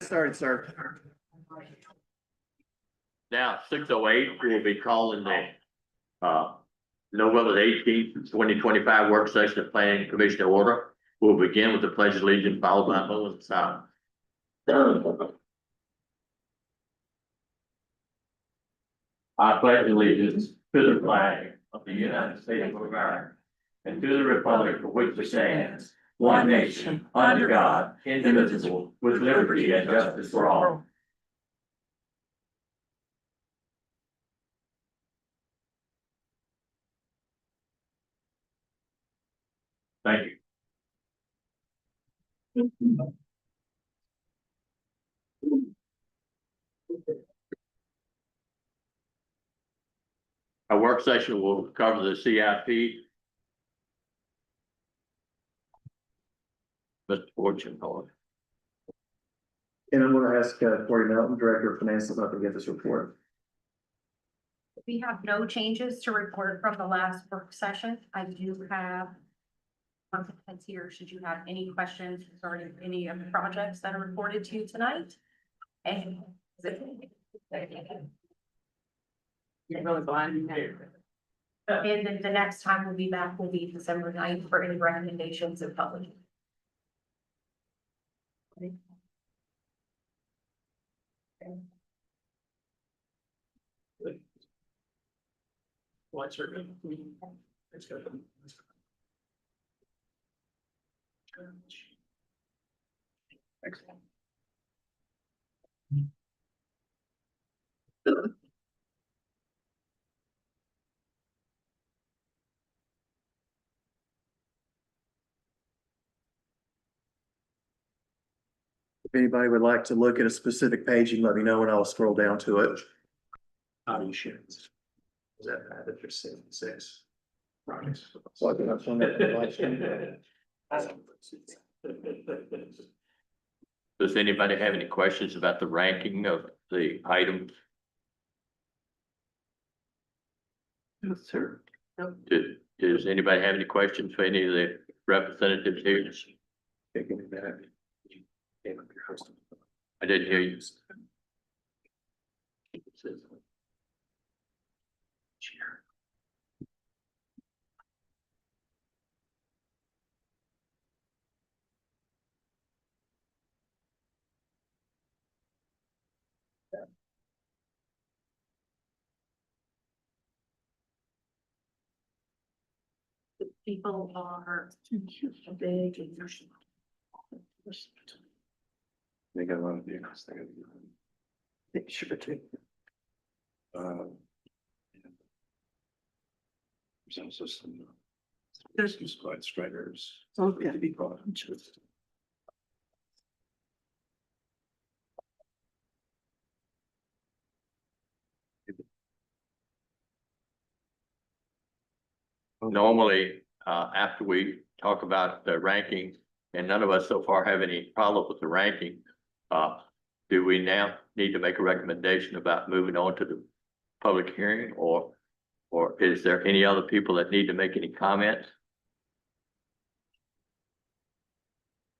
started, sir. Now, 6:08, we will be calling the, November 18th, 2025 work session of Planning Commission to order. We'll begin with the pledge of allegiance followed by a moment of silence. I pledge allegiance to the flag of the United States of America and to the republic for which it stands, one nation, under God, indivisible, with liberty and justice for all. Thank you. Our work session will cover the CIP. Mr. Fortune, hold. And I'm gonna ask Cory Melton, Director of Finance, to get this report. We have no changes to report from the last work session. I do have participants here, should you have any questions regarding any of the projects that are reported to you tonight. And You're really blind. and then the next time we'll be back will be December 9th for any recommendations of public. What's your? Let's go. Excellent. If anybody would like to look at a specific page, you can let me know and I'll scroll down to it. How do you share this? Is that bad if you're saying six? Projects. Plug it up on that live stream. Does anybody have any questions about the ranking of the items? Yes, sir. Does anybody have any questions for any of the representatives here? Taking it back. I didn't hear you. People are big and They got a lot of vehicles. They should take. There's also some. There's some squad striders. Okay. To be brought on just. Normally, after we talk about the ranking, and none of us so far have any problem with the ranking, do we now need to make a recommendation about moving on to the public hearing, or is there any other people that need to make any comments?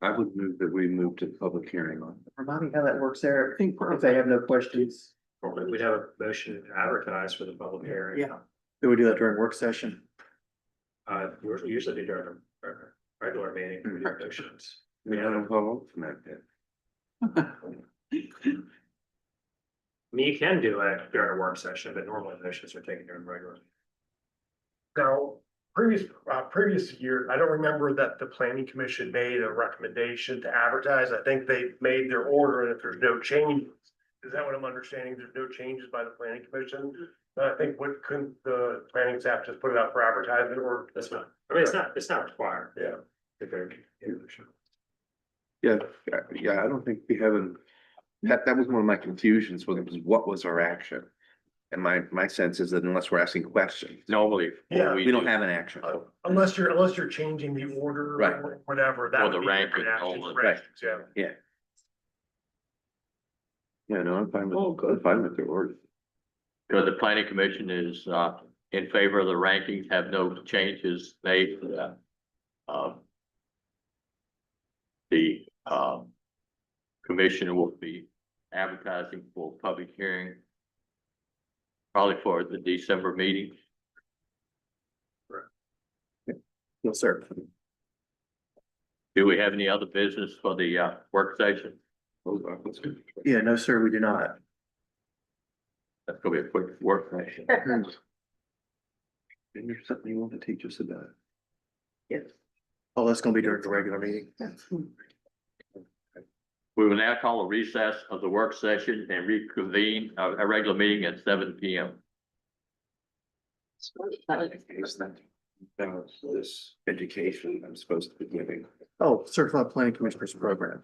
I would move that we move to the public hearing on. Remind me how that works, Eric. I think if they have no questions. We'd have a motion to advertise for the public hearing. Yeah. Do we do that during work session? We usually do during our regular meeting, we do motions. We don't vote from that bit. I mean, you can do it during a work session, but normally motions are taken during regular. Now, previous year, I don't remember that the planning commission made a recommendation to advertise. I think they made their order, and if there's no changes, is that what I'm understanding? There's no changes by the planning commission? I think what couldn't the planning staff just put it out for advertisement, or? That's not, I mean, it's not required. Yeah. If they're- Yeah, I don't think we haven't, that was one of my confusions, was what was our action? And my sense is that unless we're asking questions, Normally. Yeah. we don't have an action. Unless you're changing the order Right. or whatever. that Or would the be ranking, different actions, all the- rankings, yeah. Yeah, no, I'm fine with, I'm fine with the order. Because the planning commission is, in favor of the rankings, have no changes made. The commission will be advertising for public hearing. Probably for the December meeting. Yes, sir. Do we have any other business for the work session? Yeah, no, sir, we do not. That's gonna be a quick work session. And there's something you want to teach us about? Yes. Oh, that's gonna be during the regular meeting. We will now call a recess of the work session and reconvene a regular meeting at 7 P.M. This education I'm supposed to be giving. Oh, certified planning commissioners program.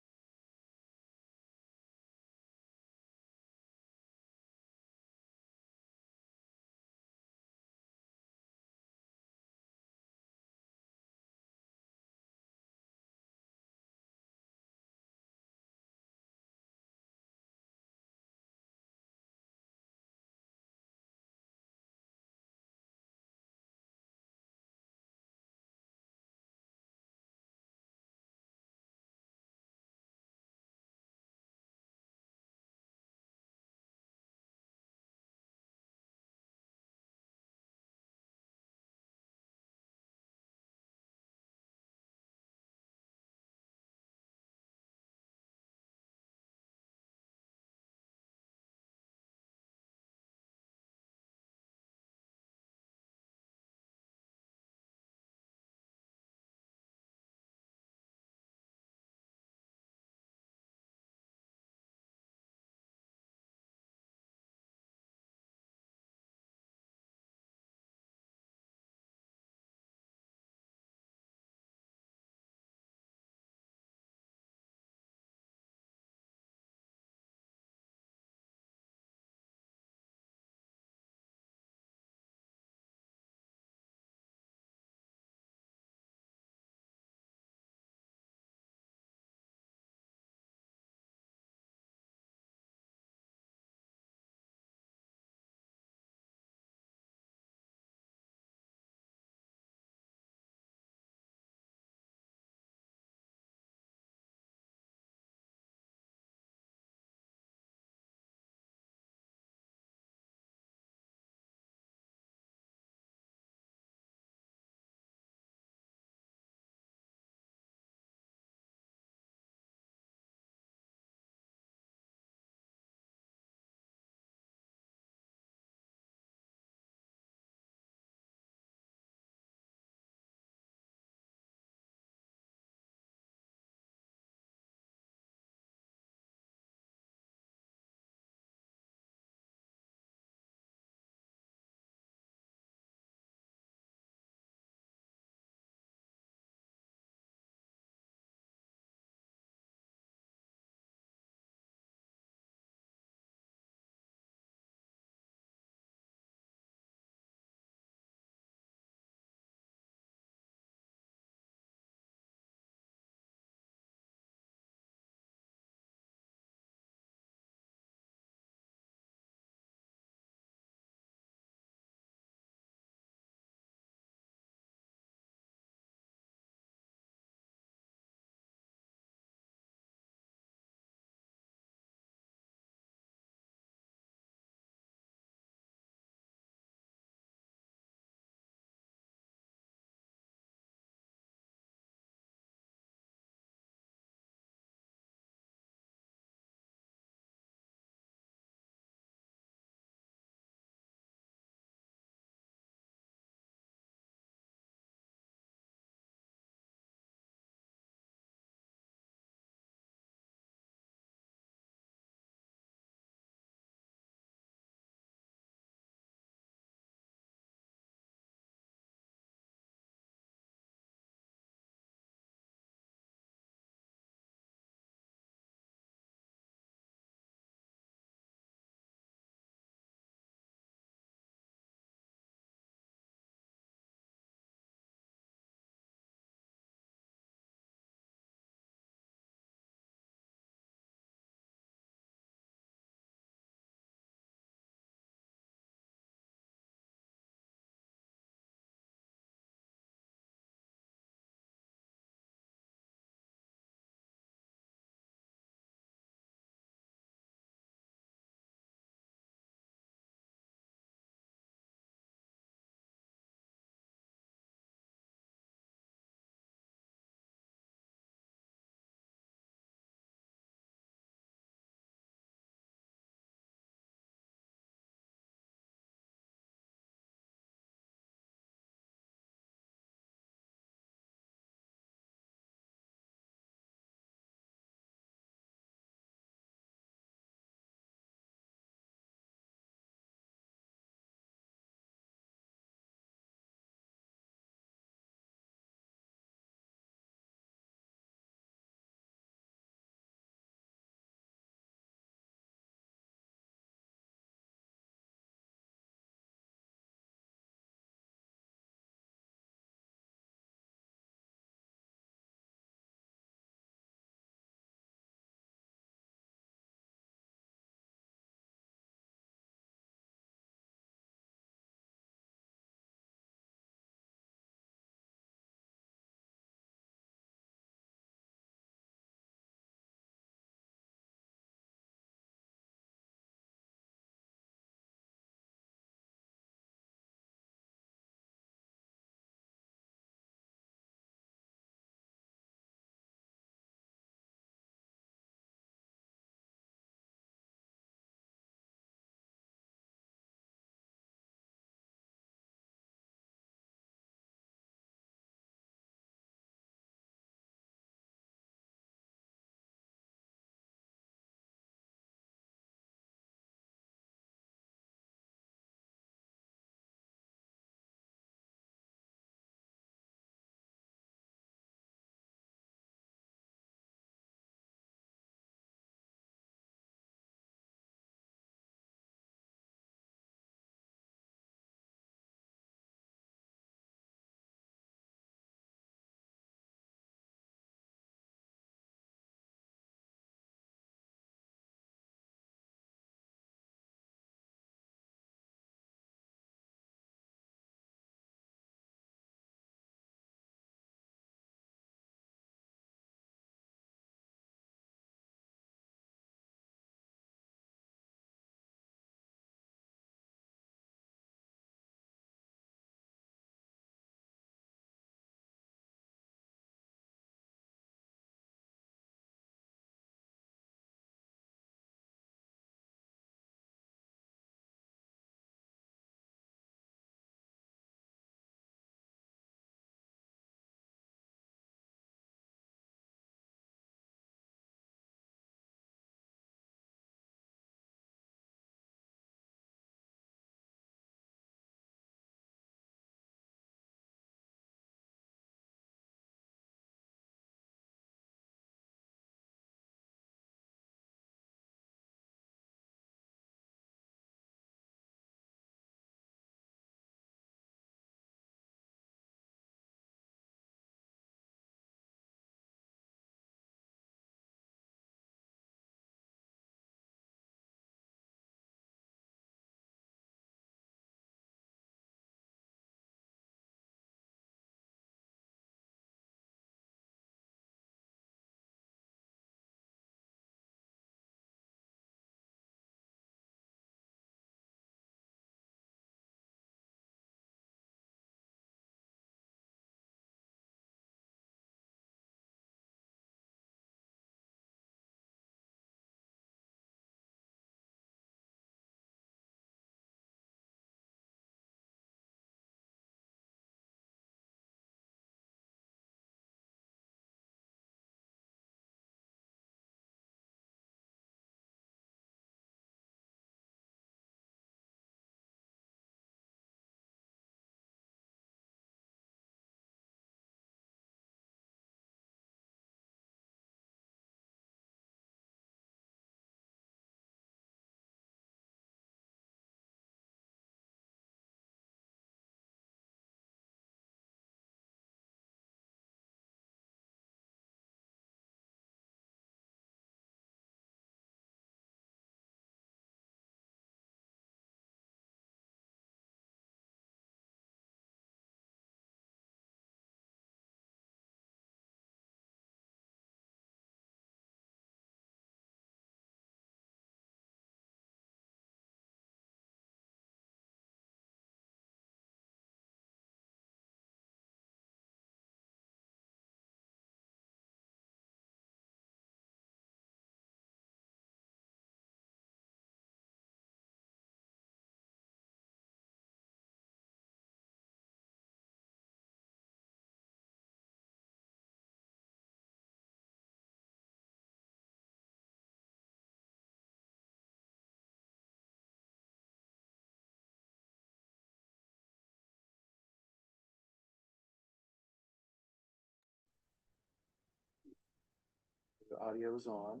The audio is on.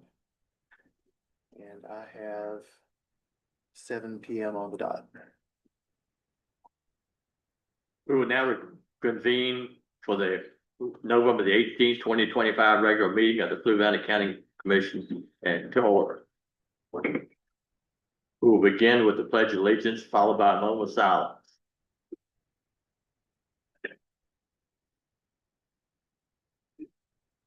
And I have 7 p.m. on the dot. We will now convene for the November the 18th, 2025 regular meeting of the Fluid Valley County Commission and to order. We will begin with the Pledge of Allegiance, followed by a moment of silence.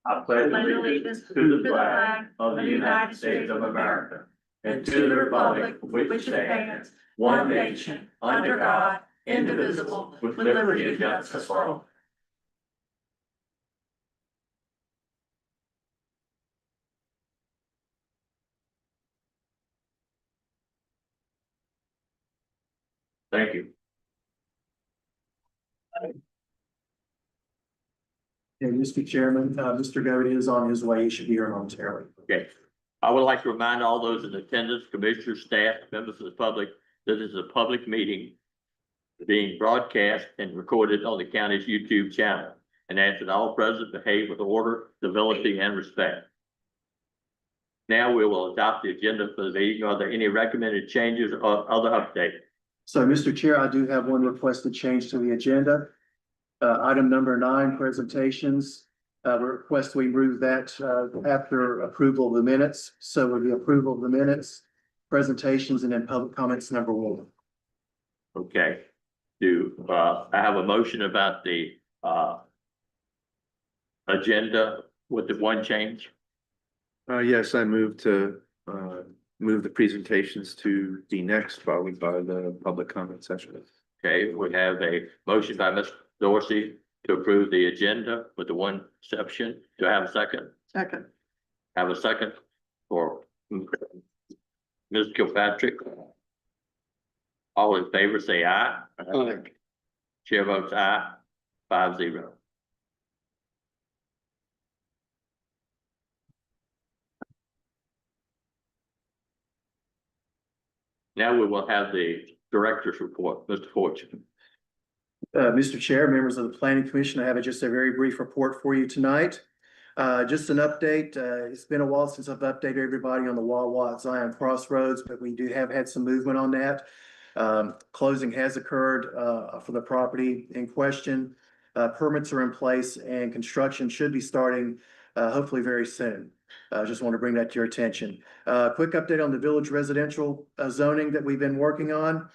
I pledge allegiance to the flag of the United States of America and to the republic which stands one nation under God, indivisible, with liberty and justice for all. Thank you. And Mr. Chairman, Mr. Goode is on his way. He should be here momentarily. Okay. I would like to remind all those in attendance, commissioners, staff, members of the public, that this is a public meeting being broadcast and recorded on the county's YouTube channel, and ask that all present behave with order, civility, and respect. Now we will adopt the agenda for the meeting. Are there any recommended changes or other updates? So, Mr. Chair, I do have one requested change to the agenda. Item number 9, presentations. Request we move that after approval of the minutes. So with the approval of the minutes, presentations, and then public comments number 1. Okay. I have a motion about the agenda with the one change? Yes, I move to, move the presentations to the next, followed by the public comment session. Okay, we have a motion by Mr. Dorsey to approve the agenda with the one exception. Do I have a second? Second. Have a second for Ms. Kilpatrick. All in favor, say aye. Aye. Chair votes aye, 5-0. Now we will have the director's report, Mr. Fortune. Mr. Chair, members of the Planning Commission, I have just a very brief report for you tonight. Just an update. It's been a while since I've updated everybody on the Wawa at Zion Crossroads, but we do have had some movement on that. Closing has occurred for the property in question. Permits are in place and construction should be starting hopefully very soon. Just want to bring that to your attention. Quick update on the village residential zoning that we've been working on.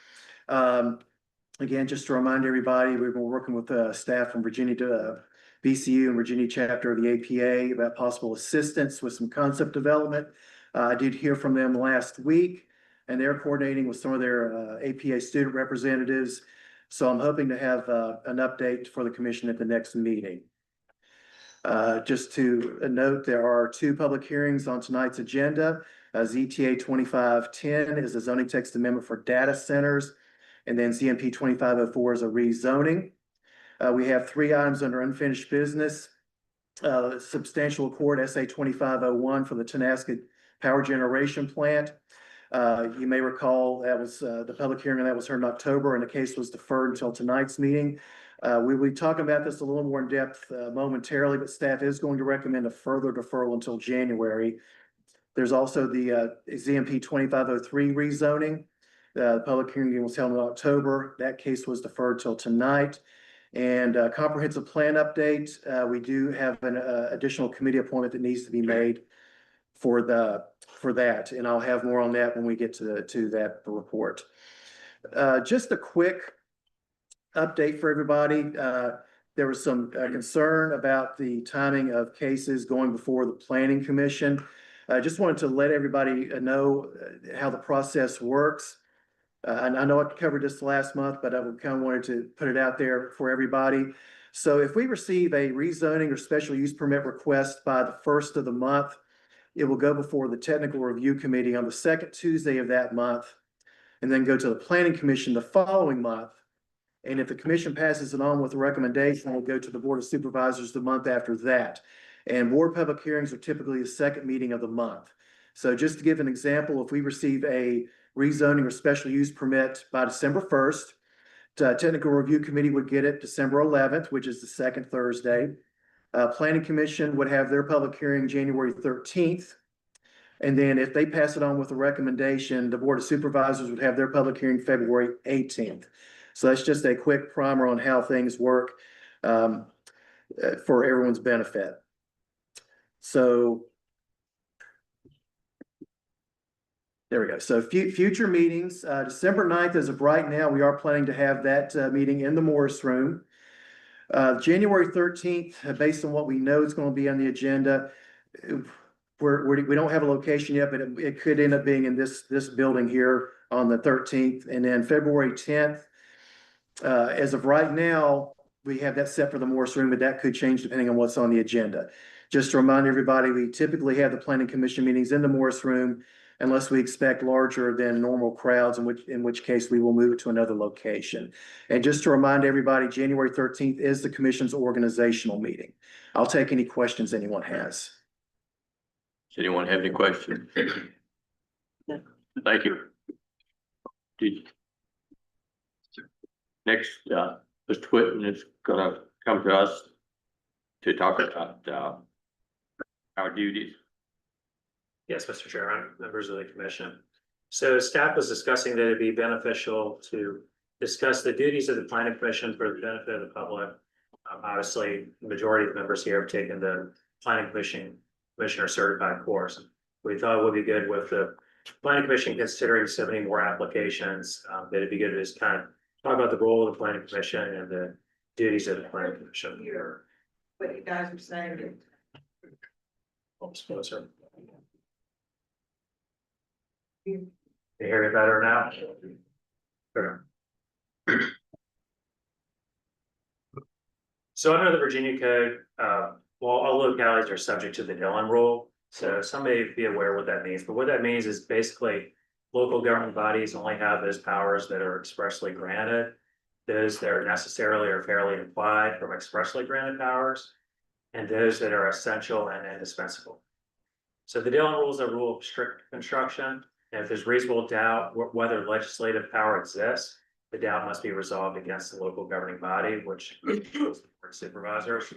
Again, just to remind everybody, we've been working with staff from Virginia to VCU and Virginia chapter of the APA about possible assistance with some concept development. I did hear from them last week, and they're coordinating with some of their APA student representatives. So I'm hoping to have an update for the commission at the next meeting. Just to note, there are 2 public hearings on tonight's agenda. ZTA 2510 is a zoning text amendment for data centers, and then ZMP 2504 is a rezoning. We have 3 items under unfinished business. Substantial Accord SA 2501 for the Tenasket Power Generation Plant. You may recall that was the public hearing that was heard in October, and the case was deferred until tonight's meeting. We will be talking about this a little more in depth momentarily, but staff is going to recommend a further deferral until January. There's also the ZMP 2503 rezoning. The public hearing was held in October. That case was deferred till tonight. And comprehensive plan update, we do have an additional committee appointment that needs to be made for that, and I'll have more on that when we get to that report. Just a quick update for everybody. There was some concern about the timing of cases going before the Planning Commission. I just wanted to let everybody know how the process works. And I know I covered this last month, but I kind of wanted to put it out there for everybody. So if we receive a rezoning or special use permit request by the 1st of the month, it will go before the Technical Review Committee on the 2nd Tuesday of that month, and then go to the Planning Commission the following month. And if the commission passes it on with a recommendation, it will go to the Board of Supervisors the month after that. And board public hearings are typically the 2nd meeting of the month. So just to give an example, if we receive a rezoning or special use permit by December 1st, Technical Review Committee would get it December 11th, which is the 2nd Thursday. Planning Commission would have their public hearing January 13th. And then if they pass it on with a recommendation, the Board of Supervisors would have their public hearing February 18th. So that's just a quick primer on how things work for everyone's benefit. So there we go. So future meetings, December 9th, as of right now, we are planning to have that meeting in the Morris Room. January 13th, based on what we know is going to be on the agenda, we don't have a location yet, but it could end up being in this building here on the 13th. And then February 10th, as of right now, we have that set for the Morris Room, but that could change depending on what's on the agenda. Just to remind everybody, we typically have the Planning Commission meetings in the Morris Room unless we expect larger than normal crowds, in which case we will move it to another location. And just to remind everybody, January 13th is the commission's organizational meeting. I'll take any questions anyone has. Does anyone have any questions? Thank you. Next, Mr. Whitten is gonna come to us to talk about our duties. Yes, Mr. Chairman, members of the commission. So staff was discussing that it'd be beneficial to discuss the duties of the planning commission for the benefit of the public. Obviously, the majority of the members here have taken the planning commissioner certified course. We thought it would be good with the planning commission considering so many more applications, that it'd be good to just kind of talk about the role of the planning commission and the duties of the planning commission here. What you guys are saying. Oops, closer. Can you hear me better now? Sure. So under the Virginia Code, all localities are subject to the Dillon Rule. So some may be aware what that means, but what that means is basically local government bodies only have those powers that are expressly granted, those that are necessarily or fairly implied from expressly granted powers, and those that are essential and indispensable. So the Dillon Rule is a rule of strict construction. And if there's reasonable doubt whether legislative power exists, the doubt must be resolved against the local governing body, which is the Board of Supervisors.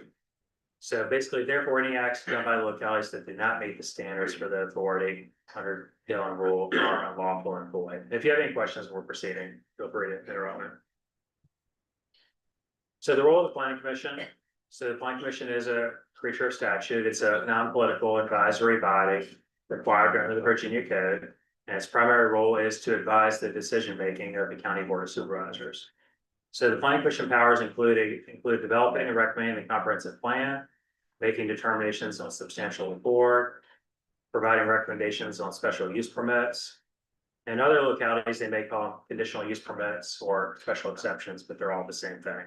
So basically, therefore, any acts done by localities that do not meet the standards for the authority under Dillon Rule are unlawful and void. If you have any questions before proceeding, feel free to interrupt me. So the role of the Planning Commission. So the Planning Commission is a creature of statute. It's a non-political advisory body required under the Virginia Code. And its primary role is to advise the decision-making of the County Board of Supervisors. So the Planning Commission powers include developing and recommending the comprehensive plan, making determinations on substantial report, providing recommendations on special use permits. In other localities, they may call them conditional use permits or special exceptions, but they're all the same thing.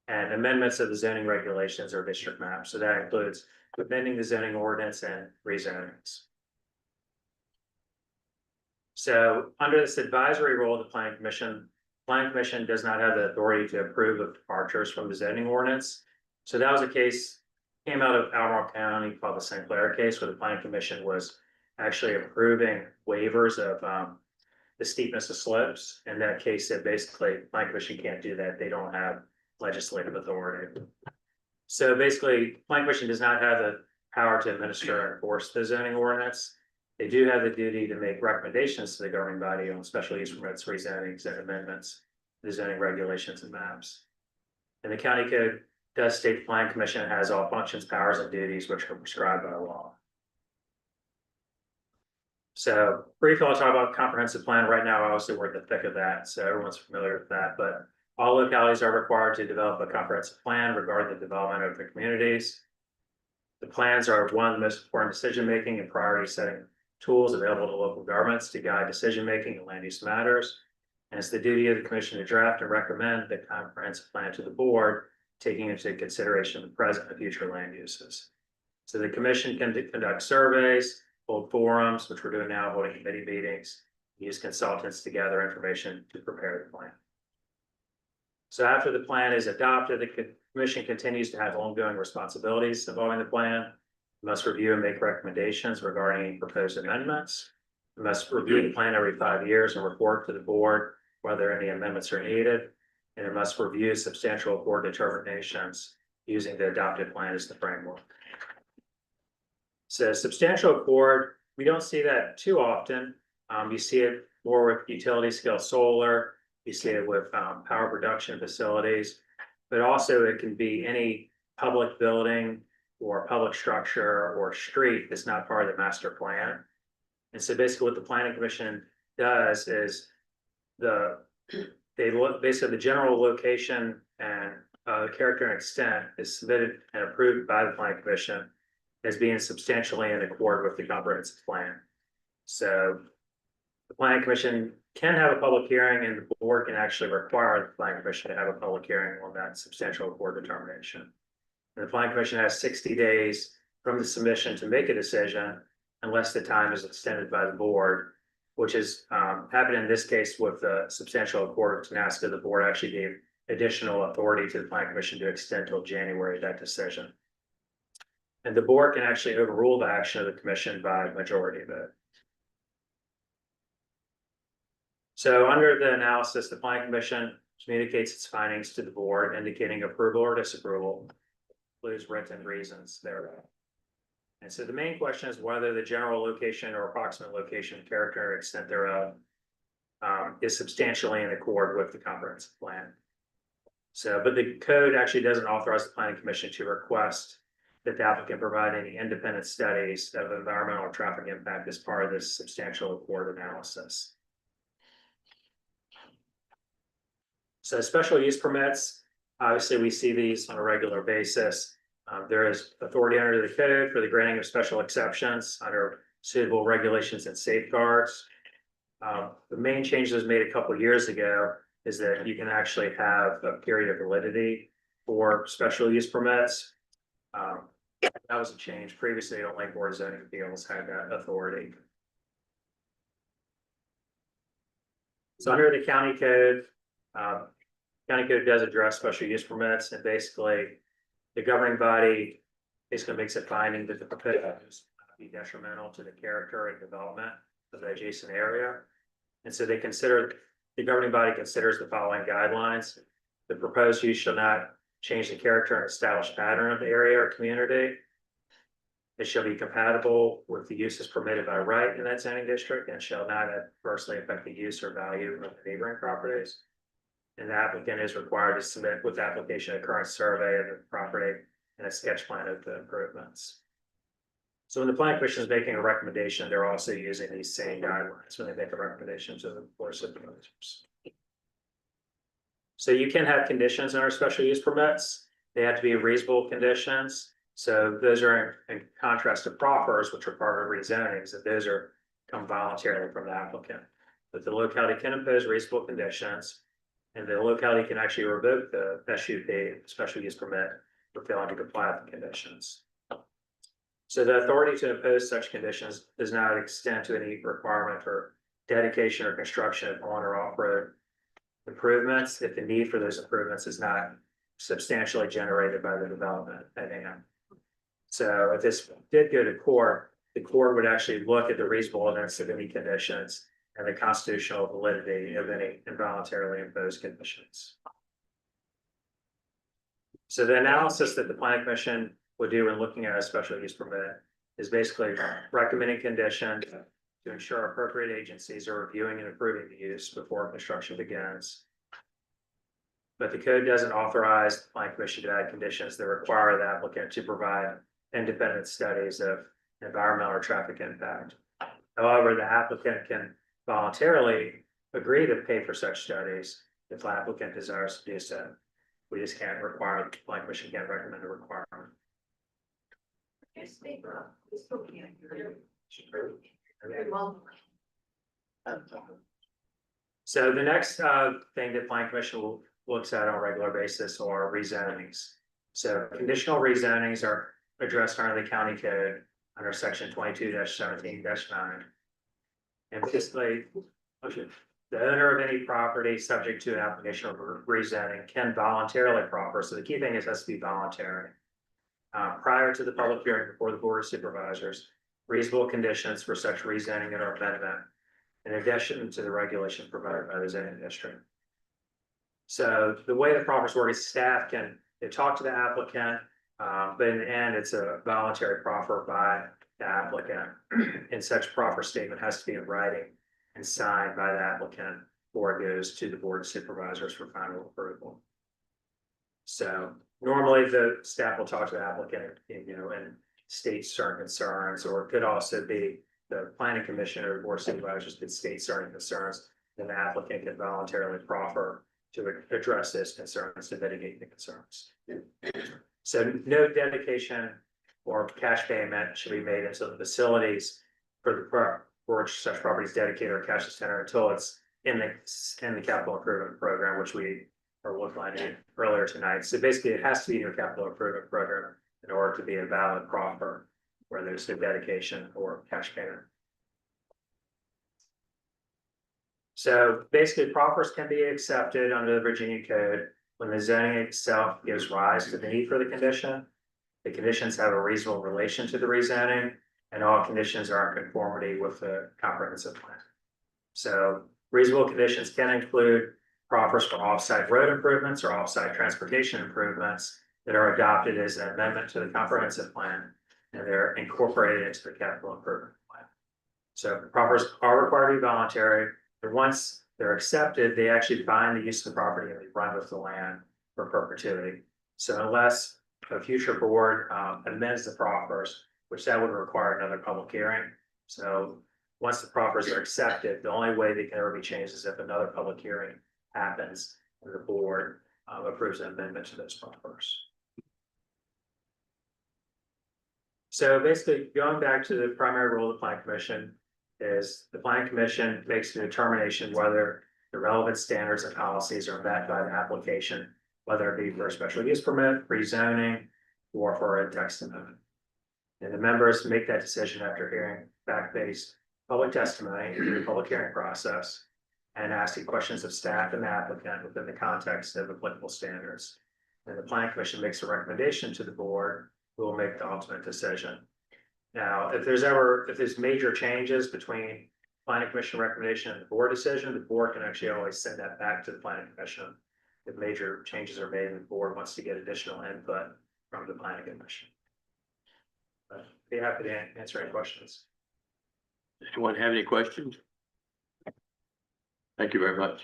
And amendments of the zoning regulations or district maps. So that includes amending the zoning ordinance and rezonings. So under this advisory role of the Planning Commission does not have the authority to approve of departures from the zoning ordinance. So that was a case, came out of Albemarle County called the St. Clair case, where the Planning Commission was actually approving waivers of the steepness of slopes. In that case, that basically Planning Commission can't do that. They don't have legislative authority. So basically, Planning Commission does not have the power to administer and enforce the zoning ordinance. They do have the duty to make recommendations to the governing body on special use permits, rezonings, and amendments, the zoning regulations and maps. And the county code does state the Planning Commission has all functions, powers, and duties which are prescribed by law. So briefly, I'll talk about comprehensive plan. Right now, obviously, we're in the thick of that, so everyone's familiar with that. But all localities are required to develop a comprehensive plan regarding the development of the communities. The plans are one of the most important decision-making and priority setting tools available to local governments to guide decision-making in land use matters. And it's the duty of the commission to draft and recommend the comprehensive plan to the board, taking into consideration the present and future land uses. So the commission can conduct surveys, hold forums, which we're doing now, holding committee meetings, use consultants to gather information to prepare the plan. So after the plan is adopted, the commission continues to have ongoing responsibilities involving the plan. It must review and make recommendations regarding any proposed amendments. It must review the plan every 5 years and report to the board whether any amendments are needed. And it must review substantial board determinations using the adopted plan as the framework. So substantial accord, we don't see that too often. You see it more with utility scale solar, you see it with power production facilities, but also it can be any public building or public structure or street that's not part of the master plan. And so basically what the planning commission does is they look, basically the general location and character and extent is submitted and approved by the planning commission as being substantially in accord with the comprehensive plan. So the planning commission can have a public hearing and the board can actually require the planning commission to have a public hearing on that substantial accord determination. And the planning commission has 60 days from the submission to make a decision unless the time is extended by the board, which is happened in this case with the substantial accord of Tenasca. The board actually gave additional authority to the planning commission to extend till January that decision. And the board can actually overrule the action of the commission by majority vote. So under the analysis, the planning commission communicates its findings to the board, indicating approval or disapproval, includes written reasons thereof. And so the main question is whether the general location or approximate location, character, or extent thereof is substantially in accord with the comprehensive plan. So, but the code actually doesn't authorize the planning commission to request that the applicant provide any independent studies of environmental or traffic impact as part of this substantial accord analysis. So special use permits, obviously we see these on a regular basis. There is authority under the code for the granting of special exceptions under suitable regulations and safeguards. The main change that was made a couple of years ago is that you can actually have a period of validity for special use permits. That was a change. Previously, only board of zoning appeals had that authority. So under the county code does address special use permits, and basically the governing body basically makes a finding that the proposed use will be detrimental to the character and development of the adjacent area. And so the governing body considers the following guidelines. The proposed use shall not change the character and established pattern of the area or community. It shall be compatible with the uses permitted by right in that zoning district and shall not adversely affect the use or value of the neighboring properties. And the applicant is required to submit with the application a current survey of the property and a sketch plan of the improvements. So when the planning commission is making a recommendation, they're also using these same guidelines when they make a recommendation to the board of supervisors. So you can have conditions in our special use permits. They have to be reasonable conditions. So those are in contrast to proffers, which require rezonings, that those come voluntarily from the applicant. But the locality can impose reasonable conditions, and the locality can actually revoke the SUP, special use permit, for failing to comply with the conditions. So the authority to impose such conditions does not extend to any requirement for dedication or construction of on or off-road improvements if the need for those improvements is not substantially generated by the development at hand. So if this did go to court, the court would actually look at the reasonableness of any conditions and the constitutional validity of any involuntarily imposed conditions. So the analysis that the planning commission would do when looking at a special use permit is basically recommending conditions to ensure appropriate agencies are reviewing and approving the use before construction begins. But the code doesn't authorize the planning commission to add conditions that require the applicant to provide independent studies of environmental or traffic impact. However, the applicant can voluntarily agree to pay for such studies if the applicant desires to do so. We just can't require, the planning commission can't recommend a requirement. So the next thing that planning commission looks at on a regular basis are rezonings. So conditional rezonings are addressed under the county code under section 22-17-9. And basically, the owner of any property subject to an application of rezoning can voluntarily proffer. So the key thing is it has to be voluntary. Prior to the public hearing before the board of supervisors, reasonable conditions for such rezoning or amendment, in addition to the regulations provided by the zoning district. So the way the proffers work is staff can They talked to the applicant, but in the end, it's a voluntary proffer by the applicant. And such proffer statement has to be in writing and signed by the applicant before it goes to the board of supervisors for final approval. So normally the staff will talk to the applicant, and state certain concerns, or it could also be the planning commission or board of supervisors could state certain concerns. Then the applicant can voluntarily proffer to address those concerns to mitigate the concerns. So no dedication or cash payment should be made into the facilities for such properties dedicated or cash is tendered until it's in the capital improvement program, which we are looking at earlier tonight. So basically, it has to be in your capital improvement program in order to be a valid proffer, where there's no dedication or cash payment. So basically, proffers can be accepted under the Virginia Code when the zoning itself gives rise to the need for the condition. The conditions have a reasonable relation to the rezoning, and all conditions are in conformity with the comprehensive plan. So reasonable conditions can include proffers for off-site road improvements or off-site transportation improvements that are adopted as an amendment to the comprehensive plan, and they're incorporated into the capital improvement plan. So proffers are required to be voluntary, but once they're accepted, they actually bind the use of the property and they run with the land for perpetuity. So unless a future board amends the proffers, which that would require another public hearing. So once the proffers are accepted, the only way they can ever be changed is if another public hearing happens and the board approves an amendment to those proffers. So basically, going back to the primary role of the planning commission is the planning commission makes the determination whether the relevant standards and policies are met by the application, whether it be for a special use permit, rezoning, or for a text amendment. And the members make that decision after hearing fact-based public testimony through the public hearing process and asking questions of staff and the applicant within the context of applicable standards. And the planning commission makes a recommendation to the board, who will make the ultimate decision. Now, if there's major changes between planning commission recommendation and the board decision, the board can actually always send that back to the planning commission. If major changes are made and the board wants to get additional input from the planning commission. But be happy to answer any questions. Anyone have any questions? Thank you very much.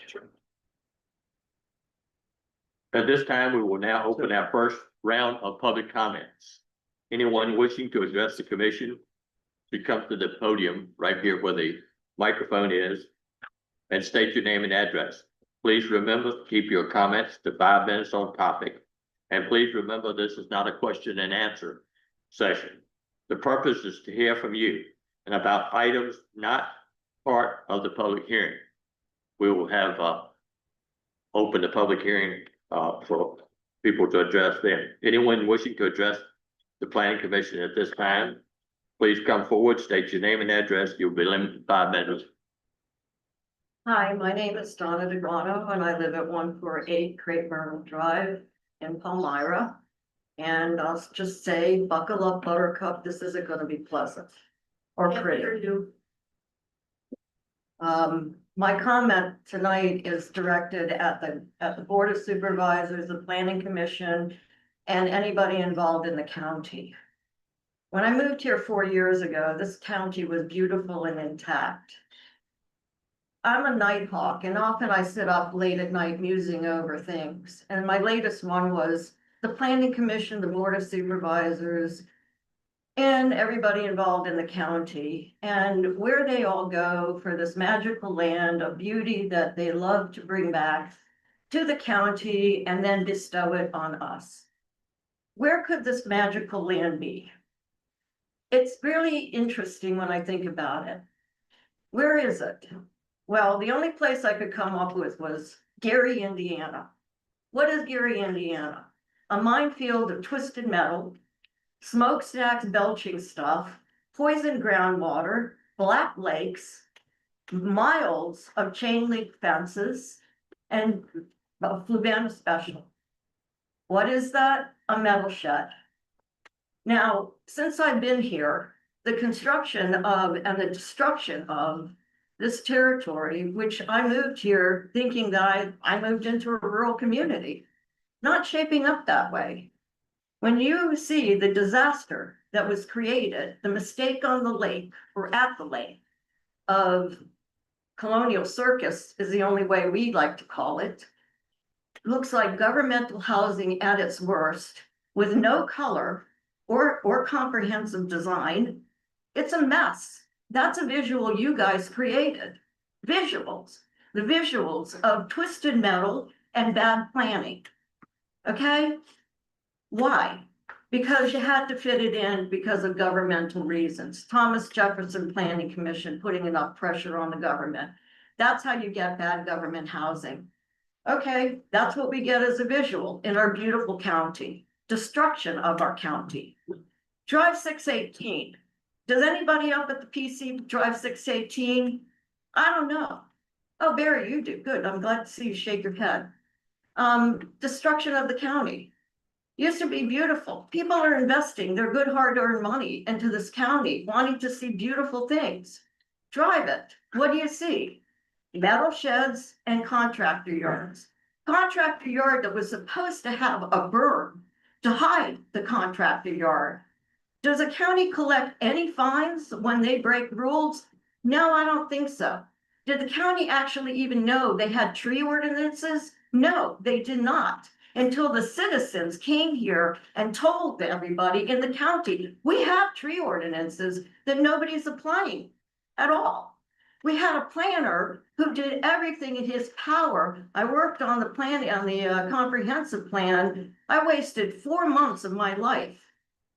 At this time, we will now open our first round of public comments. Anyone wishing to address the commission should come to the podium right here where the microphone is and state your name and address. Please remember to keep your comments to 5 minutes on topic. And please remember, this is not a question and answer session. The purpose is to hear from you and about items not part of the public hearing. We will have open the public hearing for people to address them. Anyone wishing to address the planning commission at this time, please come forward, state your name and address. You'll be limited to 5 minutes. Hi, my name is Donna DeGrano and I live at 148 Great Myrtle Drive in Palmyra. And I'll just say, buckle up, Buttercup, this isn't gonna be pleasant or pretty. My comment tonight is directed at the Board of Supervisors, the Planning Commission, and anybody involved in the county. When I moved here 4 years ago, this county was beautiful and intact. I'm a night hawk and often I sit up late at night musing over things. And my latest one was the Planning Commission, the Board of Supervisors, and everybody involved in the county, and where they all go for this magical land of beauty that they love to bring back to the county and then bestow it on us. Where could this magical land be? It's really interesting when I think about it. Where is it? Well, the only place I could come up with was Gary, Indiana. What is Gary, Indiana? A minefield of twisted metal, smokestacks belching stuff, poisoned groundwater, black lakes, miles of chain link fences, and a Fluvanna special. What is that? A metal shed. Now, since I've been here, the construction of and the destruction of this territory, which I moved here thinking that I moved into a rural community. not shaping up that way. When you see the disaster that was created, the mistake on the lake or at the lake of Colonial Circus is the only way we like to call it. Looks like governmental housing at its worst with no color or comprehensive design. It's a mess. That's a visual you guys created. Visuals, the visuals of twisted metal and bad planning. Okay? Why? Because you had to fit it in because of governmental reasons. Thomas Jefferson Planning Commission putting enough pressure on the government. That's how you get bad government housing. Okay, that's what we get as a visual in our beautiful county. Destruction of our county. Drive 618. Does anybody up at the PC drive 618? I don't know. Oh, Barry, you do. Good. I'm glad to see you shake your head. Destruction of the county. Used to be beautiful. People are investing their good hard-earned money into this county, wanting to see beautiful things. Drive it. What do you see? Metal sheds and contractor yards. Contractor yard that was supposed to have a berm to hide the contractor yard. Does a county collect any fines when they break rules? No, I don't think so. Did the county actually even know they had tree ordinances? No, they did not. Until the citizens came here and told everybody in the county, we have tree ordinances that nobody's applying at all. We had a planner who did everything in his power. I worked on the plan, on the comprehensive plan. I wasted 4 months of my life.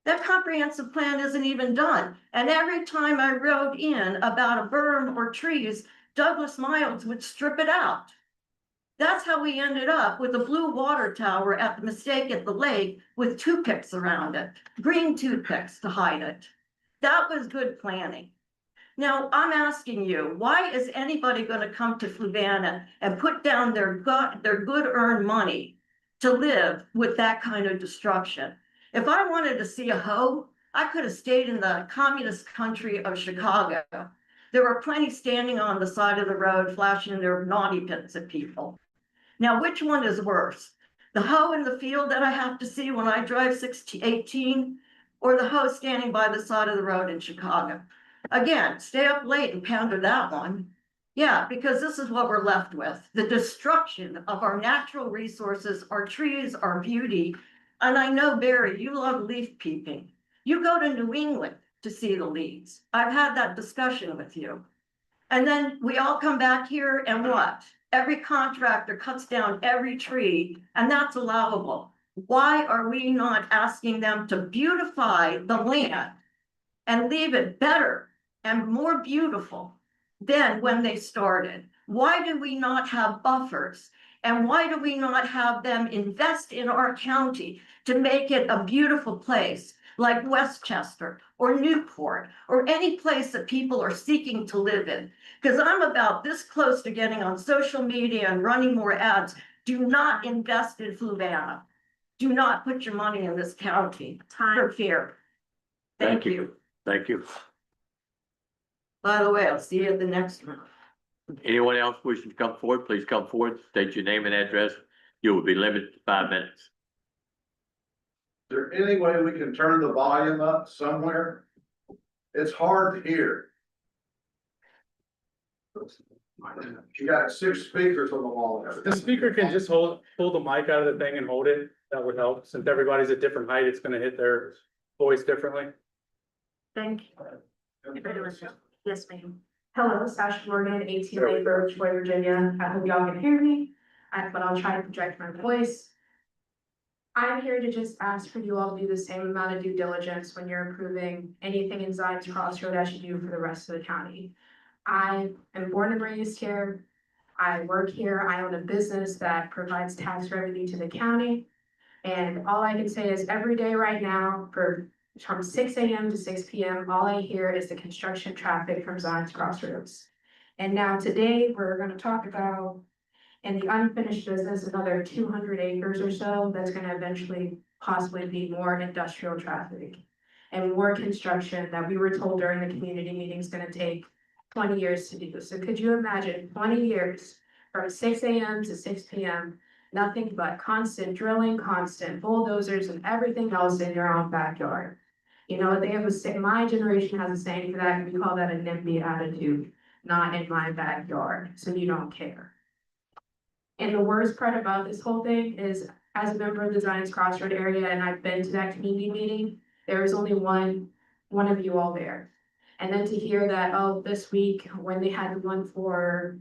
That comprehensive plan isn't even done. And every time I wrote in about a berm or trees, Douglas Miles would strip it out. That's how we ended up with a blue water tower at the mistake at the lake with toothpicks around it, green toothpicks to hide it. That was good planning. Now, I'm asking you, why is anybody going to come to Fluvanna and put down their good earned money to live with that kind of destruction? If I wanted to see a hoe, I could have stayed in the communist country of Chicago. There were plenty standing on the side of the road, flashing their naughty pits at people. Now, which one is worse? The hoe in the field that I have to see when I drive 618, or the hoe standing by the side of the road in Chicago? Again, stay up late and ponder that one. Yeah, because this is what we're left with. The destruction of our natural resources, our trees, our beauty. And I know, Barry, you love leaf peeping. You go to New England to see the leaves. I've had that discussion with you. And then we all come back here and what? Every contractor cuts down every tree, and that's allowable. Why are we not asking them to beautify the land and leave it better and more beautiful than when they started? Why do we not have buffers? And why do we not have them invest in our county to make it a beautiful place like Westchester or Newport or any place that people are seeking to live in? Because I'm about this close to getting on social media and running more ads. Do not invest in Fluvanna. Do not put your money in this county for fear. Thank you. Thank you. By the way, I'll see you at the next one. Anyone else wishing to come forward, please come forward, state your name and address. You will be limited to 5 minutes. Is there any way we can turn the volume up somewhere? It's hard to hear. You got 6 speakers on the wall. The speaker can just pull the mic out of the thing and hold it. That would help. Since everybody's at different height, it's gonna hit their voice differently. Thank you. Yes, ma'am. Hello, Sasha Morgan, 18 Lake Road, Troy, Virginia. I hope y'all can hear me, but I'll try to project my voice. I'm here to just ask for you all to do the same amount of due diligence when you're approving anything in Zions Crossroad as you do for the rest of the county. I am born and raised here. I work here. I own a business that provides tax revenue to the county. And all I can say is every day right now from 6 a.m. to 6 p.m., all I hear is the construction traffic from Zions Crossroads. And now today we're going to talk about in the unfinished business, another 200 acres or so, that's going to eventually possibly be more industrial traffic and more construction that we were told during the community meeting is going to take 20 years to do. So could you imagine 20 years from 6 a.m. to 6 p.m. nothing but constant drilling, constant bulldozers and everything else in your own backyard. You know, they have a say, my generation has a saying for that, and we call that a NIMBY attitude, not in my backyard, so you don't care. And the worst part about this whole thing is, as a member of the Zions Crossroad area, and I've been to that community meeting, there was only one of you all there. And then to hear that, oh, this week, when they had the one for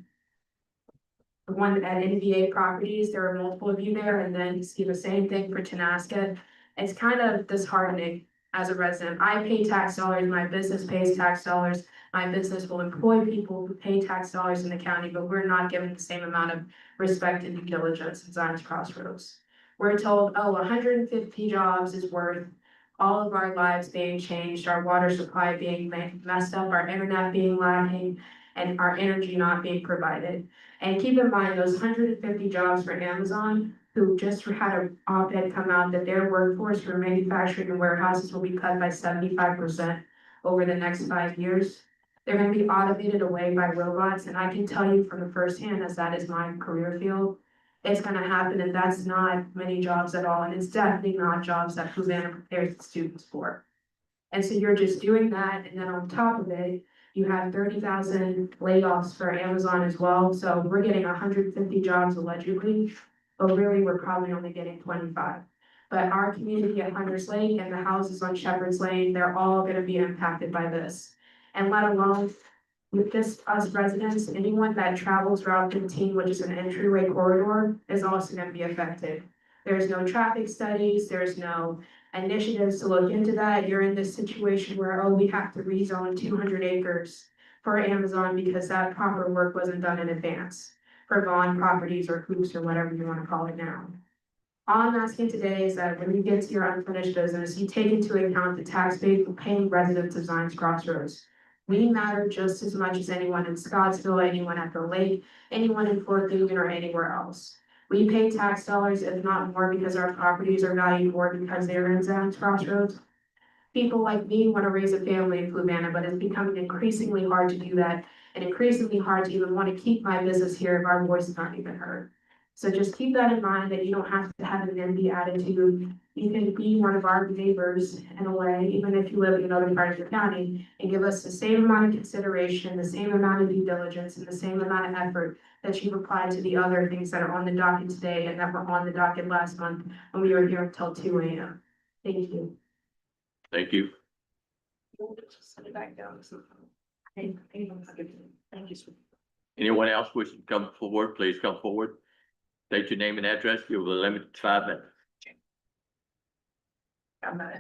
the one at NBA Properties, there were multiple of you there, and then to see the same thing for Tenasca, it's kind of disheartening as a resident. I pay tax dollars, my business pays tax dollars, my business will employ people who pay tax dollars in the county, but we're not given the same amount of respect and due diligence in Zions Crossroads. We're told, oh, 150 jobs is worth all of our lives being changed, our water supply being messed up, our internet being lacking, and our energy not being provided. And keep in mind, those 150 jobs for Amazon, who just had an op-ed come out that their workforce for manufacturing and warehouses will be cut by 75% over the next 5 years. They're gonna be automated away by robots, and I can tell you from the firsthand, as that is my career field, it's gonna happen, and that's not many jobs at all, and it's definitely not jobs that Fluvanna prepares the students for. And so you're just doing that, and then on top of it, you have 30,000 layoffs for Amazon as well, so we're getting 150 jobs allegedly, but really, we're probably only getting 25. But our community at Hunters Lake and the houses on Shepherd's Lane, they're all gonna be impacted by this. And let alone with this, us residents, anyone that travels Route 15, which is an entryway corridor, is also gonna be affected. There's no traffic studies, there's no initiatives to look into that. You're in this situation where, oh, we have to rezone 200 acres for Amazon because that proper work wasn't done in advance for Vaughn Properties or Hoops or whatever you wanna call it now. All I'm asking today is that when you get to your unfinished business, you take into account the tax-paying residents of Zions Crossroads. We matter just as much as anyone in Scottsville, anyone at the lake, anyone in Fort Dugan, or anywhere else. We pay tax dollars, if not more, because our properties are valued more because they're in Zions Crossroads. People like me want to raise a family in Fluvanna, but it's becoming increasingly hard to do that, and increasingly hard to even want to keep my business here if our voice is not even heard. So just keep that in mind, that you don't have to have an NIMBY attitude. You can be one of our neighbors in a way, even if you live in another part of the county, and give us the same amount of consideration, the same amount of due diligence, and the same amount of effort that you've applied to the other things that are on the docket today and that were on the docket last month when we were here until 2 AM. Thank you. Thank you. Send it back down. Thank you. Anyone else wishing to come forward, please come forward. State your name and address. You will limit to 5 minutes. I'm not.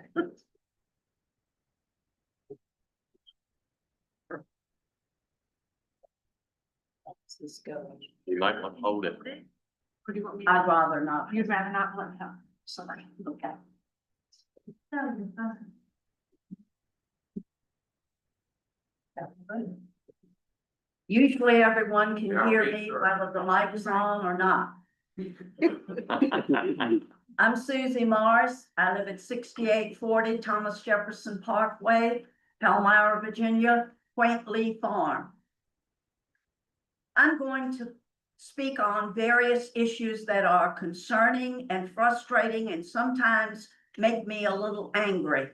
This go. You might want to hold it. I'd rather not. You'd rather not let him, sorry, okay. Usually everyone can Yeah, hear me me too. whether the mic is on or not. I'm Susie Mars. I live at 6840 Thomas Jefferson Parkway, Palmyra, Virginia, Quaint Lee Farm. I'm going to speak on various issues that are concerning and frustrating and sometimes make me a little angry.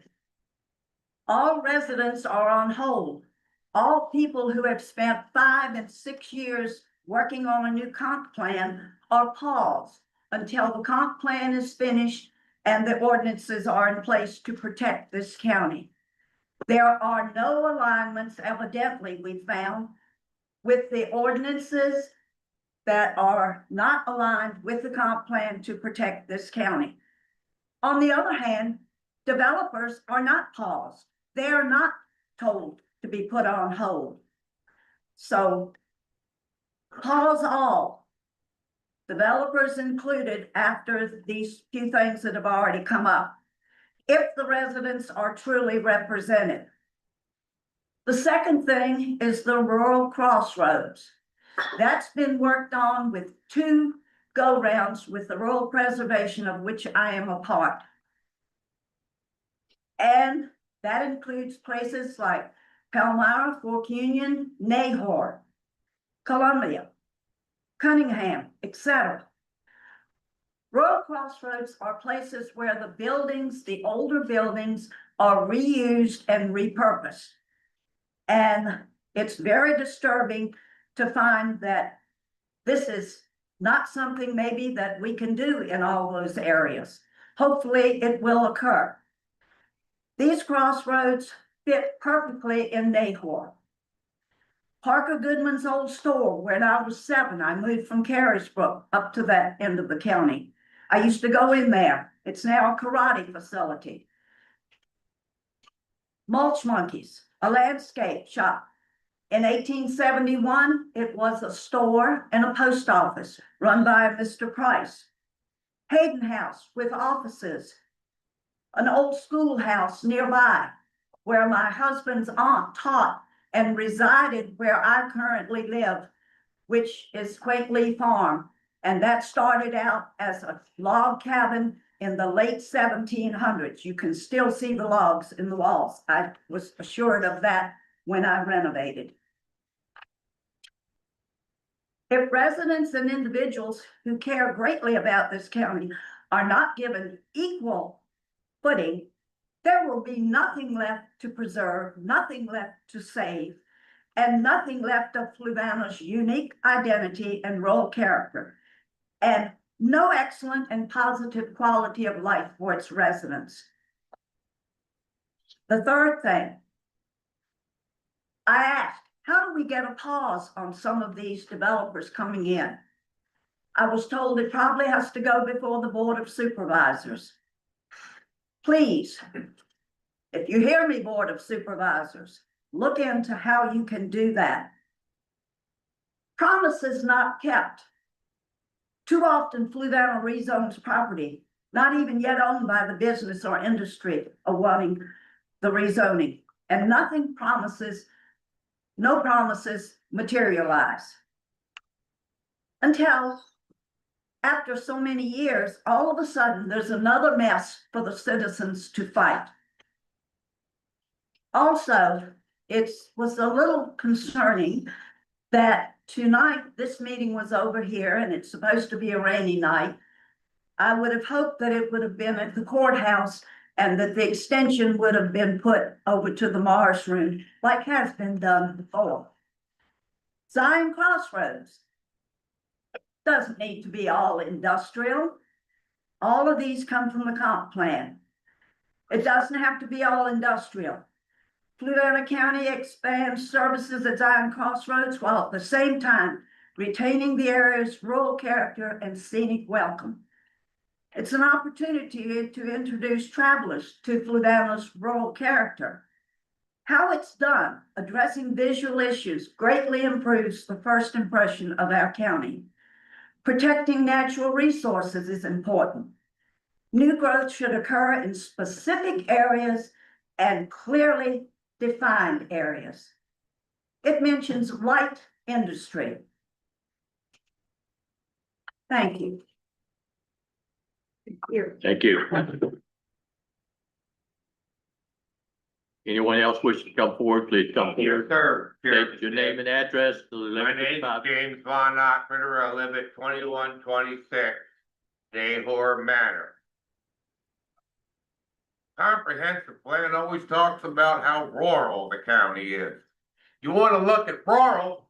All residents are on hold. All people who have spent 5 and 6 years working on a new comp plan are paused until the comp plan is finished and the ordinances are in place to protect this county. There are no alignments, evidently, we found, with the ordinances that are not aligned with the comp plan to protect this county. On the other hand, developers are not paused. They are not told to be put on hold. So pause all, developers included, after these few things that have already come up, if the residents are truly represented. The second thing is the rural crossroads. That's been worked on with 2 go-rounds with the rural preservation, of which I am a part. And that includes places like Palmyra, Fork Union, Nahor, Columbia, Cunningham, etc. Rural crossroads are places where the buildings, the older buildings, are reused and repurposed. And it's very disturbing to find that this is not something maybe that we can do in all those areas. Hopefully, it will occur. These crossroads fit perfectly in Nahor. Parker Goodman's old store, when I was 7, I moved from Carysbrook up to that end of the county. I used to go in there. It's now a karate facility. Mulch Monkeys, a landscape shop. In 1871, it was a store and a post office run by Mr. Price. Hayden House with offices. An old schoolhouse nearby where my husband's aunt taught and resided where I currently live, which is Quaintly Farm. And that started out as a log cabin in the late 1700s. You can still see the logs in the walls. I was assured of that when I renovated. If residents and individuals who care greatly about this county are not given equal footing, there will be nothing left to preserve, nothing left to save, and nothing left of Fluvanna's unique identity and rural character, and no excellent and positive quality of life for its residents. The third thing, I asked, how do we get a pause on some of these developers coming in? I was told it probably has to go before the Board of Supervisors. Please, if you hear me, Board of Supervisors, look into how you can do that. Promises not kept. Too often Fluvanna rezones property, not even yet owned by the business or industry of wanting the rezoning, and no promises materialize. Until after so many years, all of a sudden, there's another mess for the citizens to fight. Also, it was a little concerning that tonight, this meeting was over here and it's supposed to be a rainy night. I would have hoped that it would have been at the courthouse and that the extension would have been put over to the Morris Room like has been done before. Zion Crossroads doesn't need to be all industrial. All of these come from the comp plan. It doesn't have to be all industrial. Fluvanna County expands services at Zion Crossroads while at the same time retaining the area's rural character and scenic welcome. It's an opportunity to introduce travelers to Fluvanna's rural character. How it's done, addressing visual issues, greatly improves the first impression of our county. Protecting natural resources is important. New growth should occur in specific areas and clearly defined areas. It mentions light industry. Thank you. Thank you. Anyone else wishing to come forward, please come forward. Sir. State your name and address. My name's James Von Ockrider. I live at 2126 Nahor Manor. Comprehensive plan always talks about how rural the county is. You want to look at rural?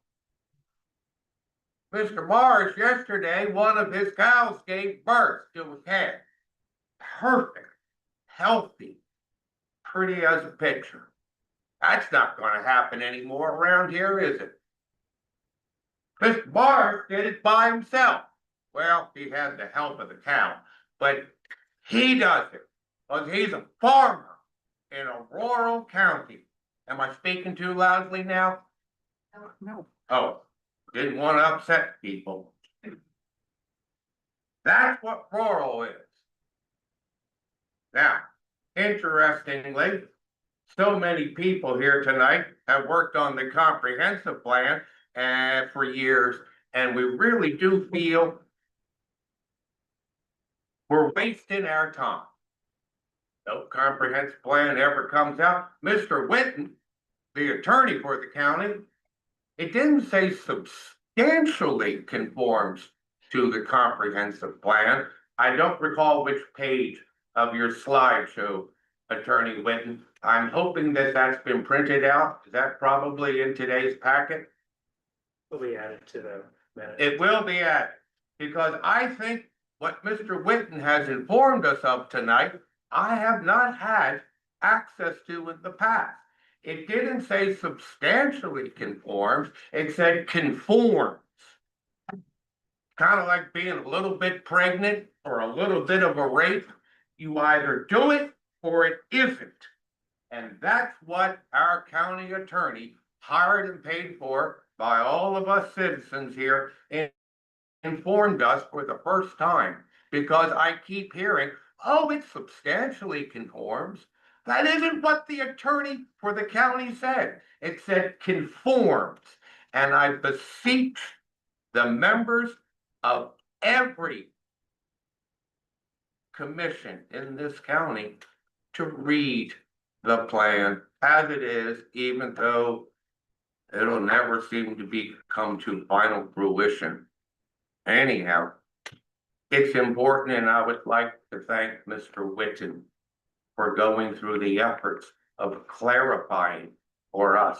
Mr. Morris yesterday, one of his cows gave birth to a calf. Perfect, healthy, pretty as a picture. That's not going to happen anymore around here, is it? Mr. Morris did it by himself. Well, he had the help of the cow, but he does it because he's a farmer in a rural county. Am I speaking too loudly now? No. Oh, didn't want to upset people. That's what rural is. Now, interestingly, so many people here tonight have worked on the comprehensive plan for years, and we really do feel we're wasting our time. No comprehensive plan ever comes out. Mr. Winton, the attorney for the county, it didn't say substantially conforms to the comprehensive plan. I don't recall which page of your slideshow, Attorney Whitten. I'm hoping that that's been printed out. Is that probably in today's packet? Will be added to the minute. It will be added, because I think what Mr. Whitten has informed us of tonight, I have not had access to in the past. It didn't say substantially conforms, it said conforms. Kind of like being a little bit pregnant or a little bit of a rape. You either do it or it isn't. And that's what our county attorney, hired and paid for by all of us citizens here, informed us for the first time. Because I keep hearing, oh, it substantially conforms. That isn't what the attorney for the county said. It said conforms. And I beseech the members of every commission in this county to read the plan as it is, even though it'll never seem to come to final fruition. Anyhow, it's important, and I would like to thank Mr. Whitten for going through the efforts of clarifying for us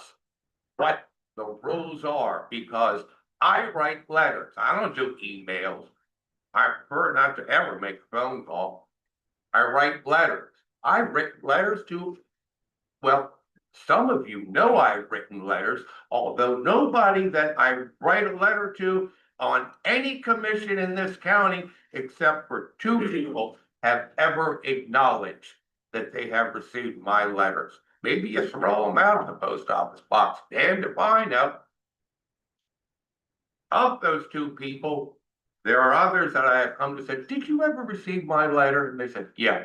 what the rules are, because I write letters. I don't do emails. I prefer not to ever make a phone call. I write letters. I've written letters to, well, some of you know I've written letters, although nobody that I write a letter to on any commission in this county, except for 2 people, have ever acknowledged that they have received my letters. Maybe you throw them out of the post office box. Damned if I know. Of those 2 people, there are others that I have come to say, did you ever receive my letter? And they said, yeah,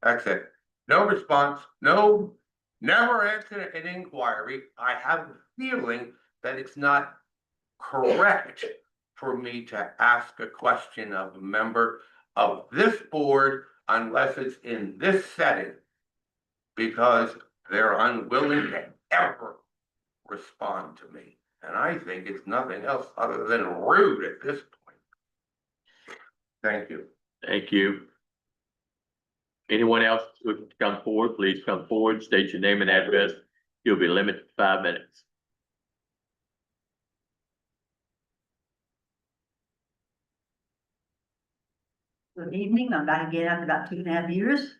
that's it. No response, never answered an inquiry. I have a feeling that it's not correct for me to ask a question of a member of this board unless it's in this setting, because they're unwilling to ever respond to me. And I think it's nothing else other than rude at this point. Thank you. Thank you. Anyone else who can come forward, please come forward, state your name and address. You'll be limited to 5 minutes. Good evening, I'm back again after about 2.5 years.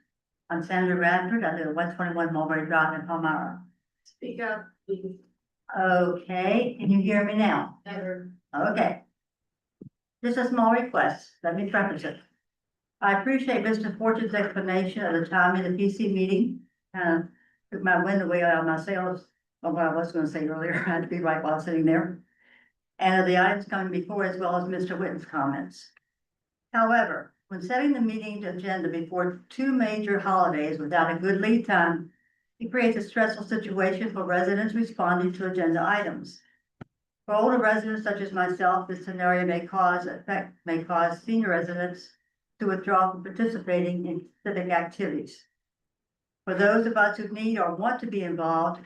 I'm Sandra Radford, I live at 121 Mulberry Drive in Palmyra. Speak up, please. Okay, can you hear me now? Never. Okay. Just a small request, let me preface it. I appreciate Mr. Fortune's explanation of the time in the PC meeting. Took my wind away out of my sails, of what I was gonna say earlier, I had to be right while sitting there. And of the items coming before, as well as Mr. Whitten's comments. However, when setting the meeting agenda before 2 major holidays without a good lead time, it creates a stressful situation for residents responding to agenda items. For older residents such as myself, this scenario may cause senior residents to withdraw from participating in civic activities. For those of us who need or want to be involved,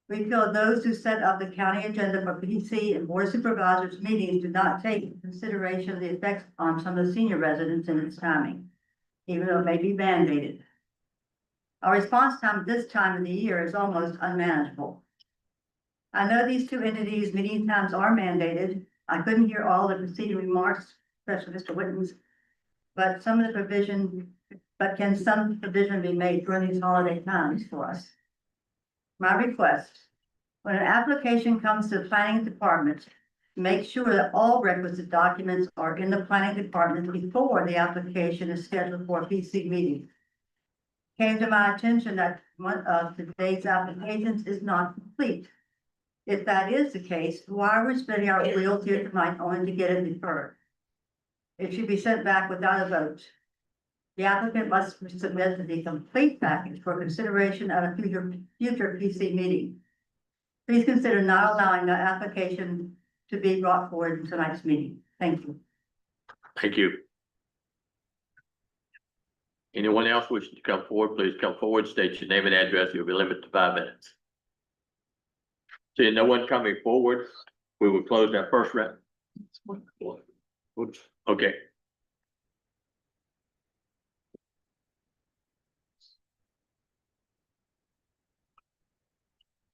we feel those who set up the county agenda for PC and board of supervisors meetings do not take into consideration the effects on some of the senior residents in its timing, even though it may be mandated. Our response time at this time of the year is almost unmanageable. I know these 2 entities' meeting times are mandated. I couldn't hear all the preceding remarks, especially Mr. Whitten's, but can some provision be made during these holiday times for us? My request, when an application comes to the planning department, make sure that all requisite documents are in the planning department before the application is scheduled for a PC meeting. Came to my attention that one of today's applications is not complete. If that is the case, why are we spending our wheels here tonight only to get it deferred? It should be sent back without a vote. The applicant must submit the complete package for consideration at a future PC meeting. Please consider not allowing the application to be brought forward in tonight's meeting. Thank you. Thank you. Anyone else wishing to come forward, please come forward, state your name and address. You'll be limited to 5 minutes. Seeing no one coming forward, we will close that first round. Okay.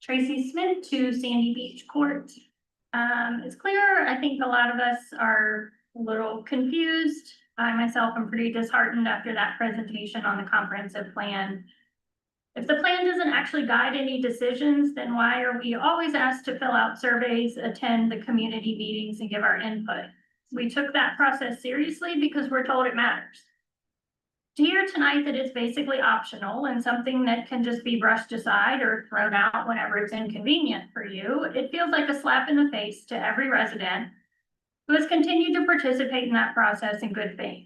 Tracy Smith to Sandy Beach Court. It's clear, I think a lot of us are a little confused. I myself am pretty disheartened after that presentation on the comprehensive plan. If the plan doesn't actually guide any decisions, then why are we always asked to fill out surveys, attend the community meetings, and give our input? We took that process seriously because we're told it matters. To hear tonight that it's basically optional and something that can just be brushed aside or thrown out whenever it's inconvenient for you, it feels like a slap in the face to every resident who has continued to participate in that process in good faith.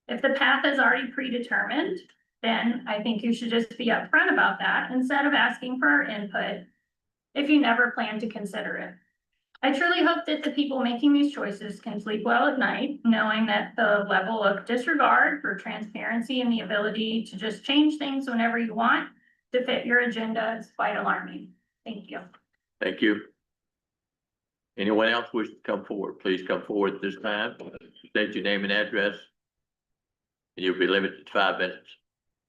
If the path is already predetermined, then I think you should just be upfront about that instead of asking for our input if you never plan to consider it. I truly hope that the people making these choices can sleep well at night, knowing that the level of disregard for transparency and the ability to just change things whenever you want to fit your agenda is quite alarming. Thank you. Thank you. Anyone else wish to come forward, please come forward at this time. State your name and address. And you'll be limited to 5 minutes.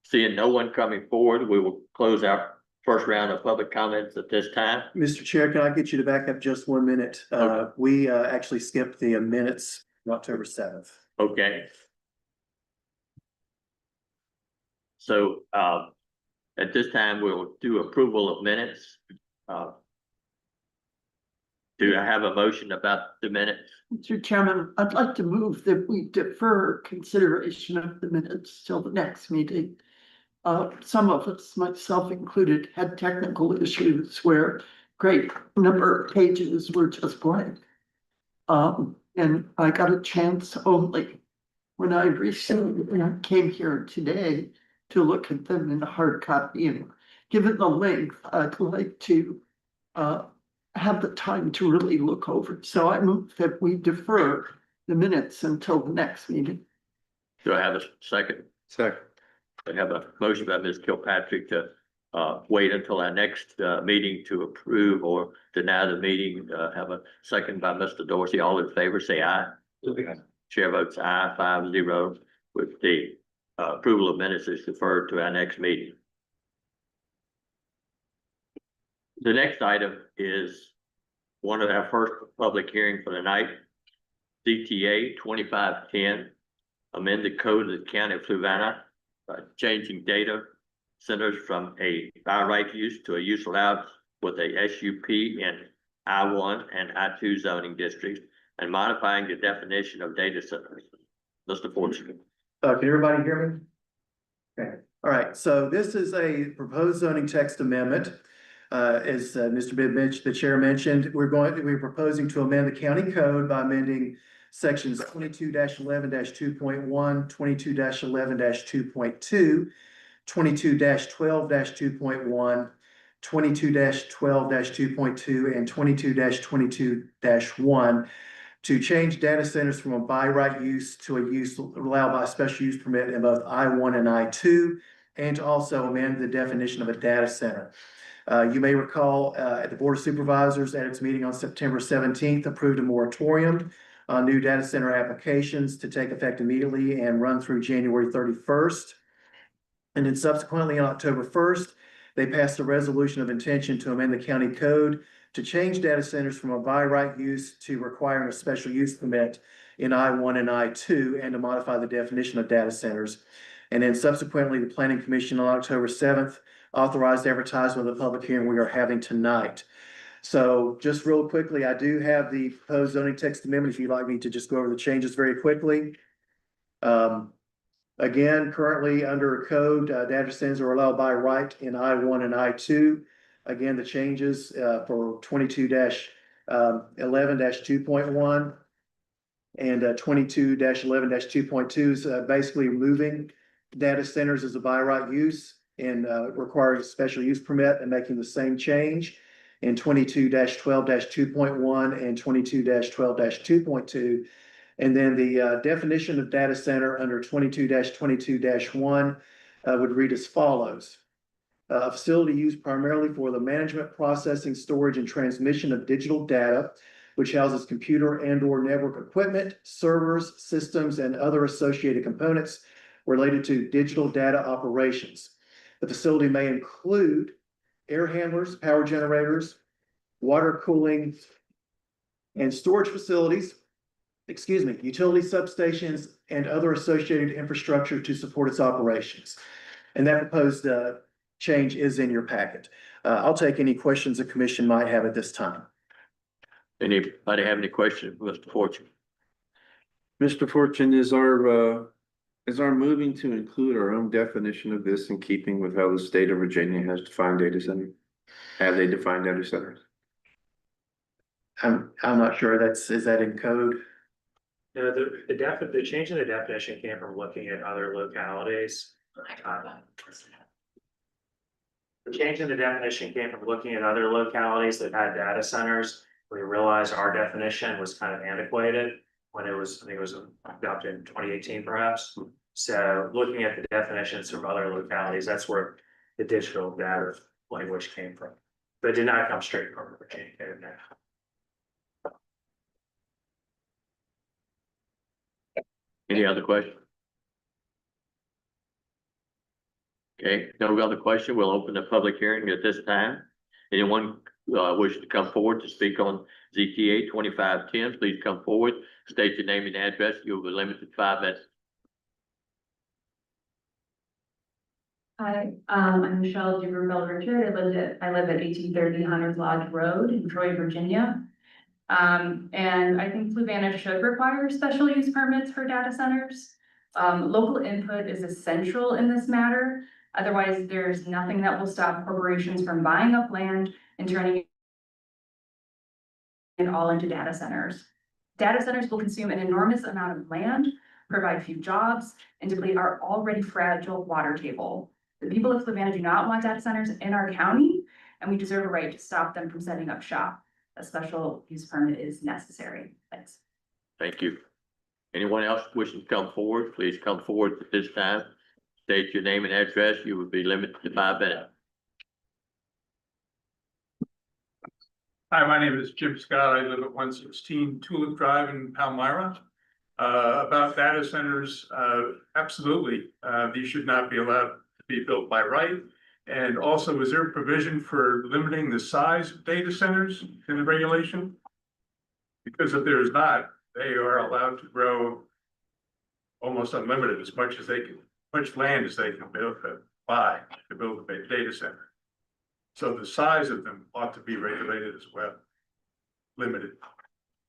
Seeing no one coming forward, we will close our first round of public comments at this time. Mr. Chair, can I get you to back up just 1 minute? Okay. We actually skipped the minutes on October 7th. Okay. So, at this time, we'll do approval of minutes. Do I have a motion about the minutes? Mr. Chairman, I'd like to move that we defer consideration of the minutes till the next meeting. Some of us, myself included, had technical issues where great number of pages were just blank. And I got a chance only when I recently came here today to look at them in a hard copy. And given the length, I'd like to have the time to really look over. So I move that we defer the minutes until the next meeting. Do I have a second? Second. I have a motion by Ms. Kilpatrick to wait until our next meeting to approve or deny the meeting. Have a second by Mr. Dorsey. All in favor, say aye. Chair votes aye, 5-0, with the approval of minutes is deferred to our next meeting. The next item is one of our first public hearing for the night. CTA 2510, amend the code of the county of Fluvanna by changing data centers from a by right use to a use allowed with a SUP in I1 and I2 zoning districts and modifying the definition of data centers. Mr. Fortune. Can everybody hear me? Okay, all right, so this is a proposed zoning text amendment. As Mr. Bibb mentioned, the chair mentioned, we're proposing to amend the county code by amending sections 22-11-2.1, 22-11-2.2, 22-12-2.1, 22-12-2.2, and 22-22-1 to change data centers from a by right use to a use allowed by special use permit in both I1 and I2, and to also amend the definition of a data center. You may recall at the Board of Supervisors at its meeting on September 17th approved a moratorium on new data center applications to take effect immediately and run through January 31st. And then subsequently on October 1st, they passed a resolution of intention to amend the county code to change data centers from a by right use to requiring a special use permit in I1 and I2 and to modify the definition of data centers. And then subsequently, the Planning Commission on October 7th authorized advertisement of the public hearing we are having tonight. So just real quickly, I do have the proposed zoning text amendment if you'd like me to just go over the changes very quickly. Again, currently under code, data centers are allowed by right in I1 and I2. Again, the changes for 22-11-2.1 and 22-11-2.2 is basically moving data centers as a by right use and requiring a special use permit and making the same change in 22-12-2.1 and 22-12-2.2. And then the definition of data center under 22-22-1 would read as follows. A facility used primarily for the management, processing, storage, and transmission of digital data, which houses computer and/or network equipment, servers, systems, and other associated components related to digital data operations. The facility may include air handlers, power generators, water cooling, and storage facilities, utility substations and other associated infrastructure to support its operations. And that proposed change is in your packet. I'll take any questions the commission might have at this time. Anybody have any questions, for Mr. Fortune? Mr. Fortune, is our moving to include our own definition of this in keeping with how the state of Virginia has defined data center? Have they defined data centers? I'm not sure is that in code? No, the change in the definition came from looking at other localities. The change in the definition came from looking at other localities that had data centers. We realized our definition was kind of antiquated when it was, I think it was adopted in 2018 perhaps. So looking at the definitions from other localities, that's where the digital data language came from. But it did not come straight from Virginia Code now. Any other questions? Okay, no other question. We'll open the public hearing at this time. Anyone wish to come forward to speak on ZTA 2510, please come forward. State your name and address. You'll be limited to 5 minutes. Hi, I'm Michelle Duberville Richard. I live at 1830 Hunters Lodge Road in Troy, Virginia. And I think Fluvanna should require special use permits for data centers. Local input is essential in this matter. Otherwise, there's nothing that will stop corporations from buying up land and turning it all into data centers. Data centers will consume an enormous amount of land, provide few jobs, and deplete our already fragile water table. The people of Fluvanna do not want data centers in our county, and we deserve a right to stop them from setting up shop. A special use permit is necessary. Thanks. Thank you. Anyone else wishing to come forward, please come forward at this time. State your name and address. You will be limited to 5 minutes. Hi, my name is Jim Scott. I live at 116 Tulip Drive in Palmyra. About data centers, absolutely. These should not be allowed to be built by right. And also, is there a provision for limiting the size of data centers in the regulation? Because if there is not, they are allowed to grow almost unlimited, as much as they can, much land as they can buy to build a data center. So the size of them ought to be regulated as well, limited.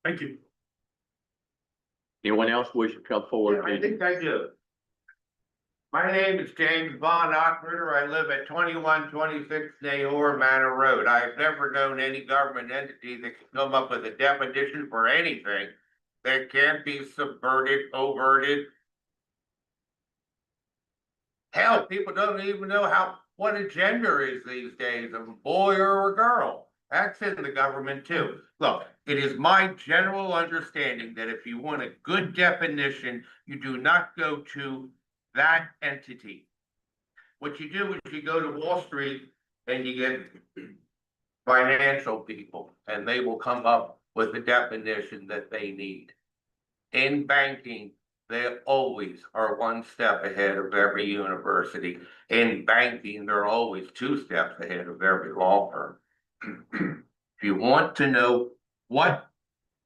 Thank you. Anyone else wish to come forward? I think I do. My name is James Von Ockrider. I live at 2126 Nahor Manor Road. I've never known any government entity that can come up with a definition for anything that can't be subverted, overted. Hell, people don't even know what a gender is these days, a boy or a girl. That's in the government too. Look, it is my general understanding that if you want a good definition, you do not go to that entity. What you do is you go to Wall Street and you get financial people, and they will come up with the definition that they need. In banking, they always are one step ahead of every university. In banking, they're always 2 steps ahead of every law firm. If you want to know what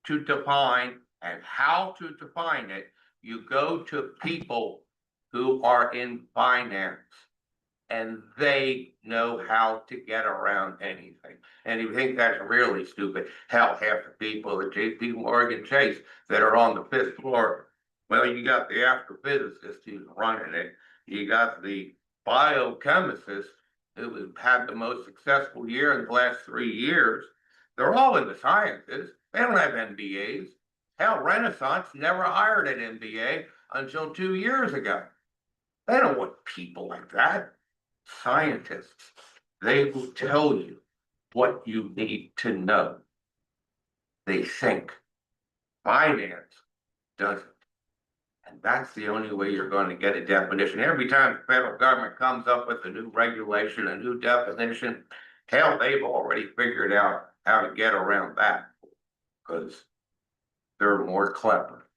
to define and how to define it, you go to people who are in finance, and they know how to get around anything. And you think that's really stupid. Hell, half the people at JP Morgan Chase that are on the 5th floor, well, you got the astrophysicist who's running it. You got the biochemist who had the most successful year in the last 3 years. They're all in the sciences. They don't have MBAs. Hell, Renaissance never hired an MBA until 2 years ago. They don't want people like that. Scientists, they will tell you what you need to know. They think. Finance doesn't. And that's the only way you're going to get a definition. Every time the federal government comes up with a new regulation, a new definition, hell, they've already figured out how to get around that because they're more clever.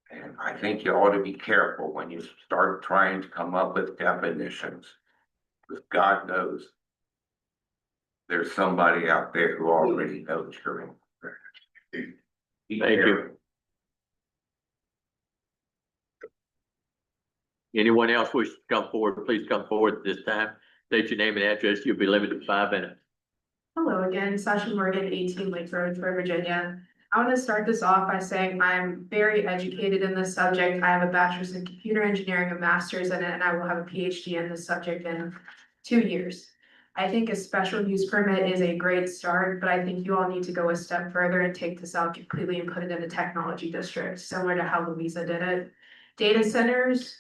And I think you ought to be careful when you start trying to come up with definitions, because God knows there's somebody out there who already knows your. Thank you. Anyone else wish to come forward, please come forward at this time. State your name and address. You'll be limited to 5 minutes. Hello again, Sasha Morgan, 18 Lake Road, Virginia. I want to start this off by saying I'm very educated in this subject. I have a bachelor's in computer engineering, a master's in it, and I will have a PhD in this subject in 2 years. I think a special use permit is a great start, but I think you all need to go a step further and take this out completely and put it in a technology district, similar to how Louisa did it. Data centers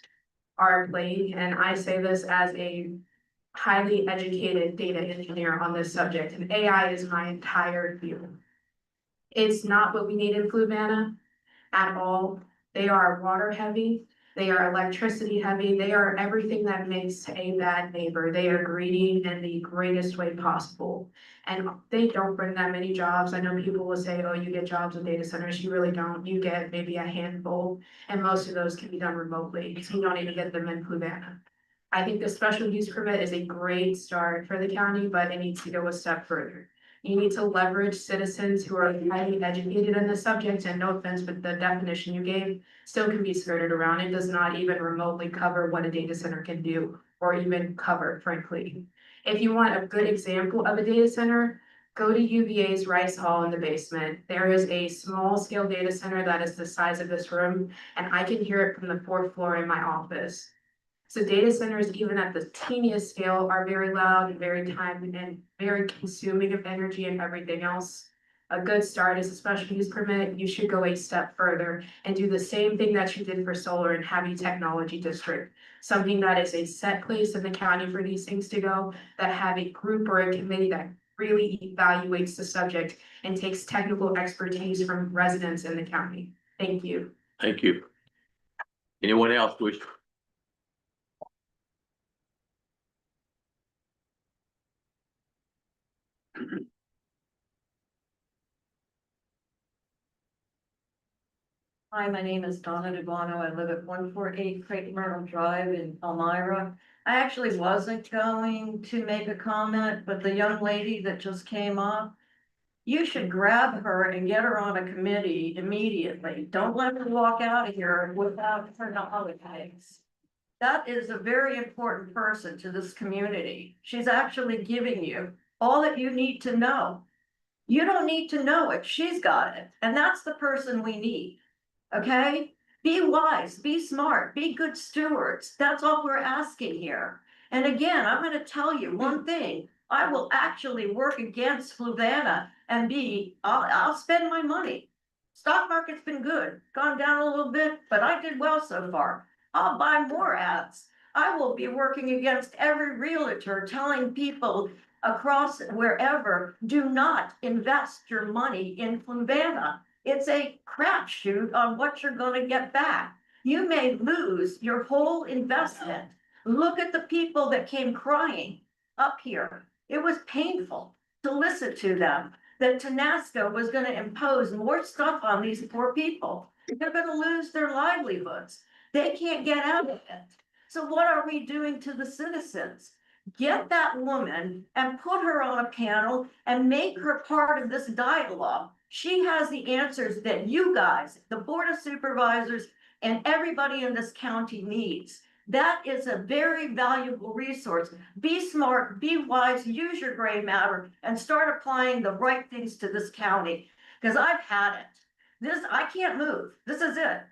are a plague, and I say this as a highly educated data engineer on this subject, and AI is my entire view. It's not what we need in Fluvanna at all. They are water heavy, they are electricity heavy, they are everything that makes a bad neighbor. They are greedy in the greatest way possible. And they don't bring that many jobs. I know people will say, oh, you get jobs in data centers. You really don't. You get maybe a handful, and most of those can be done remotely, so you don't even get them in Fluvanna. I think the special use permit is a great start for the county, but it needs to go a step further. You need to leverage citizens who are highly educated in this subject, and no offense, but the definition you gave still can be skirted around. It does not even remotely cover what a data center can do, or even cover, frankly. If you want a good example of a data center, go to UVA's Rice Hall in the basement. There is a small scale data center that is the size of this room, and I can hear it from the 4th floor in my office. So data centers, even at the teeniest scale, are very loud and very time and very consuming of energy and everything else. A good start is a special use permit. You should go a step further and do the same thing that you did for solar and have a technology district. Something that is a set place in the county for these things to go, that have a group or a committee that really evaluates the subject and takes technical expertise from residents in the county. Thank you. Thank you. Anyone else wish? Hi, my name is Donna DeBono. I live at 148 Creighton Myrtle Drive in Elmira. I actually wasn't going to make a comment, but the young lady that just came up, you should grab her and get her on a committee immediately. Don't let her walk out of here without her knowledge. That is a very important person to this community. She's actually giving you all that you need to know. You don't need to know it. She's got it. And that's the person we need. Okay? Be wise, be smart, be good stewards. That's all we're asking here. And again, I'm going to tell you one thing. I will actually work against Fluvanna and I'll spend my money. Stock market's been good, gone down a little bit, but I did well so far. I'll buy more ads. I will be working against every realtor telling people across wherever, do not invest your money in Fluvanna. It's a crapshoot on what you're going to get back. You may lose your whole investment. Look at the people that came crying up here. It was painful to listen to them, that Tenasco was going to impose more stuff on these poor people. They're going to lose their livelihoods. They can't get out of it. So what are we doing to the citizens? Get that woman and put her on a panel and make her part of this dialogue. She has the answers that you guys, the Board of Supervisors, and everybody in this county needs. That is a very valuable resource. Be smart, be wise, use your gray matter, and start applying the right things to this county. Because I've had it. I can't move. This is it.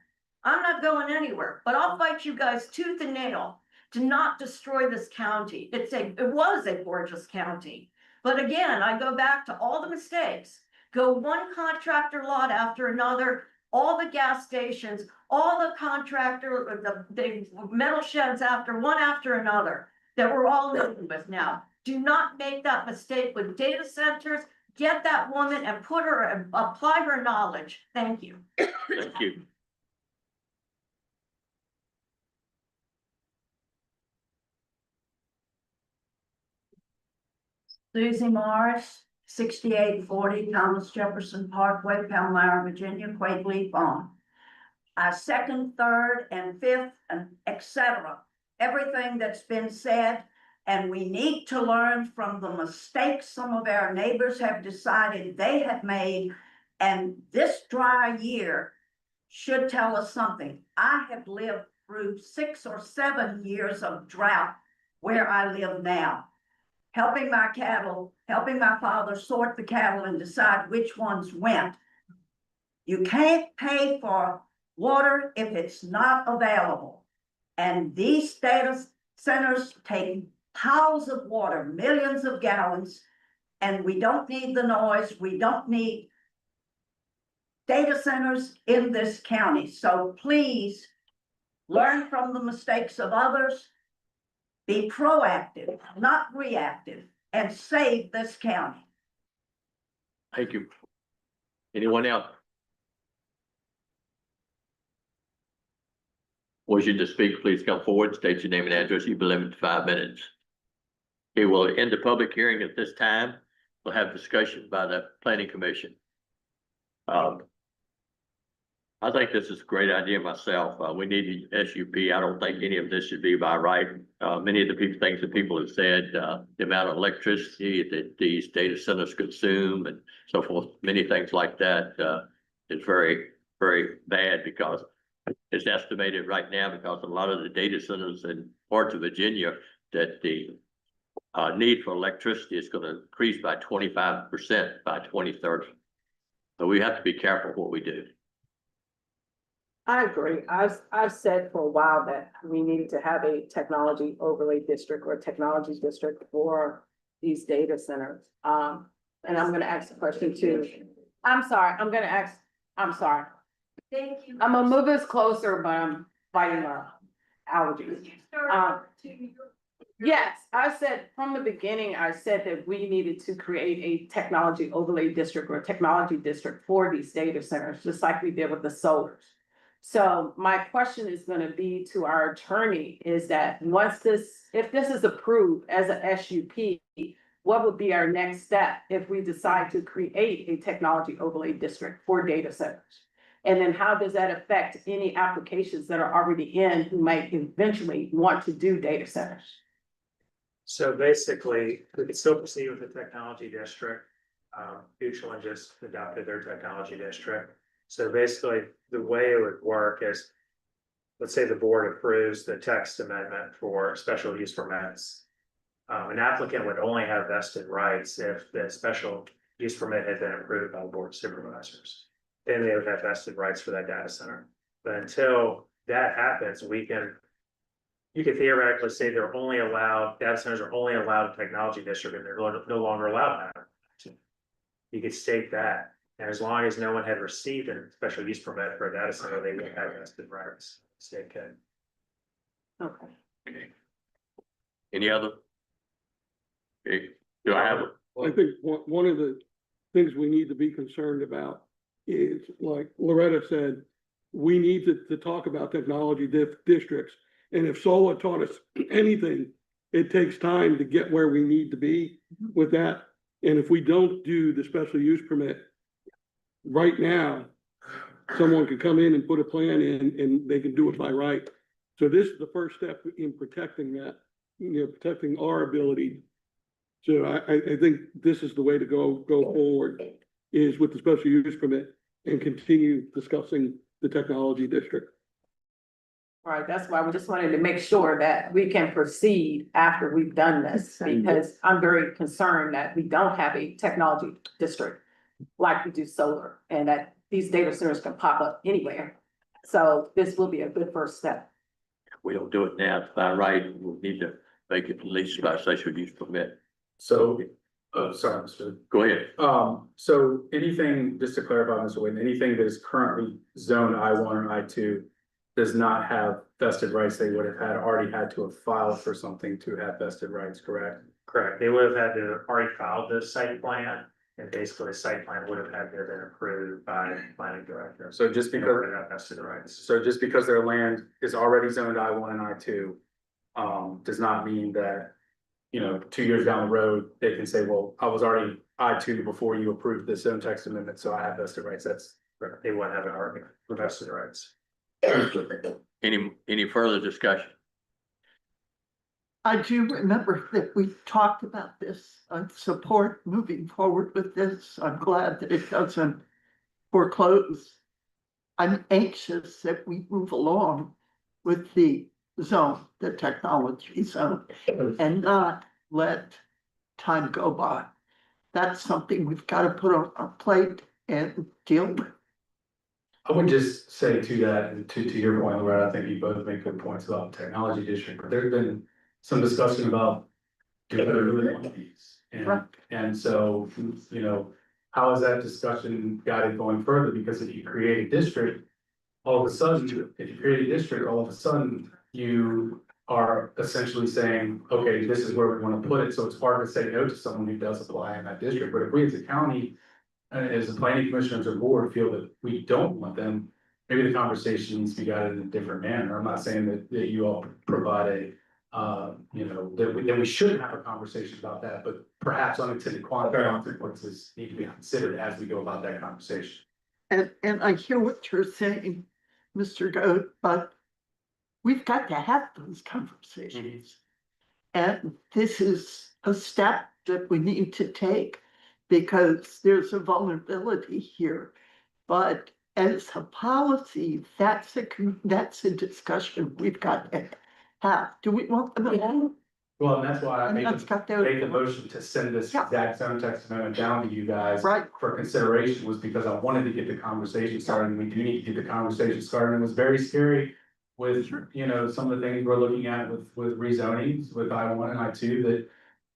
I'm not going anywhere, but I'll fight you guys tooth and nail to not destroy this county. It was a gorgeous county. But again, I go back to all the mistakes. Go one contractor lot after another, all the gas stations, all the contractor, the metal sheds one after another that we're all living with now. Do not make that mistake with data centers. Get that woman and apply her knowledge. Thank you. Thank you. Susie Morris, 6840 Thomas Jefferson Parkway, Palmyra, Virginia, Quagley Farm. Second, third, and fifth, and etc. Everything that's been said, And we need to learn from the mistakes some of our neighbors have decided they have made. And this dry year should tell us something. I have lived through 6 or 7 years of drought where I live now. Helping my cattle, helping my father sort the cattle and decide which ones went. You can't pay for water if it's not available. And these data centers take piles of water, millions of gallons, and we don't need the noise. We don't need data centers in this county. So please learn from the mistakes of others. Be proactive, not reactive, and save this county. Thank you. Anyone else? Wish you to speak, please come forward, state your name and address. You'll be limited to 5 minutes. Okay, we'll end the public hearing at this time. We'll have discussion by the planning commission. I think this is a great idea myself. We need the SUP. I don't think any of this should be by right. Many of the things that people have said, the amount of electricity that these data centers consume and so forth, many things like that, is very, very bad because it's estimated right now because a lot of the data centers in parts of Virginia that the need for electricity is going to increase by 25% by 2030. So we have to be careful what we do. I agree. I've said for a while that we needed to have a technology overlay district or a technology district for these data centers. And I'm gonna ask a question too. I'm sorry, I'm sorry. Thank you. I'm gonna move this closer, but I'm fighting allergies. Yes, I said from the beginning, I said that we needed to create a technology overlay district or technology district for these data centers, just like we did with the solars. So my question is gonna be to our attorney is that if this is approved as a SUP, what would be our next step if we decide to create a technology overlay district for data centers? And then how does that affect any applications that are already in who might eventually want to do data centers? So basically, we could still proceed with the technology district. Mutual just adopted their technology district. So basically, the way it would work is, let's say the board approves the text amendment for special use permits. An applicant would only have vested rights if the special use permit had been approved by the board of supervisors. Then they would have vested rights for that data center. But until that happens, you could theoretically say data centers are only allowed in technology district and they're no longer allowed that. You could state that. And as long as no one had received a special use permit for a data center, they would have vested rights. State could. Okay. Okay. Any other? Okay, do I have? I think one of the things we need to be concerned about is, like Loretta said, we need to talk about technology districts. And if SOLA taught us anything, it takes time to get where we need to be with that. And if we don't do the special use permit right now, someone could come in and put a plan in and they can do it by right. So this is the first step in protecting that, protecting our ability. So I think this is the way to go forward, is with the special use permit and continue discussing the technology district. Right, that's why we just wanted to make sure that we can proceed after we've done this, because I'm very concerned that we don't have a technology district like we do solar, and that these data centers can pop up anywhere. So this will be a good first step. If we don't do it now, by right, we'll need to make it at least by special use permit. So, sorry, Mr. Go ahead. So anything, just to clarify, Mr. Wayne, anything that is currently zoned I1 or I2 does not have vested rights, they would have already had to have filed for something to have vested rights, correct? Correct. They would have had to already filed the site plan, and basically the site plan would have had to have been approved by the planning director. So just In because, order to have vested rights. so just because their land is already zoned I1 and I2, does not mean that, 2 years down the road, they can say, well, I was already I2 before you approved this zone text amendment, so I have vested rights. That's Correct. They wouldn't have already vested rights. Any further discussion? I do remember that we talked about this. I support moving forward with this. I'm glad that it doesn't foreclose. I'm anxious that we move along with the zone, the technology zone, and not let time go by. That's something we've got to put on our plate and deal with. I would just say to that, and to your point, Loretta, I think you both make good points about technology district, but there's been some discussion about do they really want these? Right. And so, you know, how is that discussion guided going further? Because if you create a district, all of a sudden, if you create a district, all of a sudden, you are essentially saying, okay, this is where we want to put it. So it's hard to say no to someone who does apply in that district. But if we as a county, as the planning commissioners or board feel that we don't want them, maybe the conversation needs to be guided in a different manner. I'm not saying that you all provide a, you know, that we shouldn't have a conversation about that, but perhaps unintended consequences need to be considered as we go about that conversation. And I hear what you're saying, Mr. Goat, but we've got to have those conversations. And this is a step that we need to take because there's a vulnerability here. But as a policy, that's a discussion we've got to have. Do we want them? Well, and that's why I made Let's got those- the motion to send this Yeah. exact zone text amendment down to you guys. Right. For consideration, was because I wanted to get the conversation started, and we do need to get the conversation started. It was very scary with, you know, some of the things we're looking at with rezonings, with I-1 and I-2, that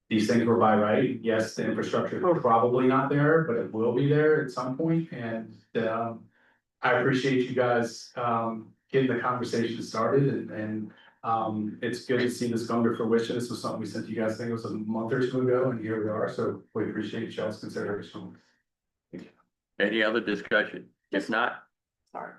these things were by right. Yes, the infrastructure is probably not there, but it will be there at some point. And I appreciate you guys getting the conversation started, and it's good to see this come to fruition. This was something we sent you guys, I think it was a month or two ago, and here we are. So we appreciate y'all's consideration. Any other discussion? If not, Sorry.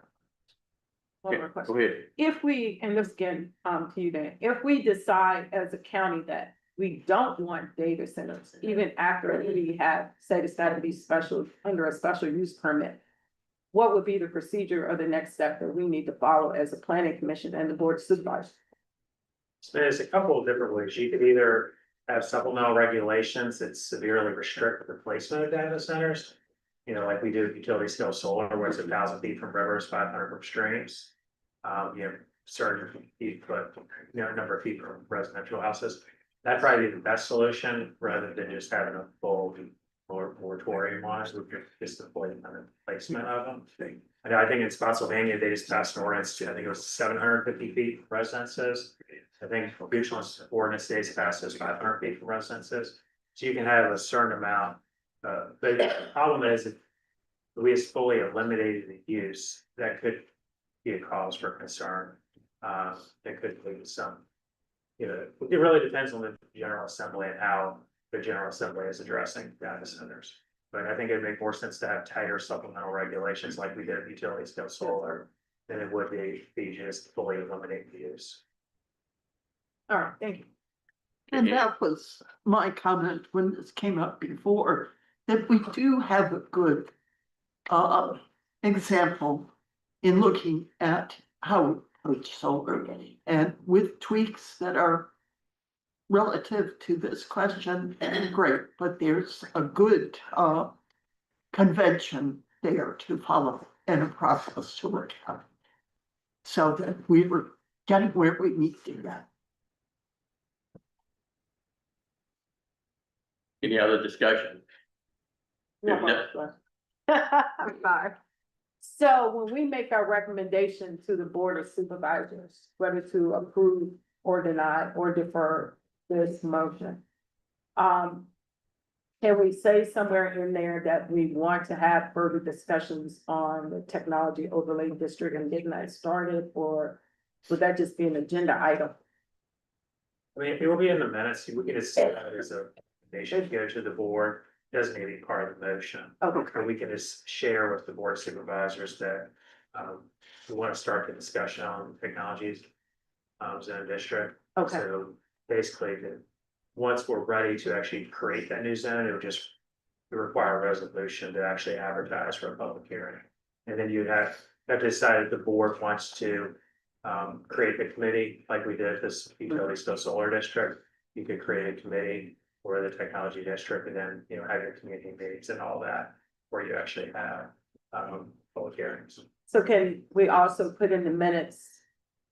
One more go question. ahead. If we, and this again, to you, Dan, if we decide as a county that we don't want data centers, even after we have said it's got to be special, under a special use permit, what would be the procedure or the next step that we need to follow as a planning commission and the board of supervisors? So there's a couple of different ways. You could either have supplemental regulations that severely restrict the placement of data centers. You know, like we do with utility scale solar, where it's 1,000 feet from rivers, 500 from streams. You know, certain feet, but you know, number of feet from residential houses. That'd probably be the best solution rather than just having a full moratorium on it, just the placement of them. And I think in Spotsylvania, they just passed an ordinance, I think it was 750 feet from residences. I think Beachland's ordinance states passed as 500 feet from residences. So you can have a certain amount, but the problem is if we have fully eliminated the use, that could be a cause for concern. That could lead to some, you know, it really depends on the General Assembly and how the General Assembly is addressing data centers. But I think it'd make more sense to have tighter supplemental regulations like we did at utility scale solar than it would be just fully eliminate the use. All right, thank you. And that was my comment when this came up before, that we do have a good example in looking at how we approach solar and with tweaks that are relative to this question, and great, but there's a good convention there to follow and a process to work out. So that we were getting where we need to get. Any other discussion? If not- I'm sorry. So when we make our recommendation to the board of supervisors, whether to approve or deny or defer this motion. Can we say somewhere in there that we want to have further discussions on the technology overlay district and getting that started, or would that just be an agenda item? I mean, it will be in the minutes, we can just say that as a, they should go to the board, doesn't need to be part of the motion. Okay. And we can just share with the board of supervisors that, we want to start the discussion on technologies, zone district. Okay. So basically, once we're ready to actually create that new zone, it would just require a resolution to actually advertise for a public hearing. And then you'd have to decide if the board wants to create the committee like we did this utility still solar district. You could create a committee for the technology district and then, you know, have your community meetings and all that, where you actually have, public hearings. So can we also put in the minutes,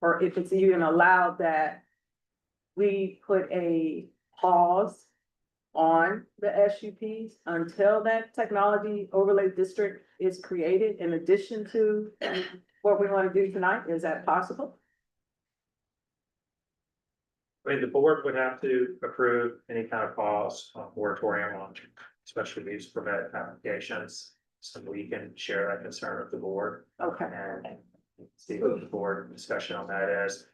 or if it's even allowed, that we put a pause on the SUPs until that technology overlay district is created in addition to what we want to do tonight? Is that possible? I mean, the board would have to approve any kind of pause on moratorium on special use permit applications. So we can share that concern with the board Okay. and see what the board discussion on that is.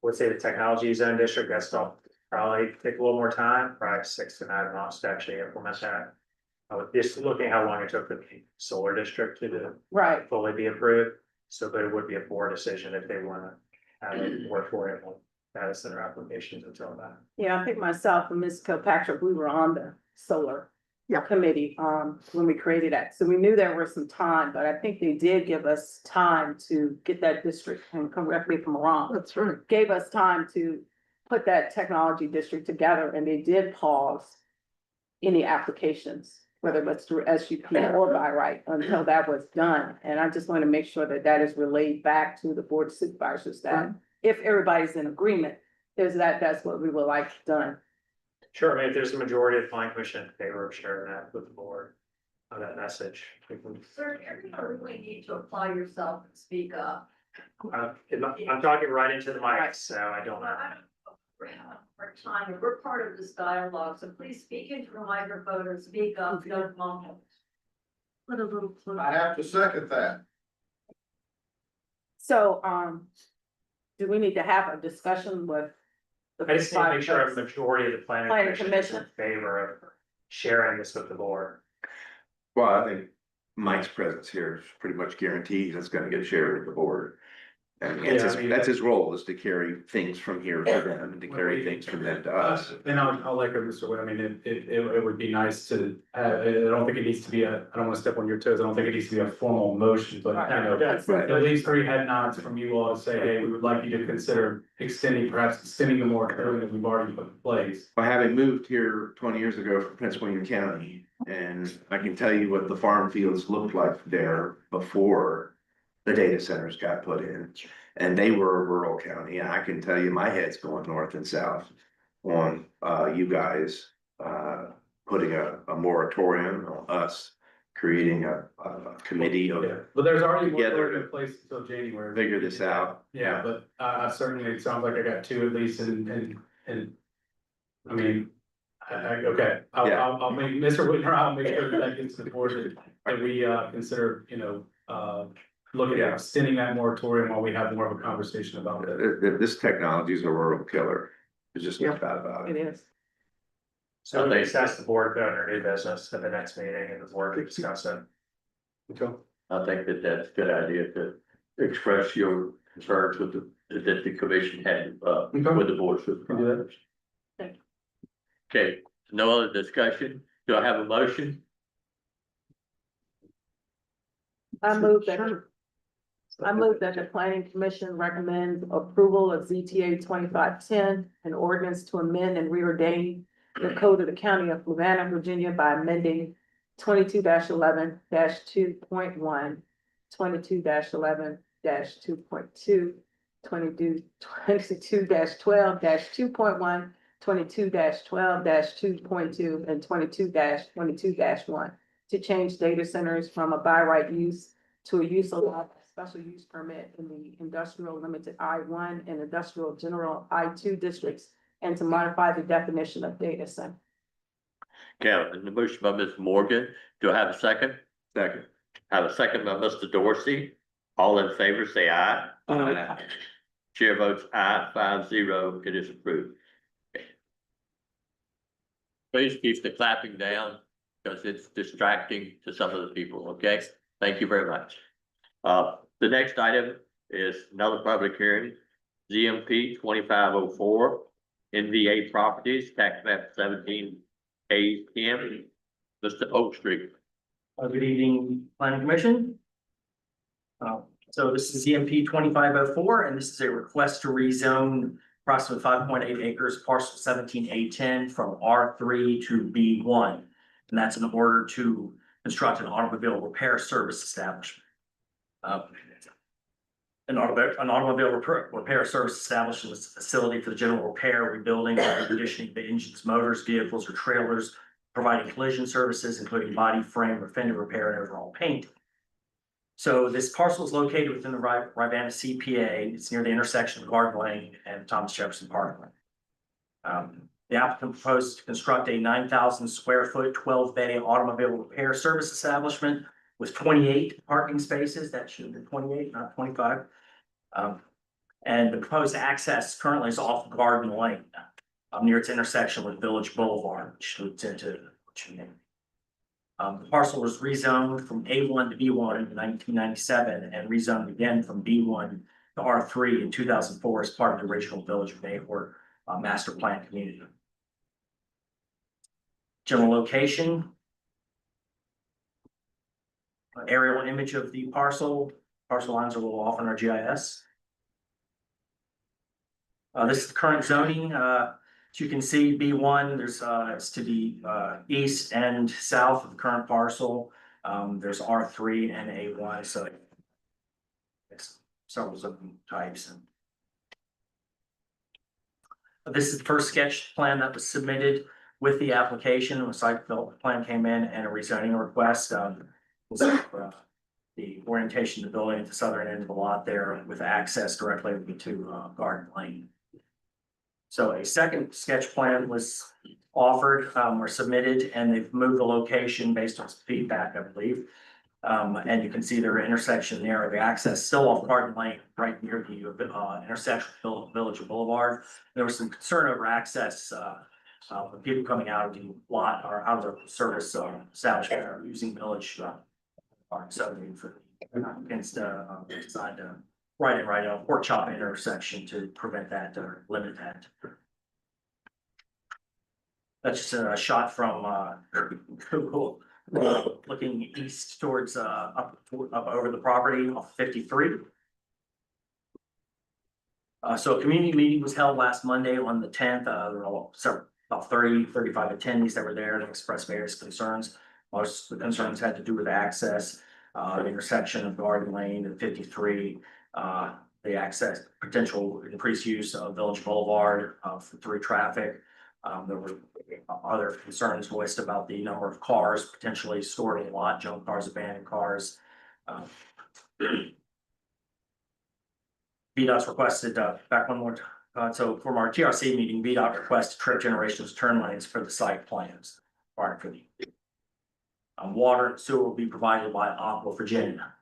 Would say the technology zone district, that's still probably take a little more time, probably 6 to 9 months to actually implement that. Just looking how long it took for the solar district to Right. fully be approved. So, but it would be a board decision if they wanna have a moratorium on data center applications until that. Yeah, I think myself and Ms. Kilpatrick, we were on the solar committee, when we created that. So we knew there was some time, but I think they did give us time to get that district, and correct me if I'm wrong. That's right. Gave us time to put that technology district together, and they did pause any applications, whether it was through SUP or by right, until that was done. And I just want to make sure that that is relayed back to the board of supervisors, that if everybody's in agreement, that's what we would like done. Sure, I mean, if there's a majority of the planning commission in favor of sharing that with the board, of that message. we can- Sir, you don't really need to apply yourself and speak up. I'm talking right into the mic, so I don't know. We're having a hard time, we're part of this dialogue, so please speak into the microphone and speak up, don't mumble. Put a little. I have to second that. So, do we need to have a discussion with? the I just need to make sure a folks? majority of the planning Planning commission is in commission. favor of sharing this with the board. Well, I think Mike's presence here is pretty much guaranteed it's gonna get shared with the board. And Yeah, I mean- that's his role, is to carry things from here to them and to carry things from them to us. And I'll like Mr. Wood, I mean, it would be nice to, I don't think it needs to be I don't wanna step on your toes, I don't think it needs to be a formal motion, but kind of. Right. At least 3 head nods from you all to say, hey, we would like you to consider perhaps extending the moratorium that we've already put in place. Well, having moved here 20 years ago from Prince William County, and I can tell you what the farm fields looked like there before the data centers got put in. And they were a rural county, and I can tell you my head's going north and south on you guys putting a moratorium on us, creating a committee Yeah, of but there's already a Together moratorium in place until January. figure this out. Yeah, but certainly it sounds like I got 2 at least and I mean, okay, Yeah. I'll make, Mr. Whitner, I'll make sure that gets to the board that we consider, looking at extending that moratorium while we have more of a conversation about it. This technology is a rural killer. There's just no doubt about It it. is. So we just ask the board to go under new business at the next meeting and the board to discuss it. I think that that's a good idea to express your concerns with that the commission had, with the board of supervisors. Okay. Okay, no other discussion? Do I have a motion? I move that the planning commission recommends approval of ZTA 2510, an ordinance to amend and reordain the code of the county of Fluvanna, Virginia by amending 22-11-2.1, 22-11-2.2, 22-12-2.1, 22-12-2.2, and 22-22-1 to change data centers from a by right use to a use allowed by special use permit in the industrial limited I1 and industrial general I2 districts, and to modify the definition of data center. Okay, and the motion by Ms. Morgan. Do I have a second? Second. Have a second by Mr. Dorsey. All in favor, say aye. Chair votes aye, 5-0. It is approved. Please keep the clapping down because it's distracting to some of the people, okay? Thank you very much. The next item is another public hearing, ZMP 2504, NVA Properties, tax map 17 APM, Mr. Oak Street. Good evening, planning commission. So this is ZMP 2504, and this is a request to rezone approximately 5.8 acres, parcel 17A10 from R3 to B1. And that's in order to construct an automobile repair service establishment. An automobile repair service establishment is a facility for the general repair, rebuilding, and reconditioning of engines, motors, vehicles, or trailers, providing collision services, including body, frame, or fender repair, and overall paint. So this parcel is located within the Rivanna CPA. It's near the intersection of Garden Lane and Thomas Jefferson Parkway. The applicant proposes to construct a 9,000 square foot, 12-bay automobile repair service establishment with 28 parking spaces. That should have been 28, not 25. And the proposed access currently is off Garden Lane, near its intersection with Village Boulevard, which leads into the parcel was rezoned from A1 to B1 in 1997 and rezoned again from B1 to R3 in 2004 as part of the original Village of Mayport master plan community. General location. Aerial image of the parcel. Parcel lines are a little off on our GIS. This is the current zoning. As you can see, B1, there's it's to the east and south of the current parcel. There's R3 and A1, so it's several zoning types. And this is the first sketch plan that was submitted with the application. A site development plan came in and a rezoning request. The orientation of the building at the southern end of the lot there with access directly to Garden Lane. So a second sketch plan was offered or submitted, and they've moved the location based on some feedback, I believe. And you can see their intersection there, the access still off Garden Lane, right near the intersection with Village Boulevard. There was some concern over access with people coming out of the lot or out of the service establishment or using Village Park 70 for against designed right in, right out, pork chop intersection to prevent that or limit that. That's just a shot from Google, looking east towards up over the property off 53. So a community meeting was held last Monday on the 10th. There were about 35 attendees that were there to express various concerns. Most of the concerns had to do with access, the intersection of Garden Lane and 53. The access, potential increased use of Village Boulevard through traffic. There were other concerns voiced about the number of cars potentially stored in the lot, junk cars, abandoned cars. VDOT's requested, back one more time. So from our TRC meeting, VDOT requested trip generations turn lanes for the site plans. For the water and sewer will be provided by Aqua Virginia.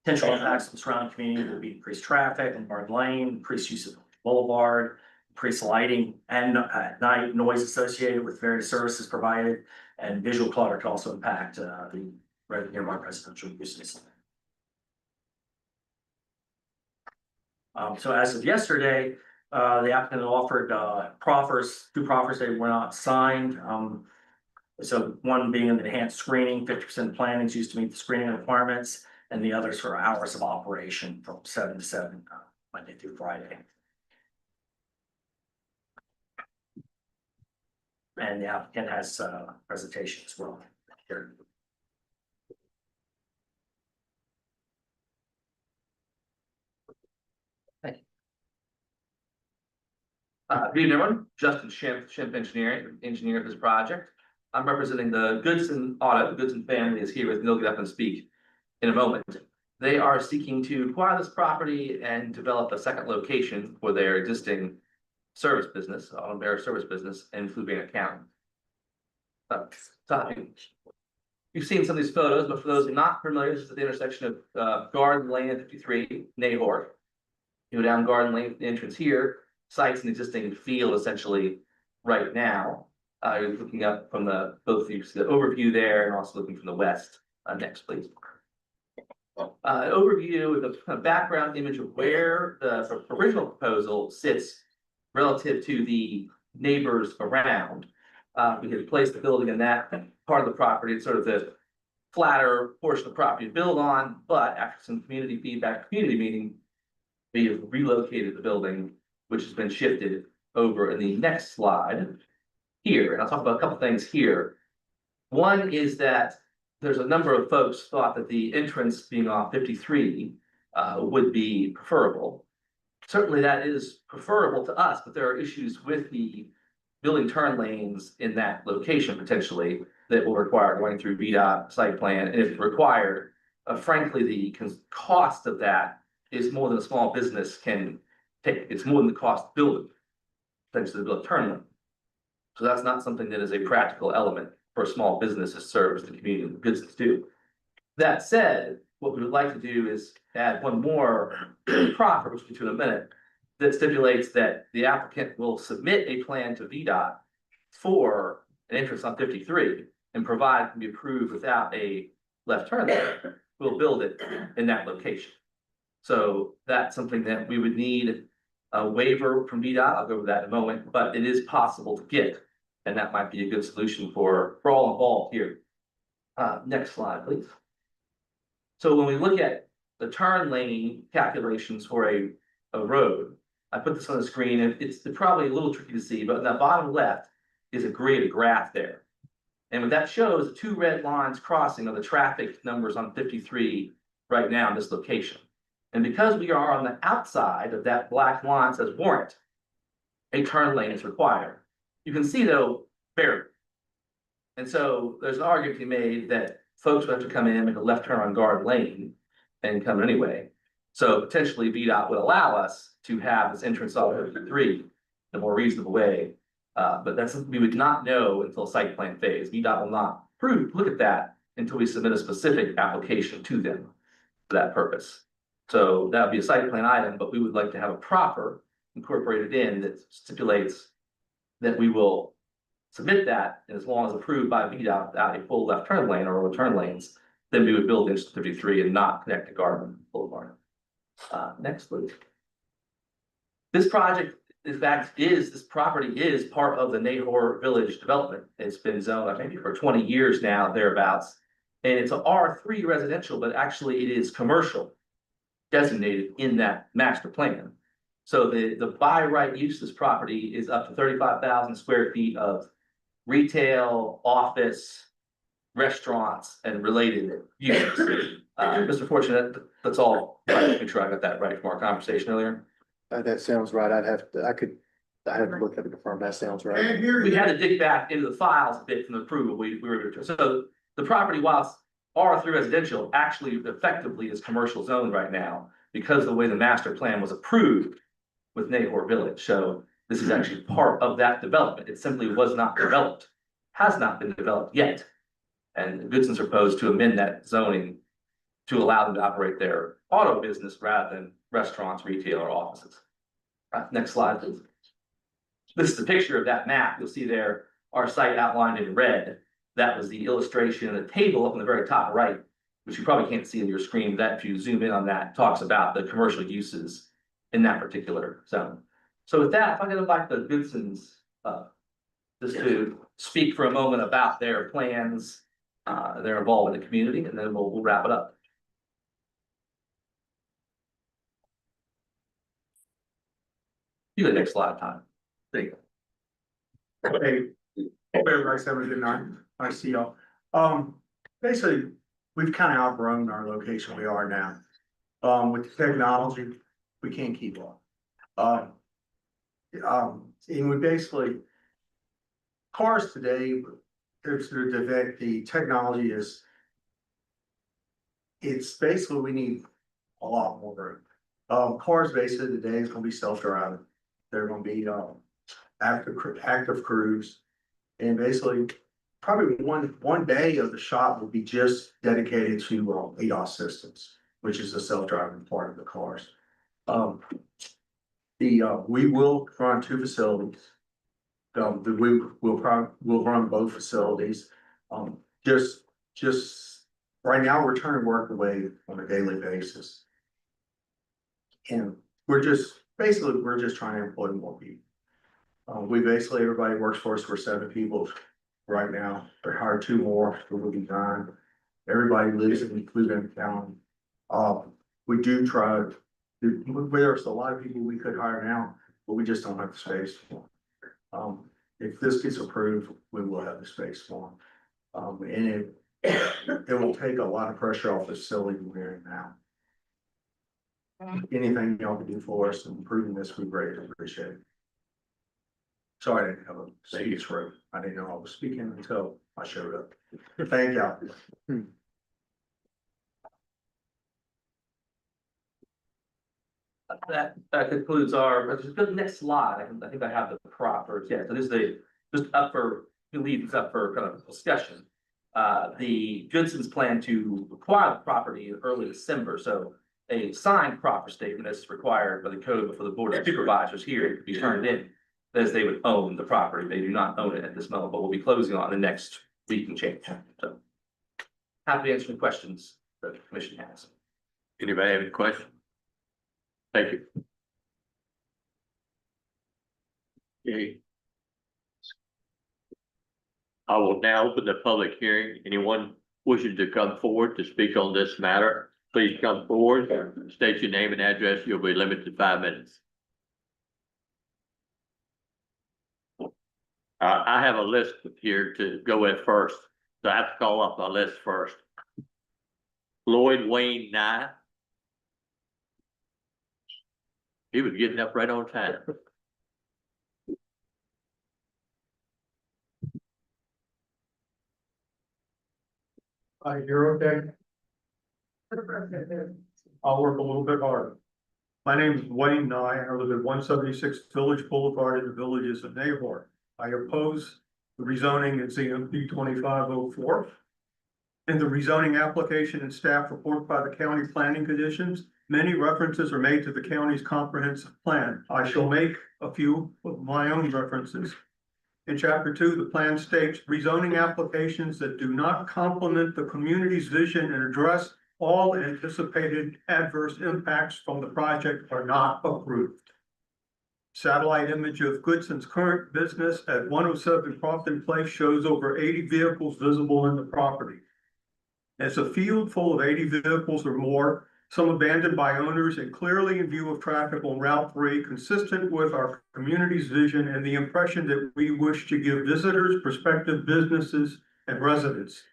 Potential impacts on the surrounding community will be increased traffic in Garden Lane, increased use of Boulevard, increased lighting and at night noise associated with various services provided, and visual clutter can also impact the nearby residential uses. So as of yesterday, the applicant offered two proffers. They were not signed. So one being an enhanced screening, 50% planning is used to meet the screening requirements, and the others for hours of operation from 7 to 7, Monday through Friday. And the applicant has a presentation as well here. Good evening, everyone. Justin Schimpf Engineering, engineer of this project. I'm representing the Goodson Auto. The Goodson family is here with me. They'll get up and speak in a moment. They are seeking to acquire this property and develop a second location for their existing service business, automobile service business in Fluvanna County. You've seen some of these photos, but for those not familiar, this is at the intersection of Garden Lane and 53, Nahor. You go down Garden Lane, the entrance here, site's an existing field essentially right now. You're looking up from both you see the overview there and also looking from the west. Next, please. Overview with a background image of where the original proposal sits relative to the neighbors around. We had placed the building in that part of the property. It's sort of the flatter portion of the property to build on, but after some community feedback, community meeting, we have relocated the building, which has been shifted over in the next slide here, and I'll talk about a couple things here. One is that there's a number of folks thought that the entrance being off 53 would be preferable. Certainly that is preferable to us, but there are issues with the building turn lanes in that location potentially that will require going through VDOT site plan, and if required, frankly, the cost of that is more than a small business can take. It's more than the cost of building, potentially to build a turn lane. So that's not something that is a practical element for a small business to service the community that business do. That said, what we would like to do is add one more proffer, which we'll get to in a minute, that stipulates that the applicant will submit a plan to VDOT for an entrance on 53 and provide it can be approved without a left turn lane. We'll build it in that location. So that's something that we would need a waiver from VDOT. I'll go over that in a moment, but it is possible to get. And that might be a good solution for all involved here. Next slide, please. So when we look at the turn lane calculations for a road, I put this on the screen, and it's probably a little tricky to see, but in the bottom left is a grid graph there. And what that shows, the two red lines crossing are the traffic numbers on 53 right now in this location. And because we are on the outside of that black line says warrant, a turn lane is required. You can see though, barely. And so there's an argument to be made that folks would have to come in, make a left turn on Garden Lane and come anyway. So potentially VDOT would allow us to have this entrance off 53 in a more reasonable way. But that's something we would not know until site plan phase. VDOT will not look at that until we submit a specific application to them for that purpose. So that would be a site plan item, but we would like to have a proper incorporated in that stipulates that we will submit that, and as long as approved by VDOT without a full left turn lane or return lanes, then we would build into 53 and not connect to Garden Boulevard. Next, please. This project, in fact, this property is part of the Nahor Village development. It's been zoned, maybe for 20 years now, thereabouts. And it's a R3 residential, but actually it is commercial designated in that master plan. So the by right use of this property is up to 35,000 square feet of retail, office, restaurants, and related uses. Mr. Fortune, that's all. Make sure I got that right from our conversation earlier. That sounds right. I'd have to look at it to confirm that sounds right. We had to dig back into the files a bit from the approval we were, so the property, while it's R3 residential, actually effectively is commercial zone right now because of the way the master plan was approved with Nahor Village. So this is actually part of that development. It simply was not developed, has not been developed yet. And the Goodsons are proposed to amend that zoning to allow them to operate their auto business rather than restaurants, retail, or offices. Next slide, please. This is a picture of that map. You'll see there our site outlined in red. That was the illustration and the table up in the very top right, which you probably can't see on your screen. That, if you zoom in on that, talks about the commercial uses in that particular zone. So with that, I'm going to invite the Goodsons just to speak for a moment about their plans, their involvement in the community, and then we'll wrap it up. You the next slide, Todd. There you go. Hey, everybody, 7-9, I see y'all. Basically, we've kind of outgrown our location we are now. With the technology, we can't keep up. And we basically, cars today, the technology is, it's basically, we need a lot more room. Cars basically today is gonna be self-driving. They're gonna be, active crews. And basically, probably one day of the shop will be just dedicated to ADAS systems, which is the self-driving part of the cars. We will run 2 facilities. We'll run both facilities. Just right now, we're turning work away on a daily basis. And we're just trying to employ more people. Everybody works for us. We're 7 people right now. They're hired 2 more, we will be 9. Everybody lives in Cleveland County. We do try, there's a lot of people we could hire now, but we just don't have the space for. If this gets approved, we will have the space for them. And it will take a lot of pressure off the facility we're in now. Anything y'all can do for us in improving this, we greatly appreciate it. Sorry, I didn't have a speech through. I didn't know I was speaking until I showed up. Thank y'all. That concludes our, let's just go to the next slide. I think I have the proper, yeah, so this is just up for, you leave this up for kind of discussion. The Goodson's plan to acquire the property in early December, so a signed proffer statement is required by the code before the board of supervisors here to be turned in. As they would own the property. They do not own it at this moment, but we'll be closing on the next week and change. So happy to answer any questions that the commission has. Anybody have any questions? Thank you. Okay. I will now open the public hearing. Anyone wishing to come forward to speak on this matter, please come forward, state your name and address. You'll be limited to 5 minutes. I have a list here to go with first, so I have to call up my list first. Lloyd Wayne Nye. He was getting up right on time. You're okay? I'll work a little bit harder. My name is Wayne Nye. I live at 176 Village Boulevard in the Villages of Nahor. I oppose the rezoning in ZMP 2504. In the rezoning application and staff report by the county planning conditions, many references are made to the county's comprehensive plan. I shall make a few of my own references. In chapter 2, the plan states rezoning applications that do not complement the community's vision and address all anticipated adverse impacts from the project are not approved. Satellite image of Goodson's current business at 107 Crofton Place shows over 80 vehicles visible in the property. It's a field full of 80 vehicles or more, some abandoned by owners and clearly in view of traffic on Route 3, consistent with our community's vision and the impression that we wish to give visitors, prospective businesses, and residents.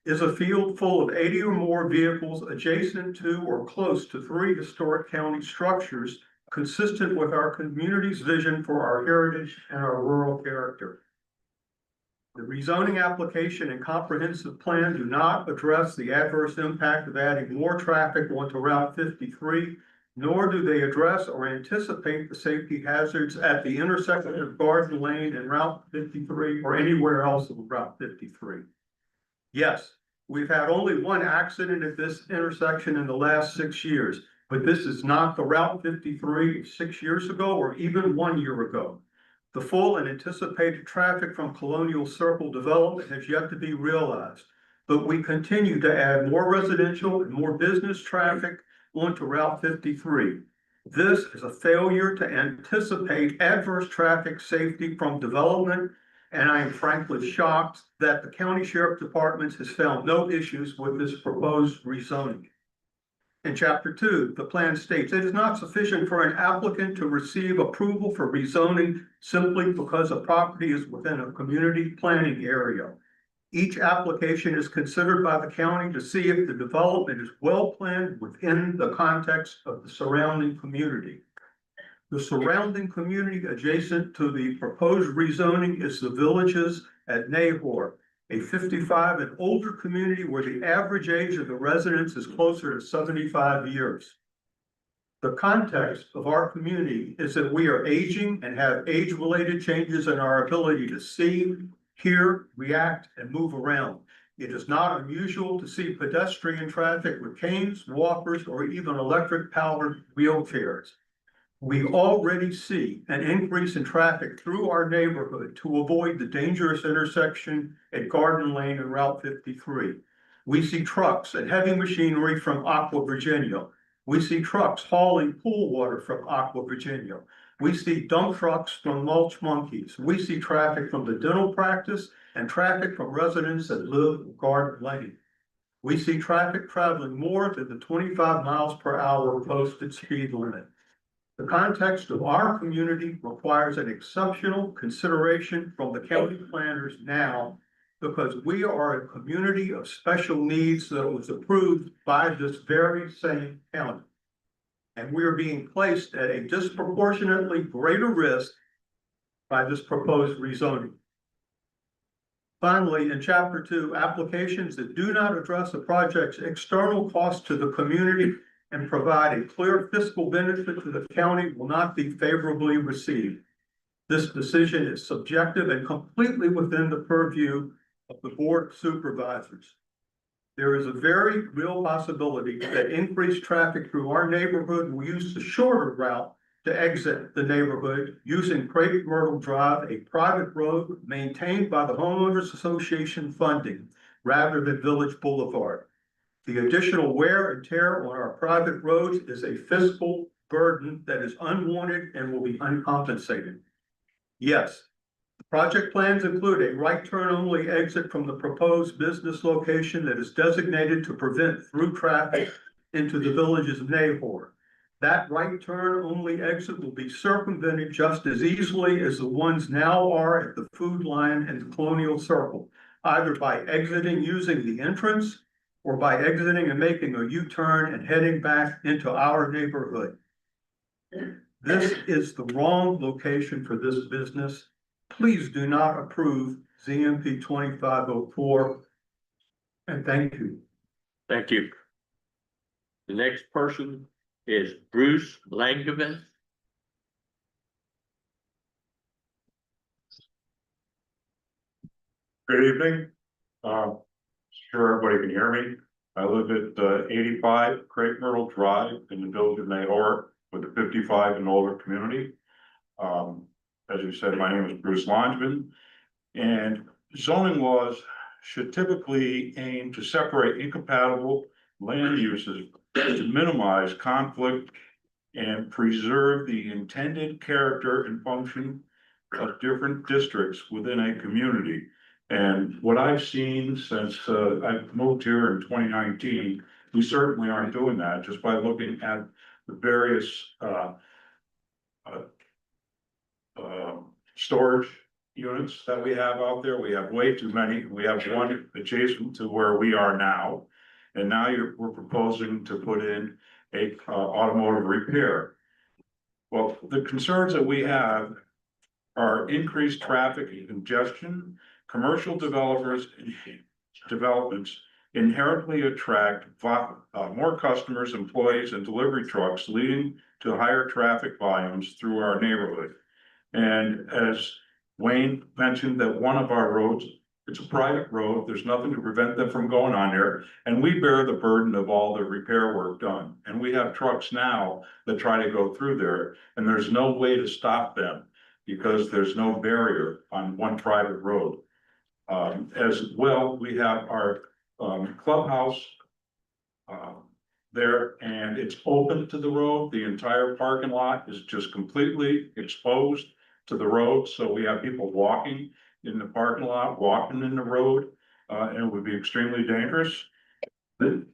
Is a field full of 80 or more vehicles adjacent to or close to 3 historic county structures consistent with our community's vision for our heritage and our rural character. The rezoning application and comprehensive plan do not address the adverse impact of adding more traffic onto Route 53, nor do they address or anticipate the safety hazards at the intersection of Garden Lane and Route 53 or anywhere else on Route 53. Yes, we've had only one accident at this intersection in the last 6 years. But this is not the Route 53 6 years ago or even 1 year ago. The full and anticipated traffic from Colonial Circle development has yet to be realized, but we continue to add more residential and more business traffic onto Route 53. This is a failure to anticipate adverse traffic safety from development, and I am frankly shocked that the County Sheriff Department has found no issues with this proposed rezoning. In chapter 2, the plan states it is not sufficient for an applicant to receive approval for rezoning simply because a property is within a community planning area. Each application is considered by the county to see if the development is well planned within the context of the surrounding community. The surrounding community adjacent to the proposed rezoning is the Villages at Nahor, a 55 and older community where the average age of the residents is closer to 75 years. The context of our community is that we are aging and have age-related changes in our ability to see, hear, react, and move around. It is not unusual to see pedestrian traffic with canes, walkers, or even electric-powered wheelchairs. We already see an increase in traffic through our neighborhood to avoid the dangerous intersection at Garden Lane and Route 53. We see trucks and heavy machinery from Aqua Virginia. We see trucks hauling pool water from Aqua Virginia. We see dump trucks from Mulch Monkeys. We see traffic from the dental practice and traffic from residents that live in Garden Lane. We see traffic traveling more than the 25 miles per hour posted speed limit. The context of our community requires an exceptional consideration from the county planners now, because we are a community of special needs that was approved by this very same county. And we are being placed at a disproportionately greater risk by this proposed rezoning. Finally, in chapter 2, applications that do not address the project's external cost to the community and provide a clear fiscal benefit to the county will not be favorably received. This decision is subjective and completely within the purview of the Board of Supervisors. There is a very real possibility that increased traffic through our neighborhood will use the shorter route to exit the neighborhood using Crepe Myrtle Drive, a private road maintained by the Homeowners Association funding, rather than Village Boulevard. The additional wear and tear on our private roads is a fiscal burden that is unwanted and will be uncompensated. Yes, the project plans include a right turn only exit from the proposed business location that is designated to prevent through traffic into the village's neighborhood. That right turn only exit will be circumvented just as easily as the ones now are at the Food Line and Colonial Circle, either by exiting using the entrance or by exiting and making a U-turn and heading back into our neighborhood. This is the wrong location for this business. Please do not approve ZMP 2504. And thank you. Thank you. The next person is Bruce Langevin. Good evening. Sure everybody can hear me. I live at 85 Crepe Myrtle Drive in the village of Mayhor with the 55 and older community. As you said, my name is Bruce Langevin, and zoning laws should typically aim to separate incompatible land uses to minimize conflict and preserve the intended character and function of different districts within a community. And what I've seen since I moved here in 2019, we certainly aren't doing that just by looking at the various storage units that we have out there. We have way too many. We have one adjacent to where we are now. And now we're proposing to put in a automotive repair. Well, the concerns that we have are increased traffic and congestion. Commercial developments inherently attract more customers, employees, and delivery trucks, leading to higher traffic volumes through our neighborhood. And as Wayne mentioned, that one of our roads, it's a private road, there's nothing to prevent them from going on there, and we bear the burden of all the repair work done. And we have trucks now that try to go through there, and there's no way to stop them because there's no barrier on one private road. As well, we have our clubhouse there, and it's open to the road. The entire parking lot is just completely exposed to the road. So we have people walking in the parking lot, walking in the road, and it would be extremely dangerous. It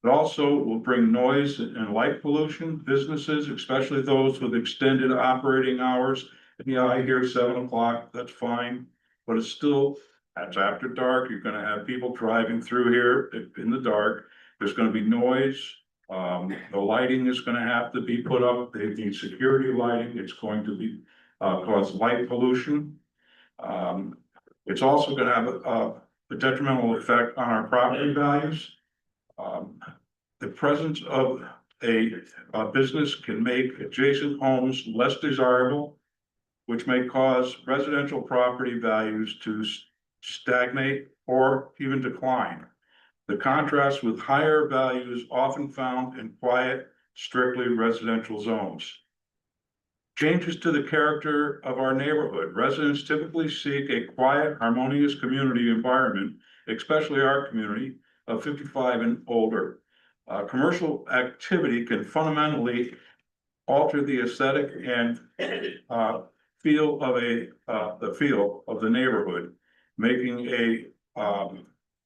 also will bring noise and light pollution. Businesses, especially those with extended operating hours. Yeah, I hear 7 o'clock, that's fine, but it's still, that's after dark. You're gonna have people driving through here in the dark. There's gonna be noise. The lighting is gonna have to be put up. They need security lighting. It's going to be cause light pollution. It's also gonna have a detrimental effect on our property values. The presence of a business can make adjacent homes less desirable, which may cause residential property values to stagnate or even decline. The contrast with higher values often found in quiet, strictly residential zones. Changes to the character of our neighborhood. Residents typically seek a quiet, harmonious community environment, especially our community of 55 and older. Commercial activity can fundamentally alter the aesthetic and feel of the neighborhood, making a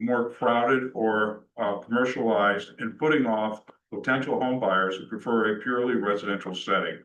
more crowded or commercialized and putting off potential home buyers who prefer a purely residential setting.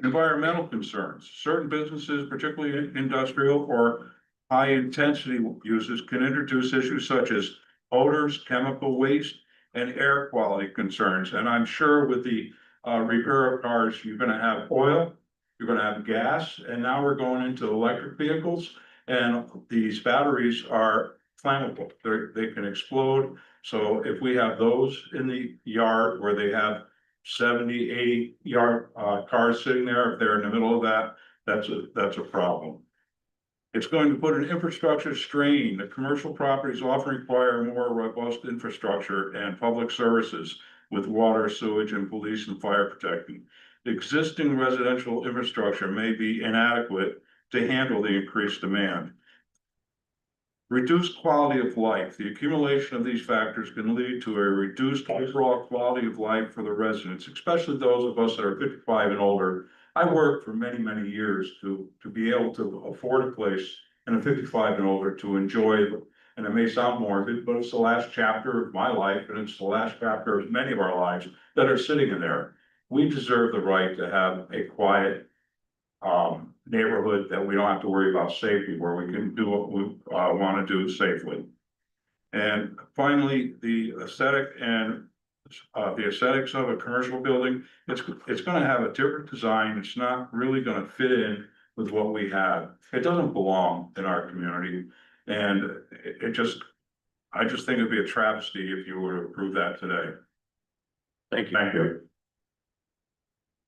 Environmental concerns. Certain businesses, particularly industrial or high intensity uses, can introduce issues such as odors, chemical waste, and air quality concerns. And I'm sure with the repair of cars, you're gonna have oil, you're gonna have gas, and now we're going into electric vehicles. And these batteries are flammable. They can explode. So if we have those in the yard where they have 70, 80 yard cars sitting there, if they're in the middle of that, that's a problem. It's going to put an infrastructure strain. The commercial properties often require more robust infrastructure and public services with water, sewage, and police and fire protection. Existing residential infrastructure may be inadequate to handle the increased demand. Reduced quality of life. The accumulation of these factors can lead to a reduced overall quality of life for the residents, especially those of us that are 55 and older. I worked for many, many years to be able to afford a place and a 55 and older to enjoy, and it may sound morbid, but it's the last chapter of my life, and it's the last chapter of many of our lives that are sitting in there. We deserve the right to have a quiet neighborhood that we don't have to worry about safety, where we can do what we want to do safely. And finally, the aesthetic and the aesthetics of a commercial building, it's going to have a different design. It's not really going to fit in with what we have. It doesn't belong in our community, and I just think it'd be a travesty if you were to approve that today. Thank you. Thank you.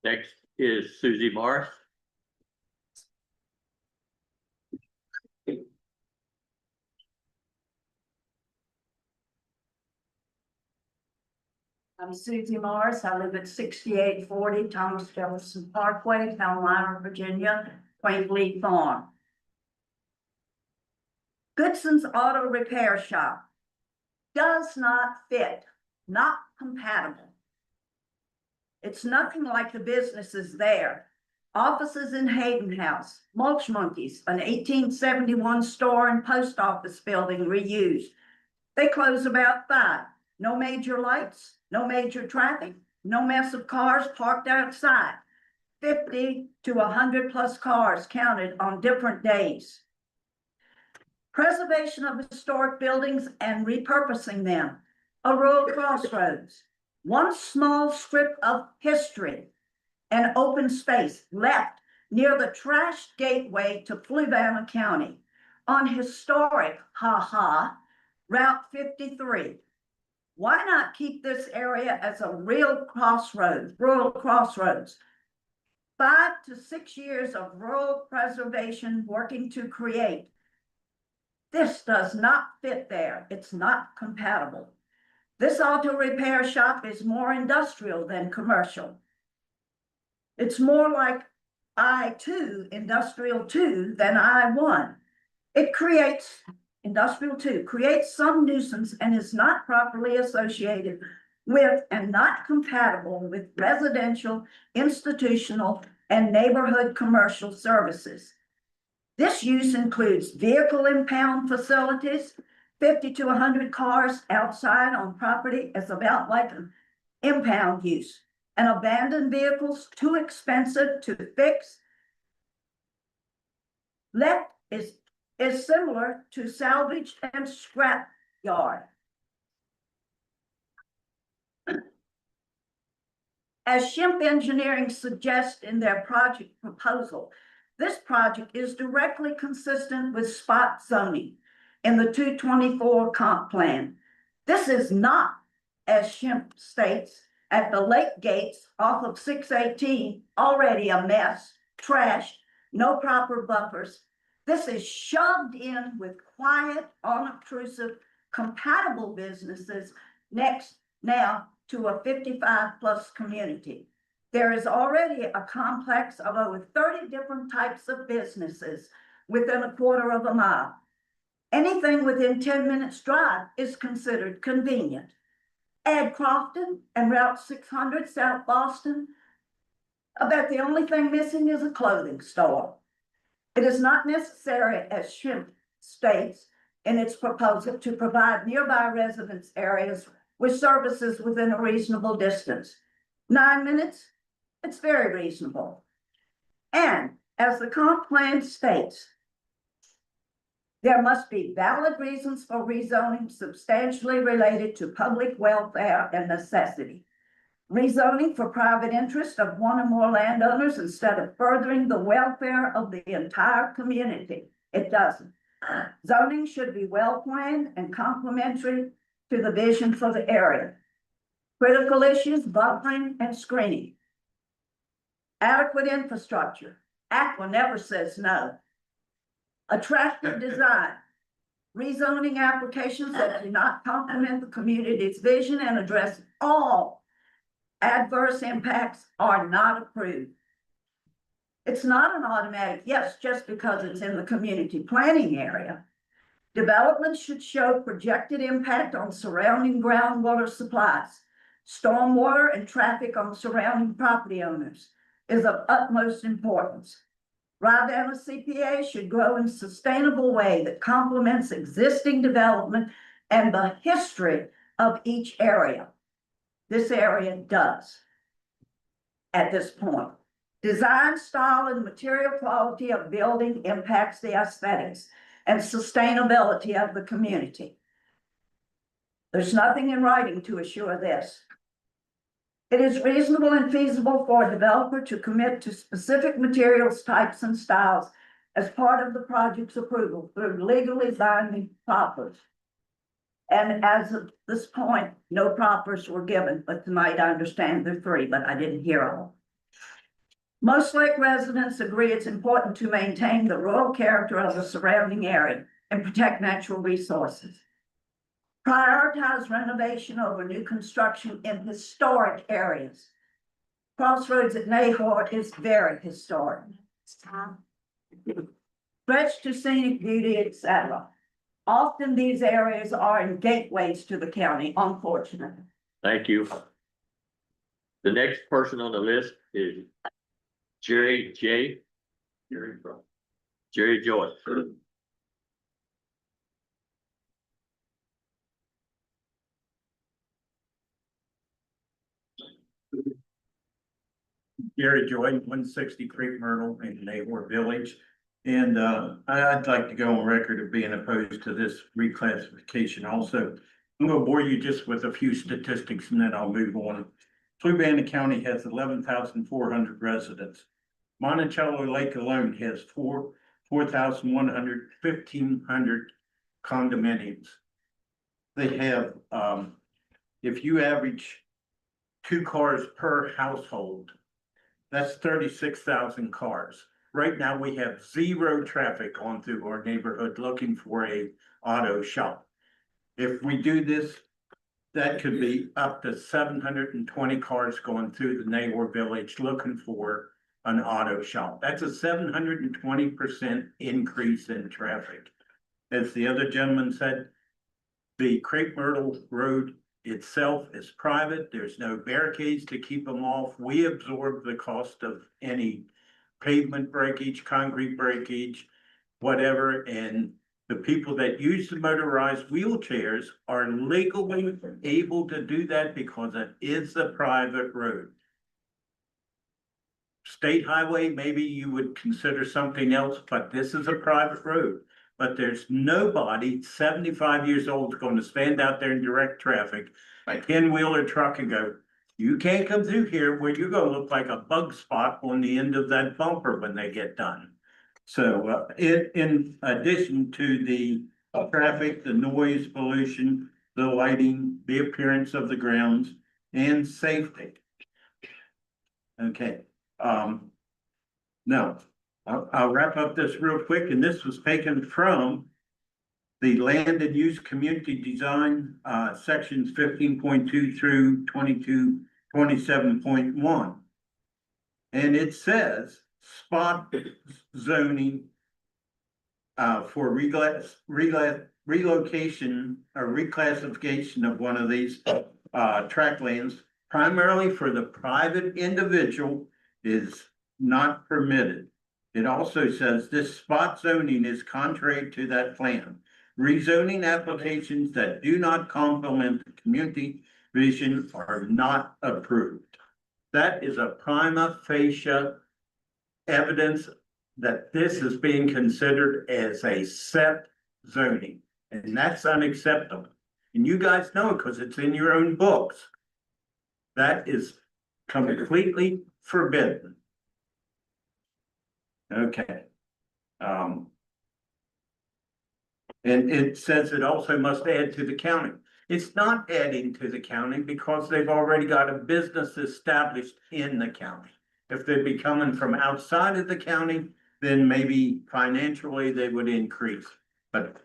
Next is Susie Morris. I'm Susie Morris. I live at 6840 Thomas Jefferson Parkway, Palmyra, Virginia, Quaintly Farm. Goodson's Auto Repair Shop does not fit, not compatible. It's nothing like the businesses there. Offices in Hayden House, Mulch Monkeys, an 1871 store and post office building reused. They close about 5. No major lights, no major traffic, no mess of cars parked outside. 50 to 100 plus cars counted on different days. Preservation of historic buildings and repurposing them. A rural crossroads. One small strip of history and open space left near the trash gateway to Fluvanna County on historic, Route 53. Why not keep this area as a real crossroads, rural crossroads? 5 to 6 years of rural preservation working to create. This does not fit there. It's not compatible. This auto repair shop is more industrial than commercial. It's more like I-2, Industrial 2, than I-1. It creates Industrial 2 creates some nuisance and is not properly associated with and not compatible with residential, institutional, and neighborhood commercial services. This use includes vehicle impound facilities. 50 to 100 cars outside on property is about like an impound use. And abandoned vehicles too expensive to fix. Let is similar to salvage and scrap yard. As Shimp Engineering suggests in their project proposal, this project is directly consistent with spot zoning in the 224 comp plan. This is not, as Shimp states, at the lake gates off of 618, already a mess, trashed, no proper buffers. This is shoved in with quiet, unobtrusive, compatible businesses next now to a 55 plus community. There is already a complex of over 30 different types of businesses within a quarter of a mile. Anything within 10 minutes drive is considered convenient. Add Crofton and Route 600 South Boston. I bet the only thing missing is a clothing store. It is not necessary, as Shimp states in its proposal to provide nearby residence areas with services within a reasonable distance. 9 minutes? It's very reasonable. And as the comp plan states, there must be valid reasons for rezoning substantially related to public welfare and necessity. Rezoning for private interest of one or more landowners instead of furthering the welfare of the entire community. It doesn't. Zoning should be well planned and complementary to the vision for the area. Critical issues, buffering and screening. Adequate infrastructure. AQUA never says no. Attractive design. Rezoning applications that do not complement the community's vision and address all adverse impacts are not approved. It's not an automatic yes just because it's in the community planning area. Development should show projected impact on surrounding groundwater supplies. Stormwater and traffic on surrounding property owners is of utmost importance. Rivanna CPA should grow in a sustainable way that complements existing development and the history of each area. This area does at this point. Design style and material quality of building impacts the aesthetics and sustainability of the community. There's nothing in writing to assure this. It is reasonable and feasible for a developer to commit to specific materials, types, and styles as part of the project's approval through legally binding proffers. And as of this point, no proffers were given, but tonight I understand there are 3, but I didn't hear all. Most Lake residents agree it's important to maintain the rural character of the surrounding area and protect natural resources. Prioritize renovation over new construction in historic areas. Crossroads at Nahor is very historic. Stretch to scenic beauty, etc. Often these areas are in gateways to the county, unfortunately. Thank you. The next person on the list is Jerry Joyce. Gary Joy, 160 Creek Myrtle in Nahor Village. And I'd like to go on record of being opposed to this reclassification also. I'm gonna bore you just with a few statistics and then I'll move on. Fluvanna County has 11,400 residents. Monticello Lake alone has 1,500 condominiums. They have, if you average 2 cars per household, that's 36,000 cars. Right now, we have 0 traffic on through our neighborhood looking for a auto shop. If we do this, that could be up to 720 cars going through the Nahor Village looking for an auto shop. That's a 720% increase in traffic. As the other gentleman said, the Crepe Myrtle Road itself is private. There's no barricades to keep them off. We absorb the cost of any pavement breakage, concrete breakage, whatever, and the people that use the motorized wheelchairs are legally able to do that because it is a private road. State highway, maybe you would consider something else, but this is a private road. But there's nobody 75 years old is going to stand out there in direct traffic, a 10-wheeler truck and go, you can't come through here where you're gonna look like a bug spot on the end of that bumper when they get done. So in addition to the traffic, the noise pollution, the lighting, the appearance of the grounds, and safety. Okay, now I'll wrap up this real quick, and this was taken from the land and use community design, sections 15.2 through 27.1. And it says spot zoning for relocation or reclassification of one of these tract lands, primarily for the private individual, is not permitted. It also says this spot zoning is contrary to that plan. Rezoning applications that do not complement the community vision are not approved. That is a prima facie evidence that this is being considered as a set zoning, and that's unacceptable. And you guys know it because it's in your own books. That is completely forbidden. Okay. And it says it also must add to the county. It's not adding to the county because they've already got a business established in the county. If they'd be coming from outside of the county, then maybe financially they would increase. But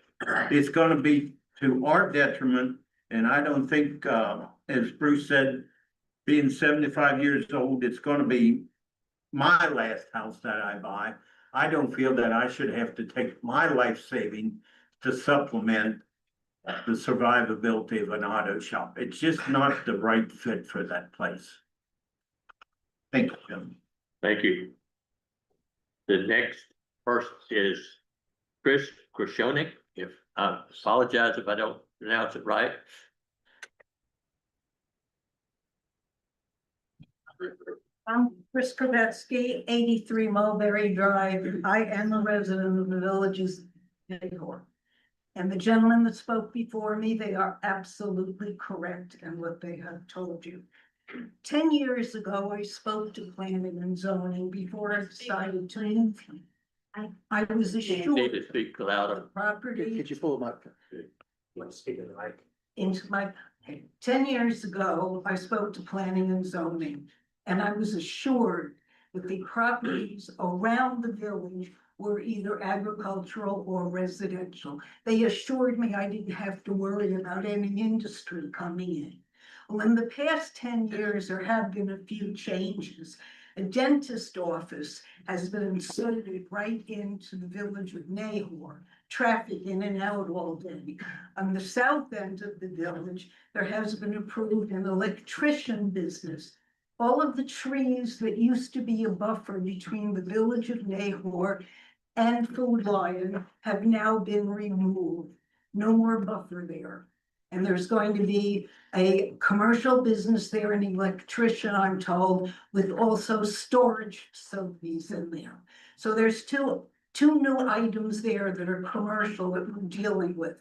it's gonna be to our detriment, and I don't think, as Bruce said, being 75 years old, it's gonna be my last house that I buy. I don't feel that I should have to take my life saving to supplement the survivability of an auto shop. It's just not the right fit for that place. Thank you, Jim. Thank you. The next person is Chris Krashonik. If I apologize if I don't pronounce it right. I'm Chris Kravetsky, 83 Mulberry Drive. I am a resident of the village's neighborhood. And the gentleman that spoke before me, they are absolutely correct in what they have told you. 10 years ago, I spoke to planning and zoning before I decided to move. I was You need to assured speak louder. property Could you pull them up? Let's speak of the mic. into my, 10 years ago, I spoke to planning and zoning. And I was assured that the properties around the village were either agricultural or residential. They assured me I didn't have to worry about any industry coming in. Well, in the past 10 years, there have been a few changes. A dentist office has been inserted right into the village of Nahor. Traffic in and out all day. On the south end of the village, there has been approved an electrician business. All of the trees that used to be a buffer between the village of Nahor and Food Lion have now been removed. No more buffer there. And there's going to be a commercial business there, an electrician, I'm told, with also storage facilities in there. So there's two new items there that are commercial that we're dealing with.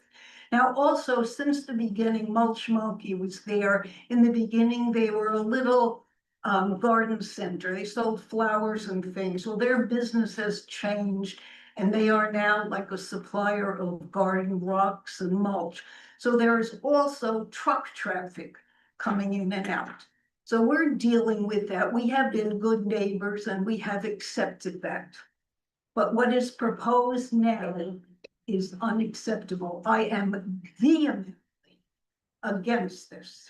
Now, also, since the beginning, Mulch Monkey was there. In the beginning, they were a little garden center. They sold flowers and things. Well, their business has changed and they are now like a supplier of garden rocks and mulch. So there's also truck traffic coming in and out. So we're dealing with that. We have been good neighbors and we have accepted that. But what is proposed now is unacceptable. I am vehemently against this.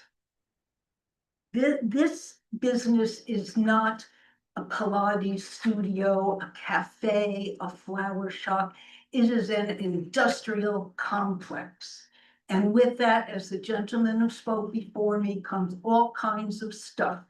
This business is not a Pilates studio, a cafe, a flower shop. It is an industrial complex. And with that, as the gentleman who spoke before me, comes all kinds of stuff.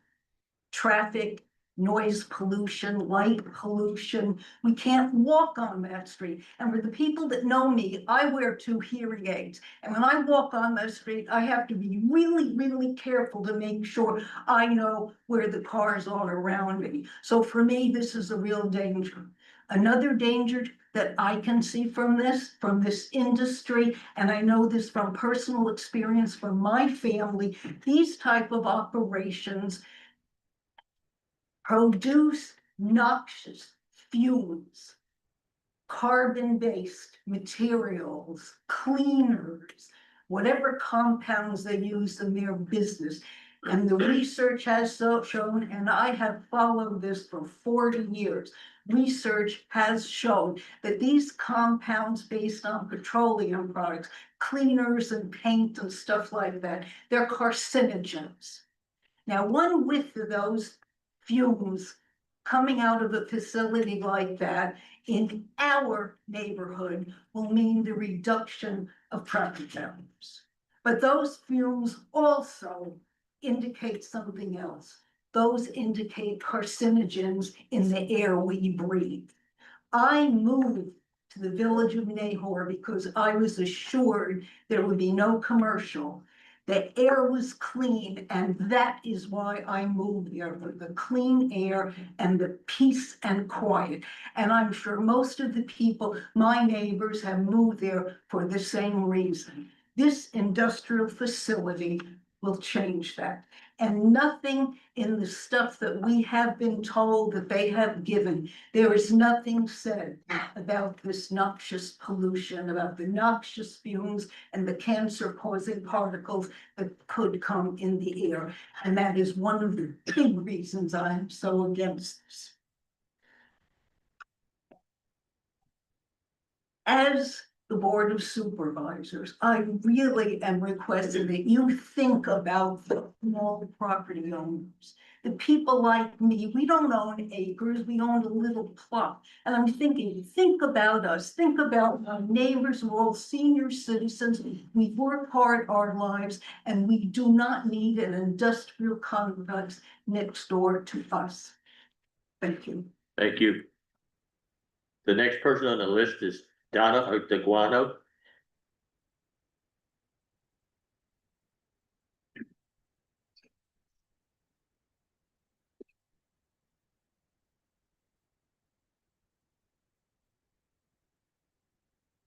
Traffic, noise pollution, light pollution. We can't walk on that street. And for the people that know me, I wear 2 hearing aids. And when I walk on that street, I have to be really, really careful to make sure I know where the cars are around me. So for me, this is a real danger. Another danger that I can see from this industry, and I know this from personal experience from my family, these type of operations produce noxious fumes, carbon-based materials, cleaners, whatever compounds they use in their business. And the research has shown, and I have followed this for 40 years, research has shown that these compounds based on petroleum products, cleaners and paint and stuff like that, they're carcinogens. Now, one whiff of those fumes coming out of a facility like that in our neighborhood will mean the reduction of property values. But those fumes also indicate something else. Those indicate carcinogens in the air we breathe. I moved to the village of Nahor because I was assured there would be no commercial. The air was clean, and that is why I moved there, for the clean air and the peace and quiet. And I'm sure most of the people, my neighbors, have moved there for the same reason. This industrial facility will change that. And nothing in the stuff that we have been told that they have given, there is nothing said about this noxious pollution, about the noxious fumes and the cancer-causing particles that could come in the air. And that is one of the big reasons I am so against this. As the Board of Supervisors, I really am requesting that you think about the small property owners. The people like me, we don't own acres, we own a little plot. And I'm thinking, think about us, think about our neighbors, we're all senior citizens. We've worked hard our lives, and we do not need an industrial complex next door to us. Thank you. Thank you. The next person on the list is Donna Otaguano.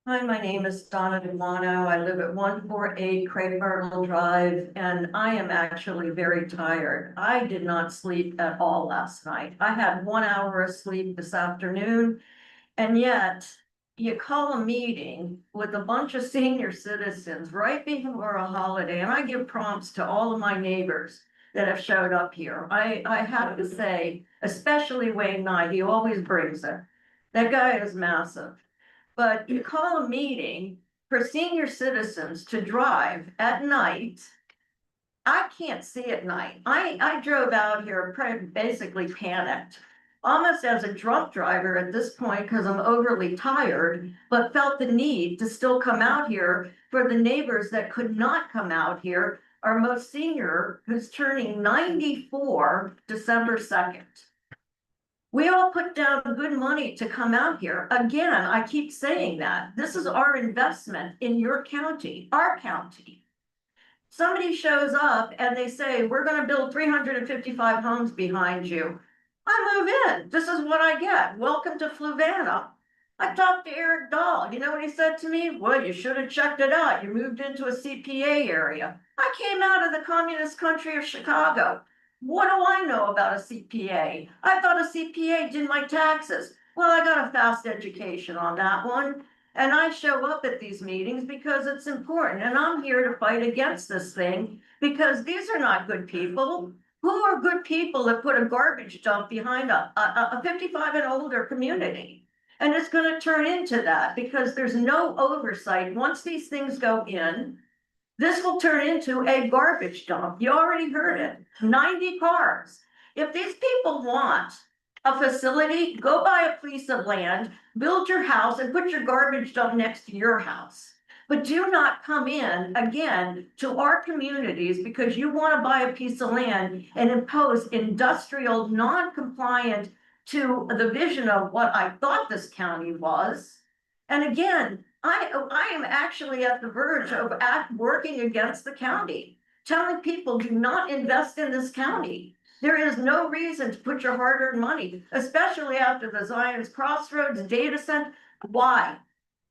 Hi, my name is Donna Delano. I live at 148 Craigburgle Drive, and I am actually very tired. I did not sleep at all last night. I had 1 hour of sleep this afternoon, and yet you call a meeting with a bunch of senior citizens right before a holiday, and I give prompts to all of my neighbors that have showed up here. I have to say, especially Wayne Knight, he always brings it. That guy is massive. But you call a meeting for senior citizens to drive at night. I can't see at night. I drove out here basically panicked, almost as a drunk driver at this point because I'm overly tired, but felt the need to still come out here for the neighbors that could not come out here. Our most senior, who's turning 94 December 2nd. We all put down good money to come out here. Again, I keep saying that. This is our investment in your county, our county. Somebody shows up and they say, we're gonna build 355 homes behind you. I move in. This is what I get. Welcome to Fluvanna. I talked to Eric Dahl. You know what he said to me? Well, you should have checked it out. You moved into a CPA area. I came out of the communist country of Chicago. What do I know about a CPA? I thought a CPA did my taxes. Well, I got a fast education on that one. And I show up at these meetings because it's important. And I'm here to fight against this thing because these are not good people. Who are good people that put a garbage dump behind a 55 and older community? And it's going to turn into that because there's no oversight. Once these things go in, this will turn into a garbage dump. You already heard it. 90 cars. If these people want a facility, go buy a piece of land, build your house, and put your garbage dump next to your house. But do not come in again to our communities because you want to buy a piece of land and impose industrial, non-compliant to the vision of what I thought this county was. And again, I am actually at the verge of working against the county, telling people do not invest in this county. There is no reason to put your hard-earned money, especially after the Zion's Crossroads data center. Why?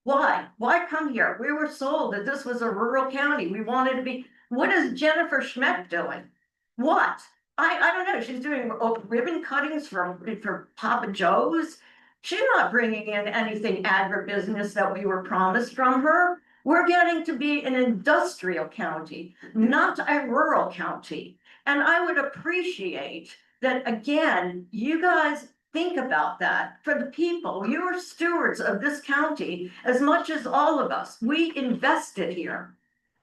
Why? Why come here? We were sold that this was a rural county. We wanted to be. What is Jennifer Schmeck doing? What? I don't know. She's doing ribbon cuttings for Papa Joe's. She's not bringing in anything agribusiness that we were promised from her. We're getting to be an industrial county, not a rural county. And I would appreciate that, again, you guys think about that for the people. You are stewards of this county as much as all of us. We invested here.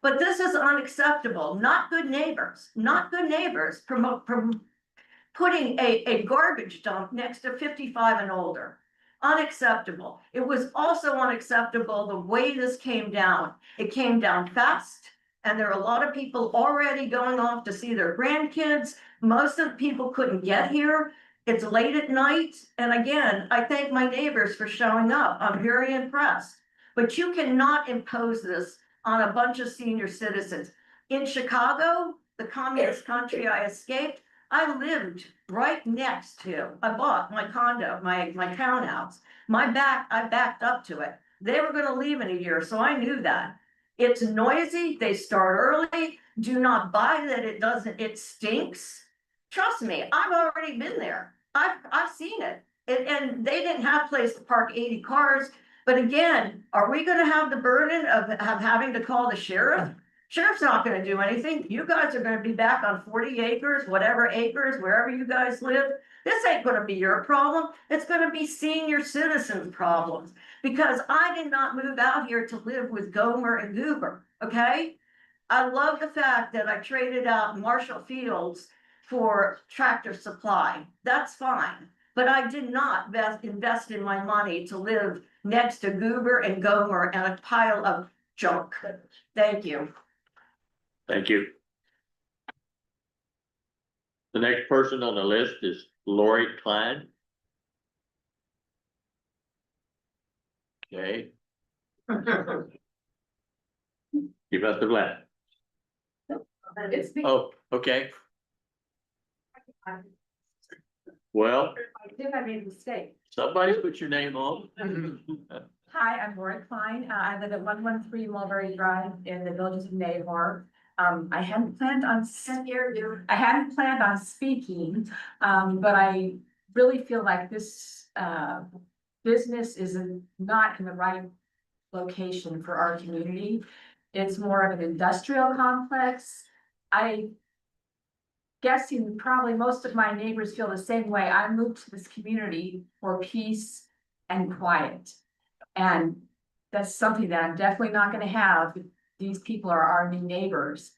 But this is unacceptable. Not good neighbors, not good neighbors putting a garbage dump next to 55 and older. Unacceptable. It was also unacceptable the way this came down. It came down fast, and there are a lot of people already going off to see their grandkids. Most of the people couldn't get here. It's late at night, and again, I thank my neighbors for showing up. I'm very impressed. But you cannot impose this on a bunch of senior citizens. In Chicago, the communist country I escaped, I lived right next to, I bought my condo, my townhouse. I backed up to it. They were gonna leave in a year, so I knew that. It's noisy, they start early, do not buy that it stinks. Trust me, I've already been there. I've seen it. And they didn't have place to park 80 cars. But again, are we gonna have the burden of having to call the sheriff? Sheriff's not gonna do anything. You guys are gonna be back on 40 acres, whatever acres, wherever you guys live. This ain't gonna be your problem. It's gonna be senior citizens' problems. Because I did not move out here to live with Gomer and Goober, okay? I love the fact that I traded out Marshall Fields for Tractor Supply. That's fine. But I did not invest in my money to live next to Goober and Gomer and a pile of junk. Thank you. Thank you. The next person on the list is Lori Klein. Okay. Give us the laugh. It's me. Oh, okay. Well, I think I made a mistake. somebody put your name on. Hi, I'm Lori Klein. I live at 113 Mulberry Drive in the Villages of Nahor. I hadn't planned on speaking, but I really feel like this business is not in the right location for our community. It's more of an industrial complex. Guessing probably most of my neighbors feel the same way. I moved to this community for peace and quiet. And that's something that I'm definitely not gonna have. These people are our new neighbors.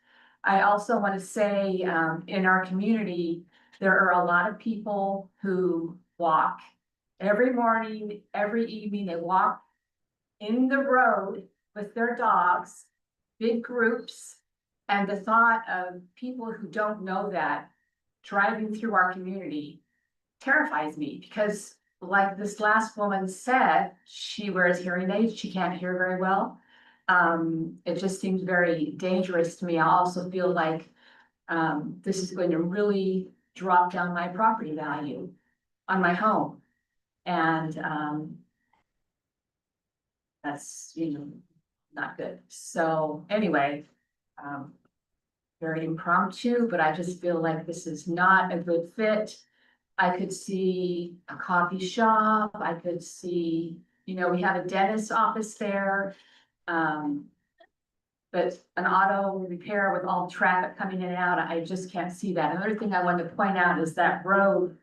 I also want to say, in our community, there are a lot of people who walk every morning, every evening, they walk in the road with their dogs, big groups. And the thought of people who don't know that driving through our community terrifies me because like this last woman said, she wears hearing aids, she can't hear very well. It just seems very dangerous to me. I also feel like this is going to really drop down my property value on my home. And that's, not good. So anyway, very impromptu, but I just feel like this is not a good fit. I could see a coffee shop, I could see, we have a dentist's office there. But an auto repair with all traffic coming in and out, I just can't see that. Another thing I wanted to point out is that road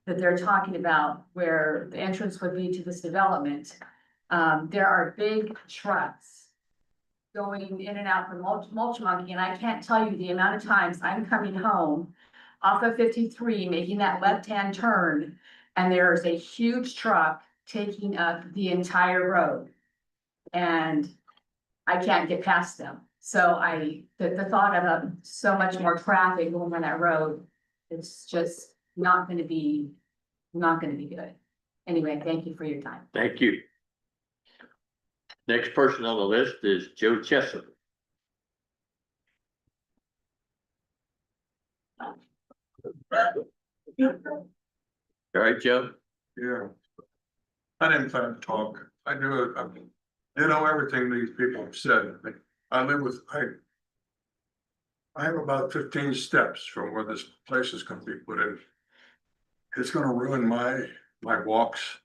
that they're talking about where the entrance would be to this development. There are big trucks going in and out from Mulch Monkey, and I can't tell you the amount of times I'm coming home off of 53, making that left-hand turn, and there's a huge truck taking up the entire road. And I can't get past them. So the thought of so much more traffic going on that road, it's just not gonna be good. Anyway, thank you for your time. Thank you. Next person on the list is Joe Chesser. All right, Joe. Yeah. I didn't plan to talk. I knew, everything these people have said. I have about 15 steps from where this place is gonna be put in. It's gonna ruin my walks.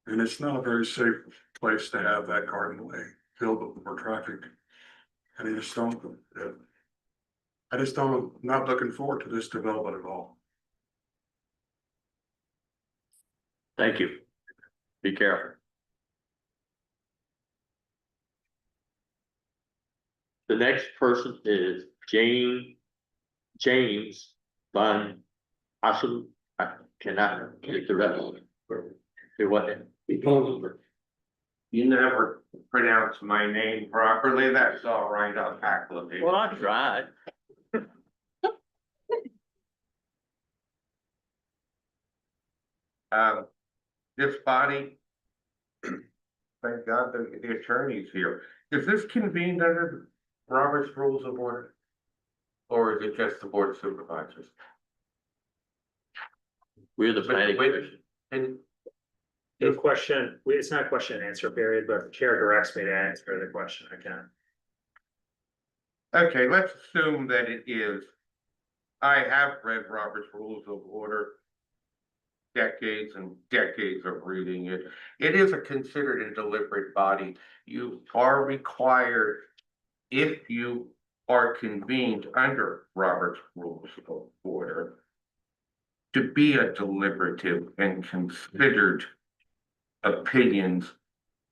And it's not a very safe place to have that garden way filled with more traffic. And I'm not looking forward to this development at all. Thank you. Be careful. The next person is James Van Assel. I cannot get the rest of it. Do what? You never pronounce my name properly, that's all right, I'll tackle it. Well, I tried. This body. Thank God the attorney's here. Is this convened under Robert's Rules of Order? Or is it just the Board of Supervisors? We're the planning commission. And The question, it's not a question and answer period, but if the chair directs me to answer the question, I can. okay, let's assume that it is. I have read Robert's Rules of Order. Decades and decades of reading it. It is a considered and deliberate body. You are required, if you are convened under Robert's Rules of Order, to be a deliberative and considered opinions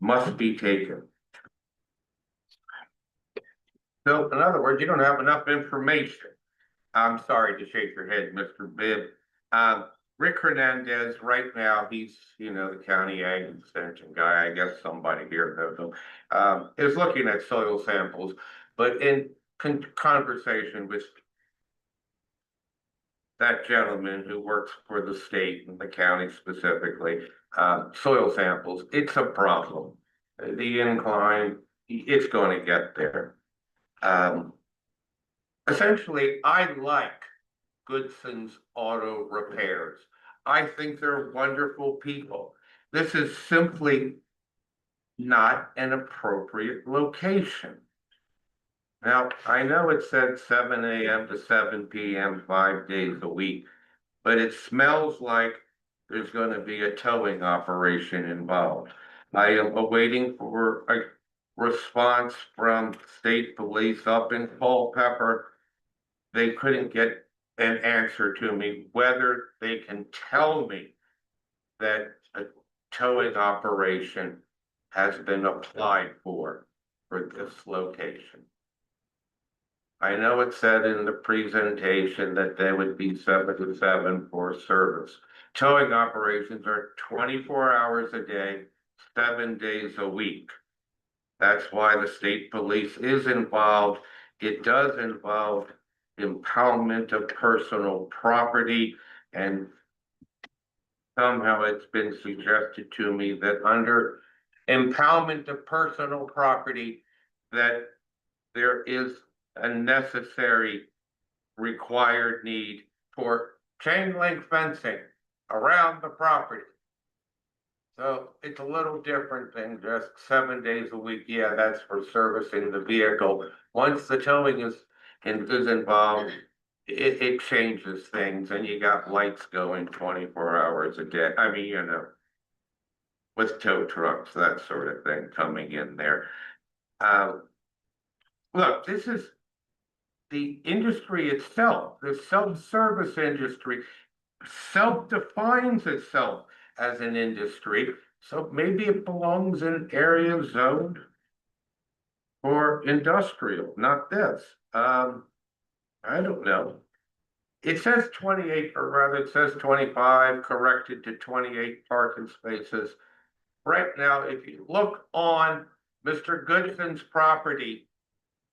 must be taken. So in other words, you don't have enough information. I'm sorry to shake your head, Mr. Bibb. Rick Hernandez, right now, he's, the county ag extension guy, I guess somebody here knows him, is looking at soil samples, but in conversation with that gentleman who works for the state and the county specifically, soil samples, it's a problem. The incline, it's going to get there. Essentially, I like Goodson's Auto Repairs. I think they're wonderful people. This is simply not an appropriate location. Now, I know it said 7 a.m. to 7 p.m. 5 days a week, but it smells like there's going to be a towing operation involved. I am awaiting for a response from state police up in Culpeper. They couldn't get an answer to me whether they can tell me that a towing operation has been applied for this location. I know it said in the presentation that they would be 7 to 7 for service. Towing operations are 24 hours a day, 7 days a week. That's why the state police is involved. It does involve impoundment of personal property, and somehow it's been suggested to me that under impoundment of personal property, that there is a necessary required need for chain link fencing around the property. So it's a little different than just 7 days a week. Yeah, that's for servicing the vehicle. Once the towing is involved, it changes things, and you got lights going 24 hours a day. I mean, with tow trucks, that sort of thing coming in there. Look, this is the industry itself, the self-service industry, self-defines itself as an industry. So maybe it belongs in areas zoned for industrial, not this. I don't know. It says 28, or rather it says 25, corrected to 28 parking spaces. Right now, if you look on Mr. Goodson's property,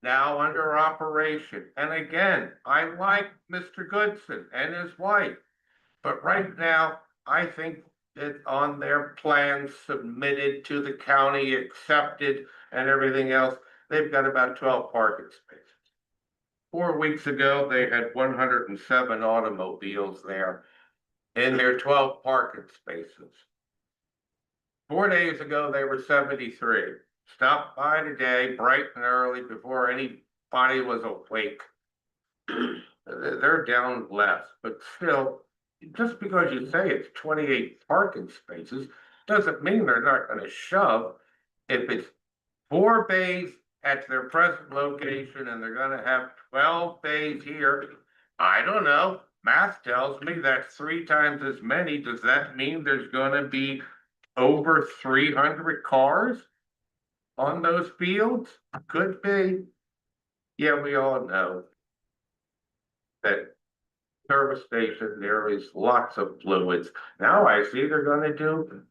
now under operation, and again, I like Mr. Goodson and his wife, but right now, I think that on their plans submitted to the county, accepted, and everything else, they've got about 12 parking spaces. 4 weeks ago, they had 107 automobiles there in their 12 parking spaces. 4 days ago, they were 73. Stopped by today, bright and early, before anybody was awake. They're down less, but still, just because you say it's 28 parking spaces, doesn't mean they're not going to shove. If it's 4 bays at their present location and they're going to have 12 bays here, I don't know. Math tells me that's 3 times as many. Does that mean there's going to be over 300 cars on those fields? Could be. Yeah, we all know that service station, there is lots of fluids. Now I see they're going to do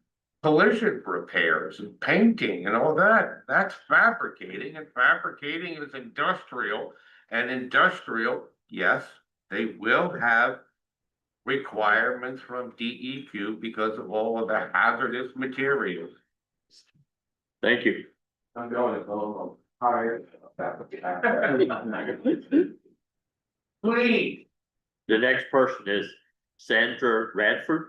collision repairs and painting and all that. That's fabricating, and fabricating is industrial. And industrial, yes, they will have requirements from DEQ because of all of the hazardous materials. Thank you. I'm going to go higher. Please. The next person is Sandra Radford.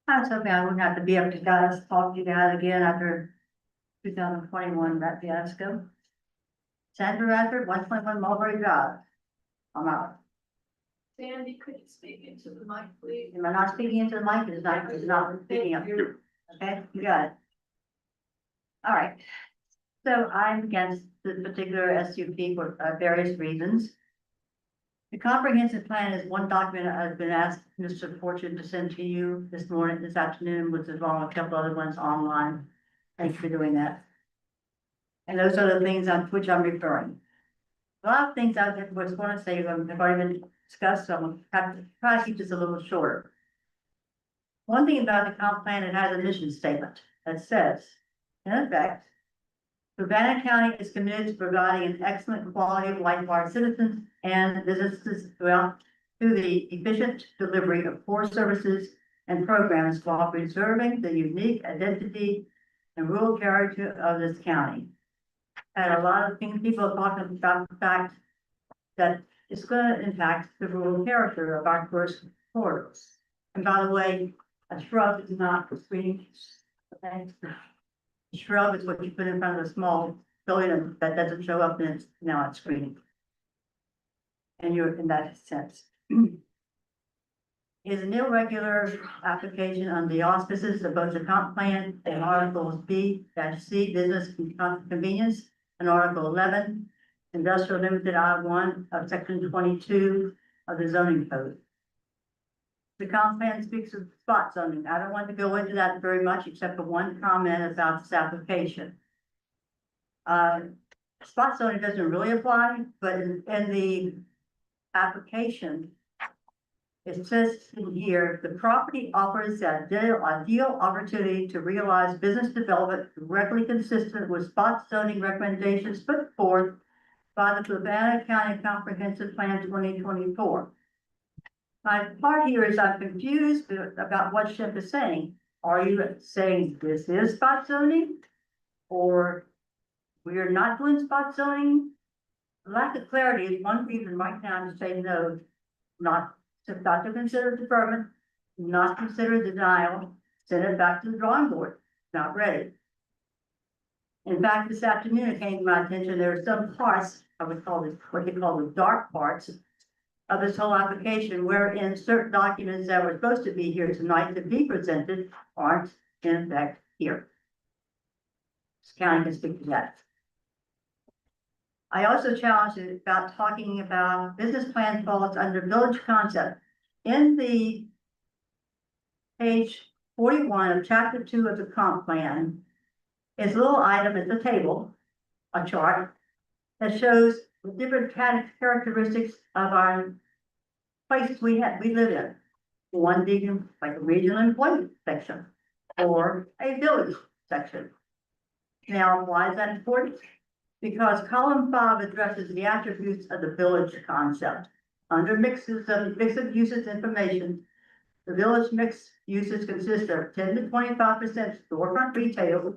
I was hoping I wouldn't have to be up to guys, talk to you guys again after 2021, that fiasco. Sandra Radford, 121 Mulberry Drive. I'm out. Sandy, could you speak into the mic, please? Am I not speaking into the mic? It's not speaking up. Okay, you got it. All right. So I'm against the particular SUP for various reasons. The comprehensive plan is one document I've been asked Mr. Fortune to send to you this afternoon, which is along with a couple other ones online. Thanks for doing that. And those are the things on which I'm referring. A lot of things I was going to say have already been discussed, so I'm going to have to try to keep this a little shorter. One thing about the comp plan, it has a mission statement that says, in effect, Urbana County is committed to providing an excellent quality of life for our citizens and businesses throughout through the efficient delivery of core services and programs while preserving the unique identity and rural character of this county. And a lot of things people are talking about the fact that it's going to impact the rural character of our first corridors. And by the way, a shrub is not screening. Okay? A shrub is what you put in front of a small building that doesn't show up and it's now it's screening. And you're in that sense. Is an irregular application on the auspices of both the comp plan and Articles B-C, business convenience, and Article 11, industrial limited I-1 of Section 22 of the zoning code. The comp plan speaks of spot zoning. I don't want to go into that very much, except for one comment about this application. Spot zoning doesn't really apply, but in the application, it says in here, the property offers the ideal opportunity to realize business development directly consistent with spot zoning recommendations put forth by the Urbana County Comprehensive Plan 2024. My part here is I'm confused about what Shemp is saying. Are you saying this is spot zoning? Or we are not doing spot zoning? Lack of clarity is one reason right now to say no, not to consider deferment, not consider denial, send it back to the drawing board, not ready. In fact, this afternoon it came to my attention, there are some parts, I would call this, what they call the dark parts of this whole application, wherein certain documents that were supposed to be here tonight to be presented aren't in fact here. This county can speak to that. I also challenged it about talking about business plan falls under village concept. In the page 41 of chapter 2 of the comp plan is a little item at the table, a chart that shows the different characteristics of our places we live in. One being like a regional employment section or a village section. Now, why is that important? Because column 5 addresses the attributes of the village concept. Under mixed uses information, the village mixed uses consist of 10 to 25% storefront retail,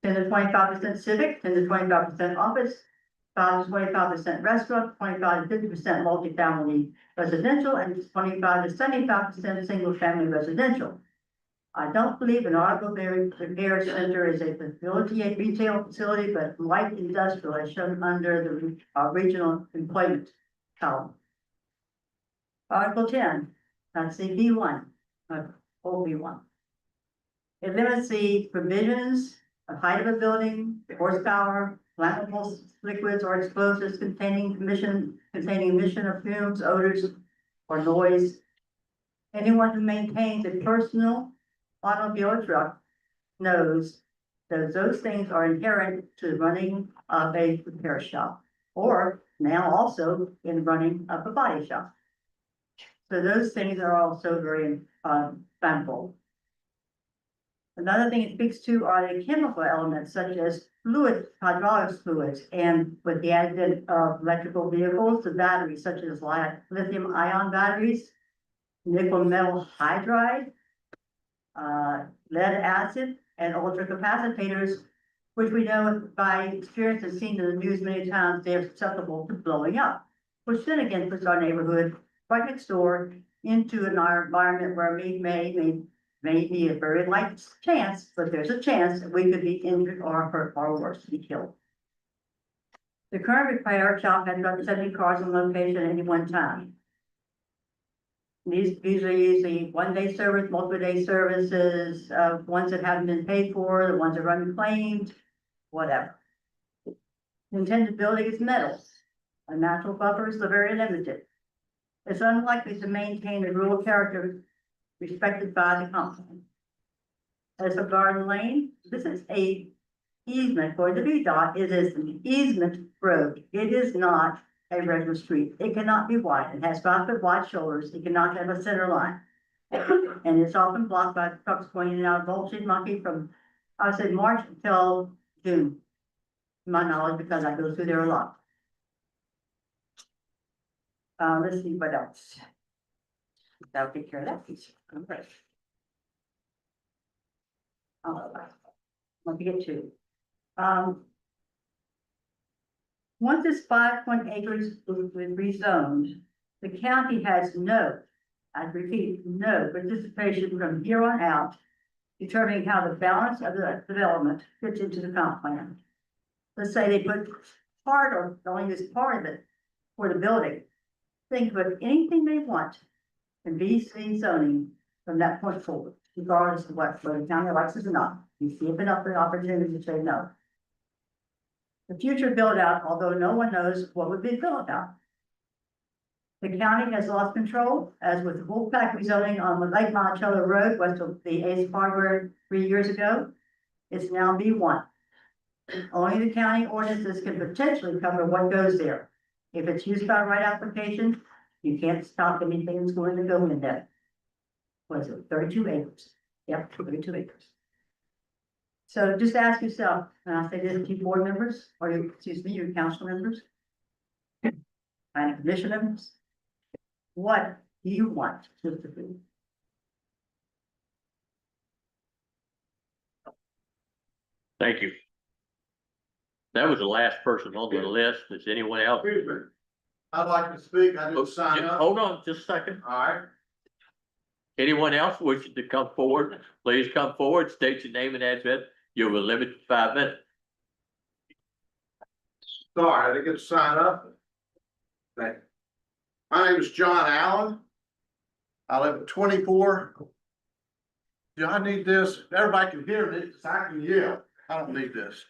10 to 25% civic, 10 to 25% office, 5 to 25% restaurant, 25 to 50% multifamily residential, and 25 to 75% single family residential. I don't believe an auto repair center is a facility, a retail facility, but light industrial as shown under the regional employment column. Article 10, that's the B1, old B1. It limits the provisions of height of a building, horsepower, flammable liquids or explosives containing emission of fumes, odors, or noise. Anyone who maintains a personal automobile or truck knows that those things are inherent to the running of a repair shop, or now also in running of a body shop. So those things are also very, thankful. Another thing it speaks to are the chemical elements such as fluids, hydraulic fluids, and with the advent of electrical vehicles, the batteries such as lithium ion batteries, nickel metal hydride, lead acid, and ultracapacitors, which we know by experience and seen in the news many times, they're susceptible to blowing up, which then again puts our neighborhood right next door into an environment where we may be a very light chance, but there's a chance that we could be injured or hurt or worse, be killed. The current repair shop has about 70 cars on location at any one time. These are usually one-day service, multiple-day services, ones that haven't been paid for, the ones that are unclaimed, whatever. The intended building is metal, and natural buffers are very limited. It's unlikely to maintain the rural character respected by the company. As for Garden Lane, this is a easement for the VDOT. It is an easement road. It is not a regular street. It cannot be wide. It has 5-foot wide shoulders. It cannot have a center line. And it's often blocked by trucks going in and out of Vulture Monkey from, I would say, March until June. To my knowledge, because I go through there a lot. Let's see what else. That'll take care of that piece. Okay. Let me get to. Once this 5 acres was rezoned, the county has no, I repeat, no participation from here on out determining how the balance of the development fits into the comp plan. Let's say they put part or only this part of it for the building. They can put anything they want in BC zoning from that point forward, regardless of what the county likes or not. You see enough the opportunity to say no. The future build out, although no one knows what would be built out. The county has lost control, as with the Wolfpack rezoning on the Lake Monticello Road west of the Ace Hardware 3 years ago. It's now B1. Only the county ordinances can potentially cover what goes there. If it's used by right application, you can't stop anything that's going to go in there. What is it, 32 acres? Yep, 32 acres. So just ask yourself, and I say this to you board members, or your council members, planning commission members, what do you want to do? Thank you. That was the last person on the list. Is anyone else? Excuse me. I'd like to speak. I didn't sign up. Hold on just a second. All right. Anyone else wishing to come forward, please come forward, state your name and address. You will limit to 5 minutes. Sorry, I didn't get to sign up. Thank you. My name is John Allen. I live at 24. Do I need this? Everybody can hear me, so I can yell. I don't need this.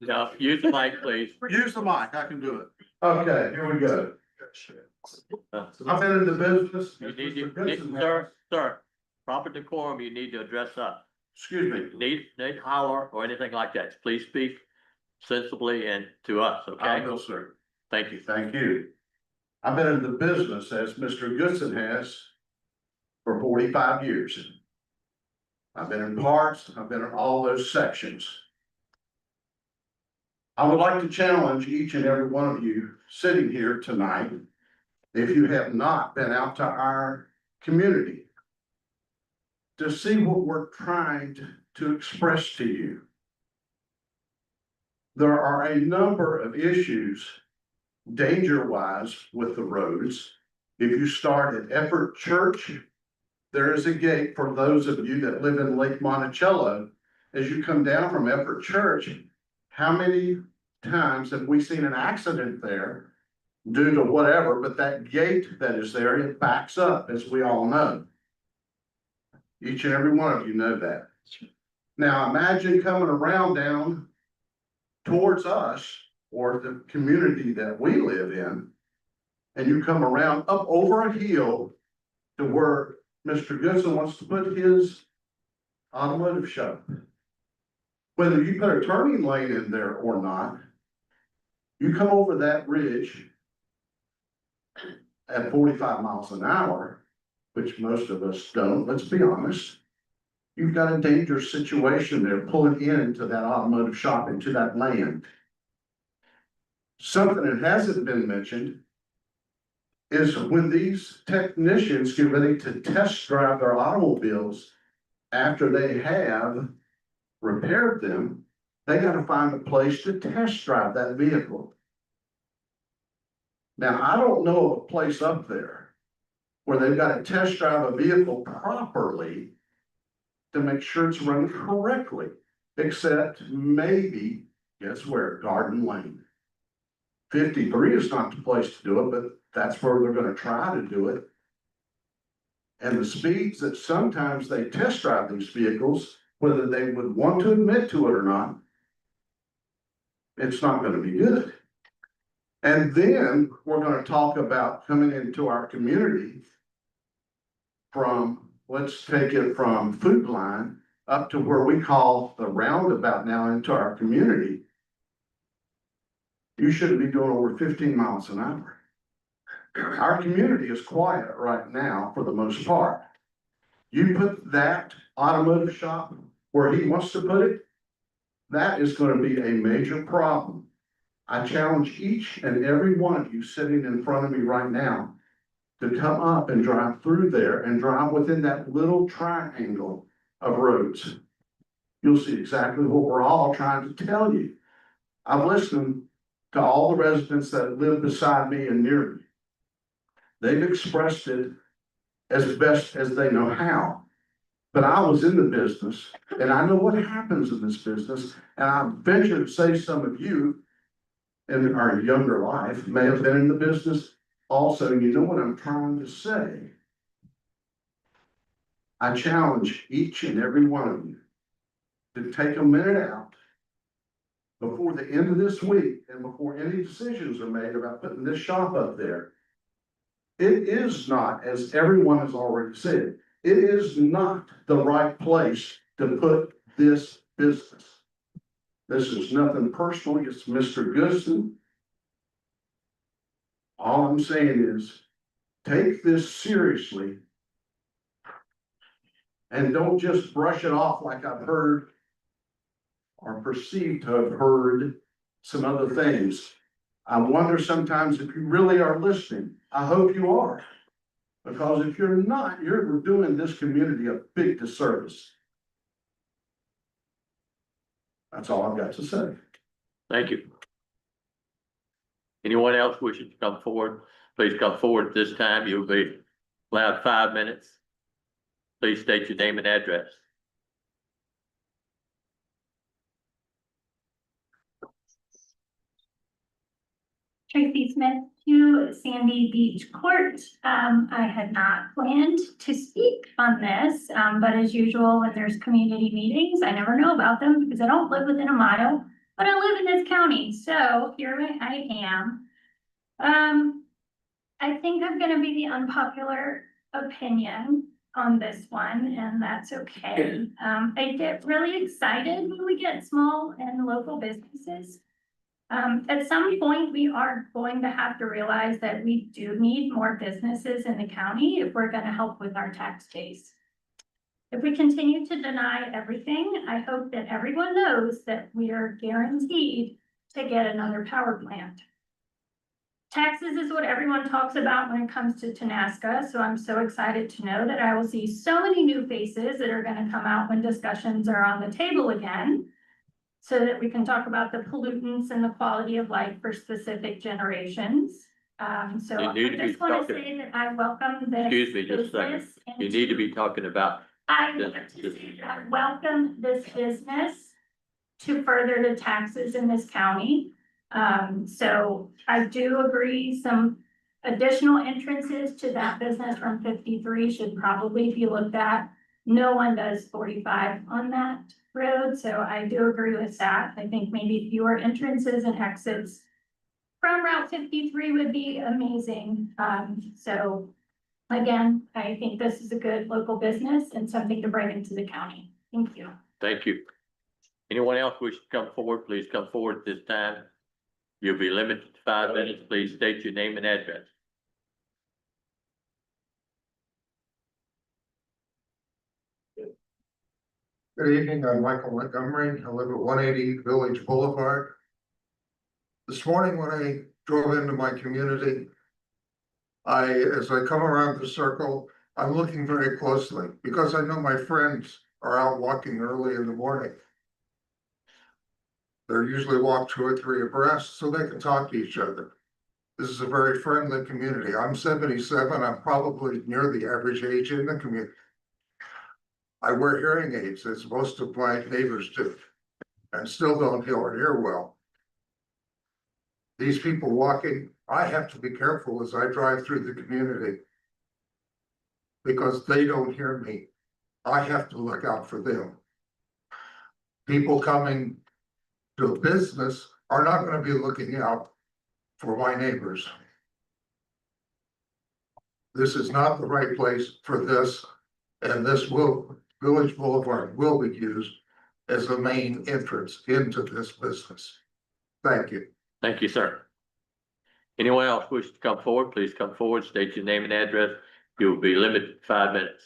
No, use the mic, please. Use the mic, I can do it. Okay, here we go. I've been in the business. You need to, sir, proper decorum, you need to address us. Excuse me. Need to holler or anything like that. Please speak sensibly and to us, I okay? will, sir. Thank you. Thank you. I've been in the business, as Mr. Goodson has, for 45 years. I've been in parts, I've been in all those sections. I would like to challenge each and every one of you sitting here tonight, if you have not been out to our community, to see what we're trying to express to you. There are a number of issues danger-wise with the roads. If you start at Effort Church, there is a gate for those of you that live in Lake Monticello. As you come down from Effort Church, how many times have we seen an accident there due to whatever, but that gate that is there, it backs up, as we all know. Each and every one of you know that. Now imagine coming around down towards us or the community that we live in, and you come around up over a hill to where Mr. Goodson wants to put his automotive shop. Whether you put a turning lane in there or not, you come over that ridge at 45 miles an hour, which most of us don't, let's be honest. You've got a dangerous situation there pulling into that automotive shop, into that land. Something that hasn't been mentioned is when these technicians get ready to test drive their automobiles after they have repaired them, they gotta find a place to test drive that vehicle. Now, I don't know of a place up there where they've got to test drive a vehicle properly to make sure it's running correctly, except maybe, guess where, Garden Lane. 53 is not the place to do it, but that's where they're gonna try to do it. And the speeds that sometimes they test drive these vehicles, whether they would want to admit to it or not, it's not gonna be good. And then we're gonna talk about coming into our community from, let's take it from Food Line up to where we call the roundabout now into our community. You shouldn't be doing over 15 miles an hour. Our community is quiet right now for the most part. You put that automotive shop where he wants to put it, that is gonna be a major problem. I challenge each and every one of you sitting in front of me right now to come up and drive through there and drive within that little triangle of roads. You'll see exactly what we're all trying to tell you. I've listened to all the residents that live beside me and near me. They've expressed it as best as they know how. But I was in the business and I know what happens in this business. And I venture to say some of you in our younger life may have been in the business also. You know what I'm trying to say. I challenge each and every one of you to take a minute out before the end of this week and before any decisions are made about putting this shop up there. It is not, as everyone has already said, it is not the right place to put this business. This is nothing personal against Mr. Goodson. All I'm saying is, take this seriously and don't just brush it off like I've heard or perceived to have heard some other things. I wonder sometimes if you really are listening. I hope you are. Because if you're not, you're doing this community a big disservice. That's all I've got to say. Thank you. Anyone else wishing to come forward, please come forward at this time. You'll be allowed 5 minutes. Please state your name and address. Tracy Smith to Sandy Beach Court. I had not planned to speak on this, but as usual, when there's community meetings, I never know about them because I don't live within a mile, but I live in this county, so here I am. I think I'm gonna be the unpopular opinion on this one, and that's okay. I get really excited when we get small and local businesses. At some point, we are going to have to realize that we do need more businesses in the county if we're gonna help with our tax base. If we continue to deny everything, I hope that everyone knows that we are guaranteed to get another power plant. Taxes is what everyone talks about when it comes to Tenaska, so I'm so excited to know that I will see so many new faces that are gonna come out when discussions are on the table again, so that we can talk about the pollutants and the quality of life for specific generations. So You I need to be just wanna talking- say that I welcome this. Excuse me just a second. business You need to be talking about I this- want to say that I welcome this business to further the taxes in this county. So I do agree some additional entrances to that business from 53 should probably be looked at. No one does 45 on that road, so I do agree with that. I think maybe fewer entrances and exits from Route 53 would be amazing. So again, I think this is a good local business and something to bring into the county. Thank you. Thank you. Anyone else wish to come forward, please come forward at this time. You'll be limited to 5 minutes. Please state your name and address. Good evening, I'm Michael Montgomery. I live at 180 Village Boulevard. This morning when I drove into my community, as I come around the circle, I'm looking very closely because I know my friends are out walking early in the morning. They're usually walk 2 or 3 abreast so they can talk to each other. This is a very friendly community. I'm 77. I'm probably near the average age in the community. I wear hearing aids, as most of my neighbors do, and still don't hear well. These people walking, I have to be careful as I drive through the community because they don't hear me. I have to look out for them. People coming to a business are not going to be looking out for my neighbors. This is not the right place for this, and Village Boulevard will be used as the main entrance into this business. Thank you. Thank you, sir. Anyone else wish to come forward, please come forward, state your name and address. You will be limited to 5 minutes.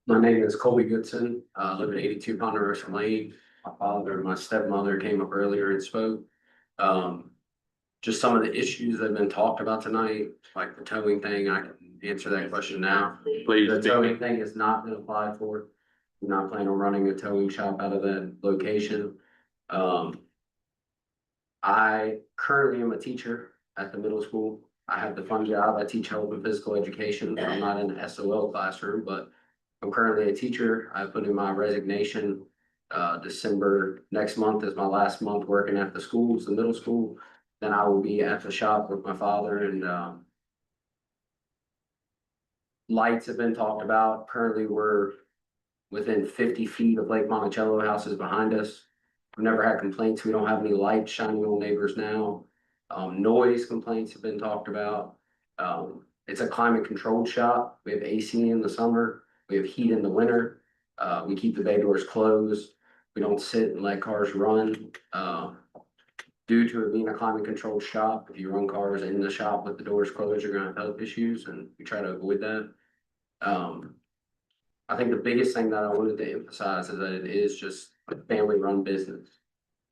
My name is Colby Goodson. I live at 82 Ponderosa Lane. My father and my stepmother came up earlier and spoke. Just some of the issues that have been talked about tonight, like the towing thing, I can answer that question now. Please. The towing thing has not been applied for. I'm not planning on running a towing shop out of that location. I currently am a teacher at the middle school. I have the fun job. I teach health and physical education. I'm not in the SOL classroom, but I'm currently a teacher. I put in my resignation. December next month is my last month working at the schools, the middle school. Then I will be at the shop with my father, and lights have been talked about. Currently, we're within 50 feet of Lake Monticello. Houses behind us. We've never had complaints. We don't have any lights shining on neighbors now. Noise complaints have been talked about. It's a climate controlled shop. We have AC in the summer. We have heat in the winter. We keep the bay doors closed. We don't sit and let cars run. Due to it being a climate controlled shop, if you run cars in the shop with the doors closed, you're gonna have health issues, and we try to avoid that. I think the biggest thing that I wanted to emphasize is that it is just a family run business.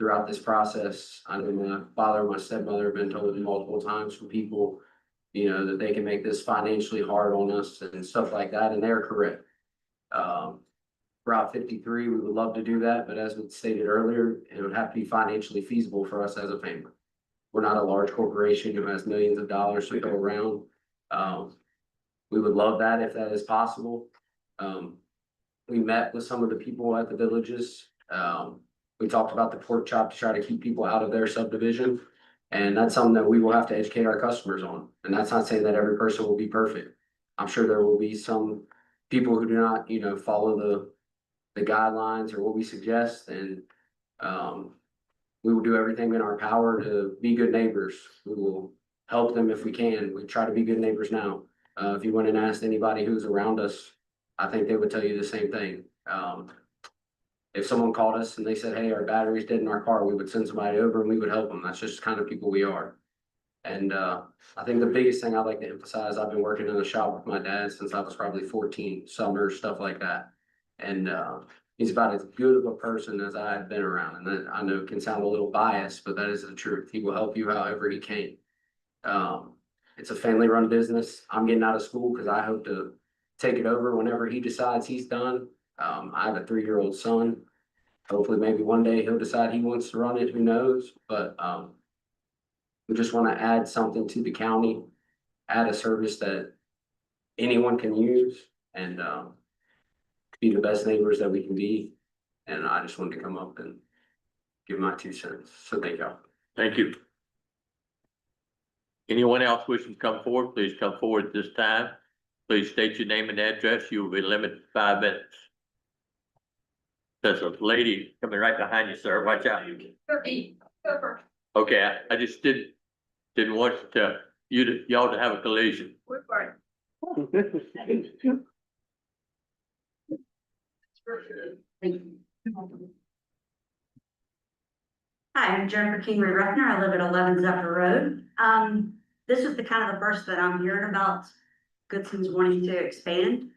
Throughout this process, I know my father and my stepmother have been told multiple times from people, you know, that they can make this financially hard on us and stuff like that, and they're correct. Route 53, we would love to do that, but as we stated earlier, it would have to be financially feasible for us as a family. We're not a large corporation who has millions of dollars to go around. We would love that if that is possible. We met with some of the people at the villages. We talked about the pork chop to try to keep people out of their subdivision. And that's something that we will have to educate our customers on. And that's not saying that every person will be perfect. I'm sure there will be some people who do not, you know, follow the guidelines or what we suggest, and we will do everything in our power to be good neighbors. We will help them if we can. We try to be good neighbors now. If you went and asked anybody who's around us, I think they would tell you the same thing. If someone called us and they said, hey, our battery's dead in our car, we would send somebody over and we would help them. That's just the kind of people we are. And I think the biggest thing I'd like to emphasize, I've been working in the shop with my dad since I was probably 14, summer, stuff like that. And he's about as good of a person as I've been around. And that I know can sound a little biased, but that is the truth. He will help you however he can. It's a family run business. I'm getting out of school because I hope to take it over whenever he decides he's done. I have a 3-year-old son. Hopefully maybe one day he'll decide he wants to run it, who knows? But we just want to add something to the county, add a service that anyone can use, and be the best neighbors that we can be. And I just wanted to come up and give my 2 cents. So thank y'all. Thank you. Anyone else wishing to come forward, please come forward at this time. Please state your name and address. You will be limited to 5 minutes. There's a lady coming right behind you, sir. Watch out. Okay, I just didn't want y'all to have a collision. We're fine. Hi, I'm Jennifer Kingery Ruffner. I live at 11 Zephyr Road. This is the kind of the first that I'm hearing about Goodson's wanting to expand.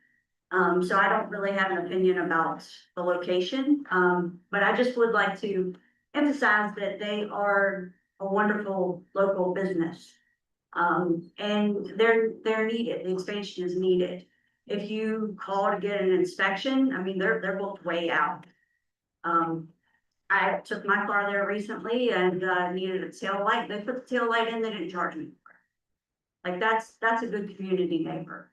So I don't really have an opinion about the location, but I just would like to emphasize that they are a wonderful local business. And they're needed, the expansion is needed. If you call to get an inspection, I mean, they're both way out. I took my car there recently and, needed a tail light. They put the tail light in, they didn't charge me. Like, that's a good community neighbor.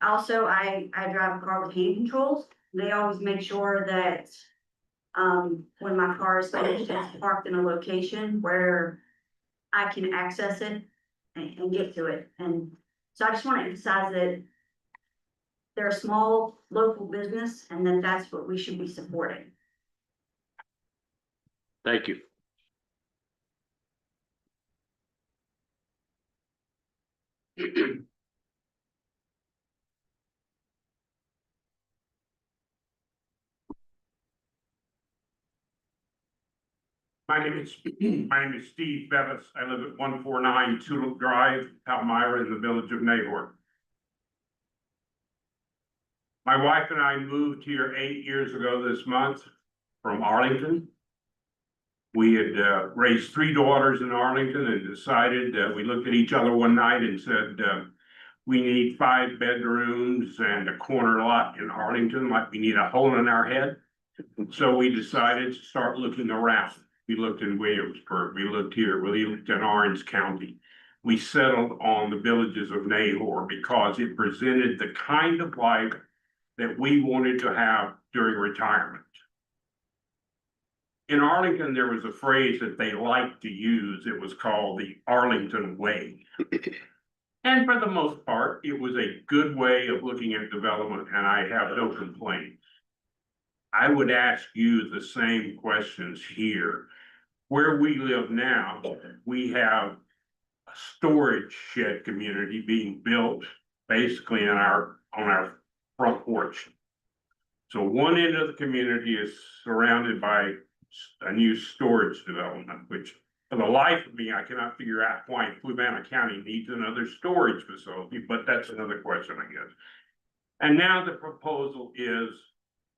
Also, I drive a car with hand controls. They always make sure that, when my car is finished, it's parked in a location where I can access it and get to it. And so I just want to emphasize that they're a small local business and that that's what we should be supporting. Thank you. My name is Steve Bevis. I live at 149 Tulip Drive, Palmyra, in the village of Nahor. My wife and I moved here 8 years ago this month from Arlington. We had raised 3 daughters in Arlington and decided we looked at each other one night and said, we need 5 bedrooms and a corner lot in Arlington, like we need a hole in our head. So we decided to start looking around. We looked in Williamsburg, we looked here, we looked in Orange County. We settled on the villages of Nahor because it presented the kind of life that we wanted to have during retirement. In Arlington, there was a phrase that they liked to use. It was called the Arlington Way. And for the most part, it was a good way of looking at development, and I have no complaints. I would ask you the same questions here. Where we live now, we have a storage shed community being built basically on our front porch. So one end of the community is surrounded by a new storage development, which for the life of me, I cannot figure out why Fluvanna County needs another storage facility, but that's another question, I guess. And now the proposal is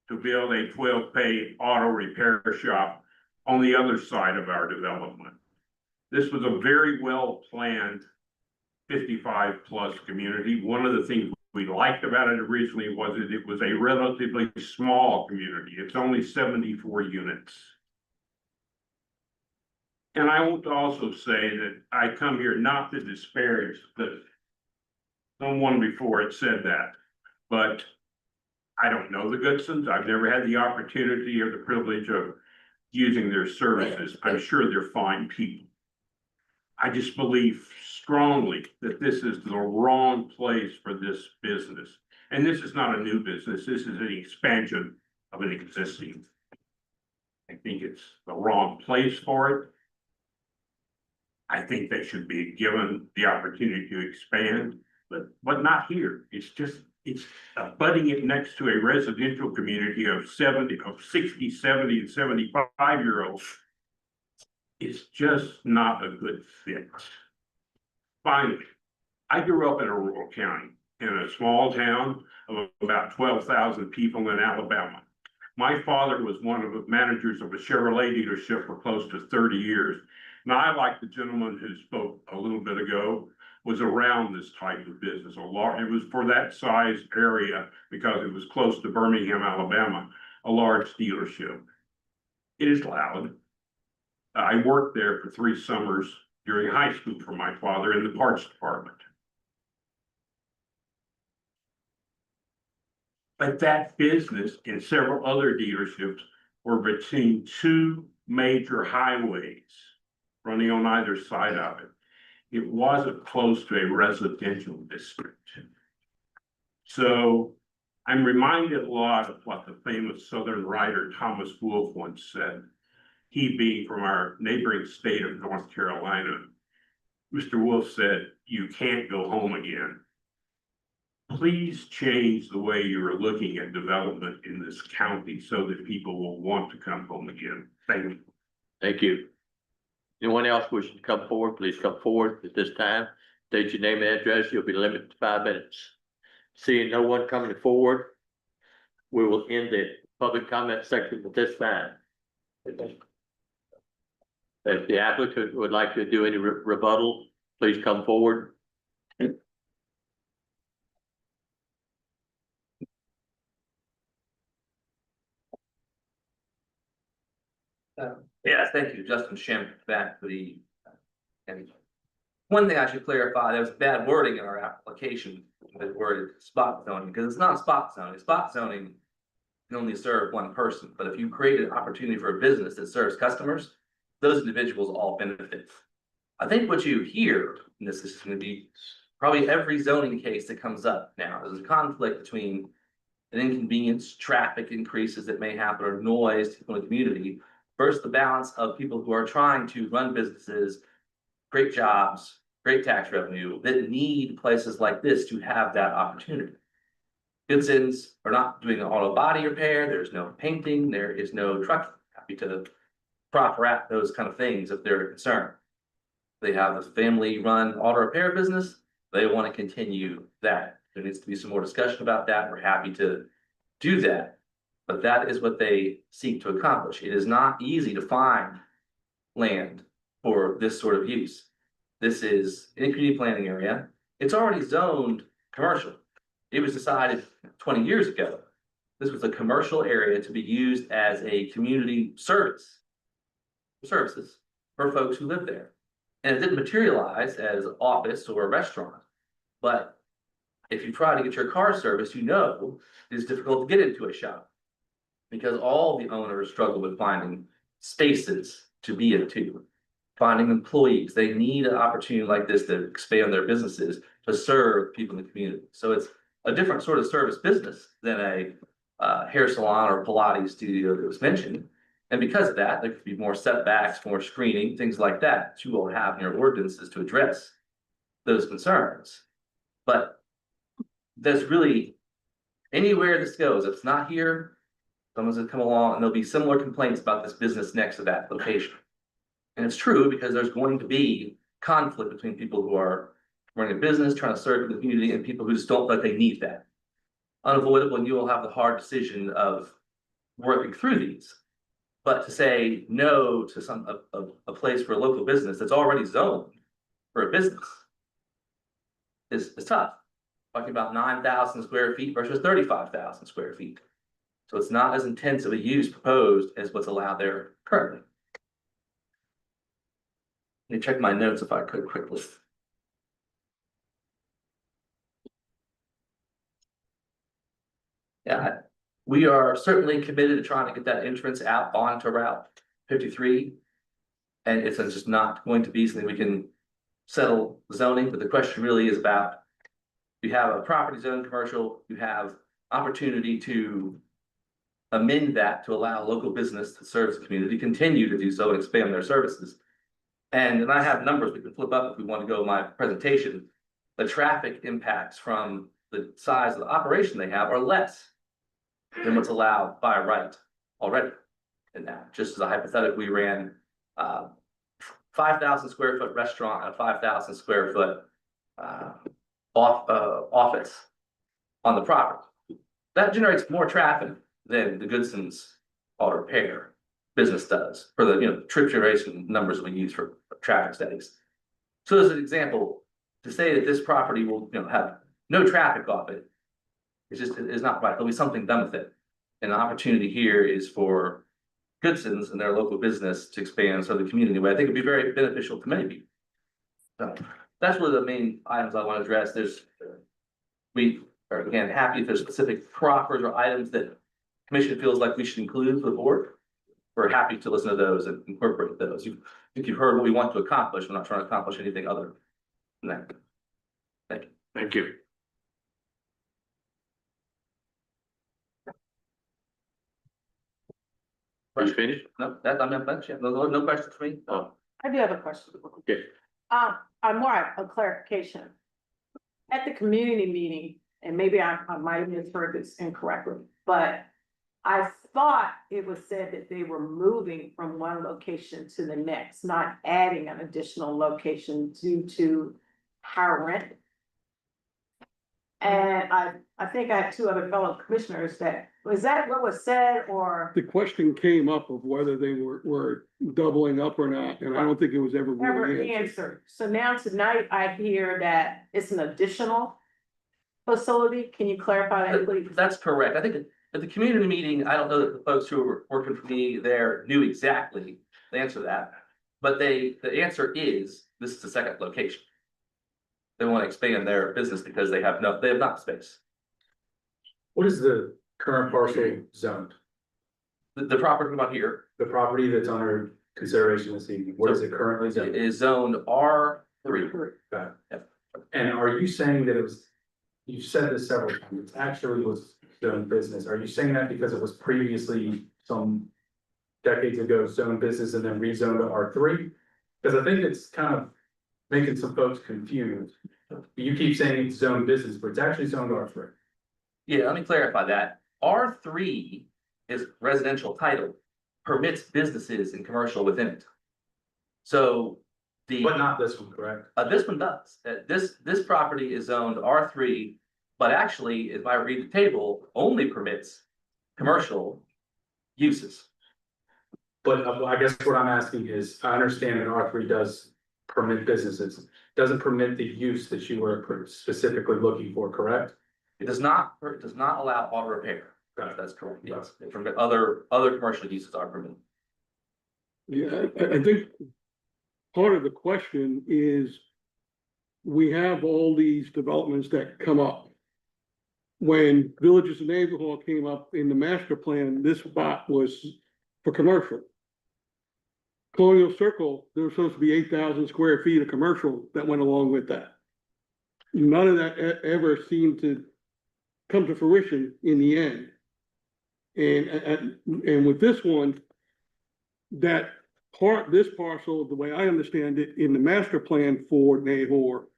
to build a 12-pay auto repair shop on the other side of our development. This was a very well-planned 55-plus community. One of the things we liked about it originally was that it was a relatively small community. It's only 74 units. And I want to also say that I come here not to disparage that someone before had said that, but I don't know the Goodsons. I've never had the opportunity or the privilege of using their services. I'm sure they're fine people. I just believe strongly that this is the wrong place for this business. And this is not a new business. This is an expansion of an existing. I think it's the wrong place for it. I think they should be given the opportunity to expand, but not here. It's butting it next to a residential community of 60, 70, and 75-year-olds. It's just not a good fit. Finally, I grew up in a rural county, in a small town of about 12,000 people in Alabama. My father was one of the managers of a Chevrolet dealership for close to 30 years. Now, I, like the gentleman who spoke a little bit ago, was around this type of business. It was for that size area, because it was close to Birmingham, Alabama, a large dealership. It is loud. I worked there for 3 summers during high school for my father in the parts department. But that business and several other dealerships were between 2 major highways running on either side of it. It wasn't close to a residential district. So I'm reminded a lot of what the famous Southern writer Thomas Wolfe once said. He being from our neighboring state of North Carolina. Mr. Wolfe said, "You can't go home again." Please change the way you're looking at development in this county so that people will want to come home again. Thank you. Thank you. Anyone else wishing to come forward, please come forward at this time. state your name and address, you'll be limited to 5 minutes. Seeing no one coming forward, we will end the public comment section at this time. If the applicant would like to do any rebuttal, please come forward. Yes, thank you, Justin Schimpf, back for the. And one thing I should clarify, there was bad wording in our application, that worded spot zoning, because it's not spot zoning. Spot zoning can only serve one person, but if you create an opportunity for a business that serves customers, those individuals all benefit. I think what you hear, and this is gonna be probably every zoning case that comes up now, there's a conflict between an inconvenience, traffic increases that may happen, or noise to the community, versus the balance of people who are trying to run businesses, create jobs, great tax revenue, that need places like this to have that opportunity. Goodsons are not doing auto body repair, there's no painting, there is no trucking. Happy to prop wrap those kind of things if they're concerned. They have a family-run auto repair business, they want to continue that. There needs to be some more discussion about that, we're happy to do that. But that is what they seek to accomplish. It is not easy to find land for this sort of use. This is in a community planning area. It's already zoned commercial. It was decided 20 years ago. This was a commercial area to be used as a community services for folks who live there. And it didn't materialize as office or a restaurant. But if you try to get your car serviced, you know it's difficult to get into a shop, because all the owners struggle with finding spaces to be into, finding employees. They need an opportunity like this to expand their businesses to serve people in the community. So it's a different sort of service business than a hair salon or Pilates studio that was mentioned. And because of that, there could be more setbacks, more screening, things like that you will have in your ordinances to address those concerns. But there's really, anywhere this goes, if it's not here, someone's gonna come along and there'll be similar complaints about this business next to that location. And it's true, because there's going to be conflict between people who are running a business, trying to serve the community, and people who just don't feel like they need that. Unavoidable, and you will have the hard decision of working through these. But to say no to a place for a local business that's already zoned for a business is tough. Talking about 9,000 square feet versus 35,000 square feet. So it's not as intensive a use proposed as what's allowed there currently. Let me check my notes if I could quickly. Yeah, we are certainly committed to trying to get that entrance out onto Route 53. And it's just not going to be something we can settle zoning, but the question really is about, you have a property zone commercial, you have opportunity to amend that to allow local business that serves the community continue to do so and expand their services. And I have numbers we can flip up if we want to go in my presentation. The traffic impacts from the size of the operation they have are less than what's allowed by right already. And that, just as a hypothetical, we ran 5,000 square foot restaurant and a 5,000 square foot office on the property. That generates more traffic than the Goodson's auto repair business does for the trip generation numbers we use for traffic studies. So as an example, to say that this property will have no traffic off it, it's not right. There'll be something done with it. And the opportunity here is for Goodson's and their local business to expand so the community way. I think it'd be very beneficial to many people. So that's really the main items I want to address. We are again happy if there's specific proffers or items that commission feels like we should include for the board. We're happy to listen to those and incorporate those. I think you've heard what we want to accomplish. We're not trying to accomplish anything other than that. Thank you. Thank you. Are you finished? No, I'm not finished. No questions for me? Oh, I do have a question. okay. I'm more a clarification. At the community meeting, and maybe I might have misheard this incorrectly, but I thought it was said that they were moving from one location to the next, not adding an additional location due to higher rent. And I think I had two other fellow commissioners that, was that what was said, or The question came up of whether they were doubling up or not, and I don't think it was ever never really answered. answered? So now tonight I hear that it's an additional facility. Can you clarify that, please? That's correct. I think at the community meeting, I don't know that the folks who were working for me there knew exactly the answer to that. But the answer is, this is the second location. They want to expand their business because they have not space. What is the current parcel zoned? The property about here The property that's under consideration this evening, what is it currently zoned? is zoned R3. Okay. Yep. And are you saying that it was, you said this several times, it actually was zoned business, are you saying that because it was previously some decades ago zoned business and then rezoned to R3? Because I think it's kind of making some folks confused. You keep saying it's zoned business, but it's actually zoned R3. Yeah, let me clarify that. R3 is residential title, permits businesses and commercial within it. So But not this one, correct? this one does. This property is zoned R3, but actually, if I read the table, only permits commercial uses. But I guess what I'm asking is, I understand that R3 does permit businesses, doesn't permit the use that you were specifically looking for, correct? It does not allow auto repair. That's correct, yes. From other commercial uses are permitted. Yeah, I think part of the question is we have all these developments that come up. When Villages of Naval came up in the master plan, this spot was for commercial. Colonial Circle, there was supposed to be 8,000 square feet of commercial that went along with that. None of that ever seemed to come to fruition in the end. And with this one, this parcel, the way I understand it, in the master plan for Nahor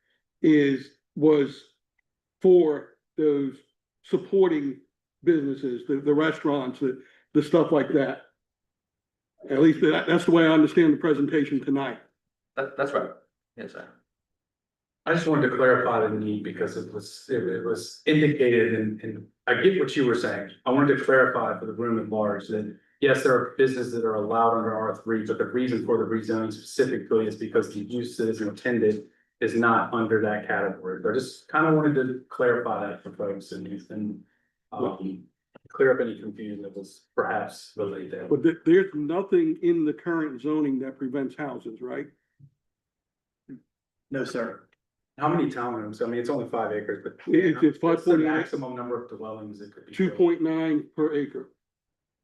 was for those supporting businesses, the restaurants, the stuff like that. At least that's the way I understand the presentation tonight. That's right. Yes, sir. I just wanted to clarify the need because it was indicated and I get what you were saying. I wanted to clarify for the room at large that yes, there are businesses that are allowed under R3, but the reason for the rezoning specifically is because the use that is intended is not under that category. So I just kind of wanted to clarify that for folks and clear up any confusion that was perhaps related there. But there's nothing in the current zoning that prevents houses, right? No, sir. How many townhomes? I mean, it's only 5 acres, but It's what's the 5.8, maximum number of dwellings it could be? 2.9 per acre.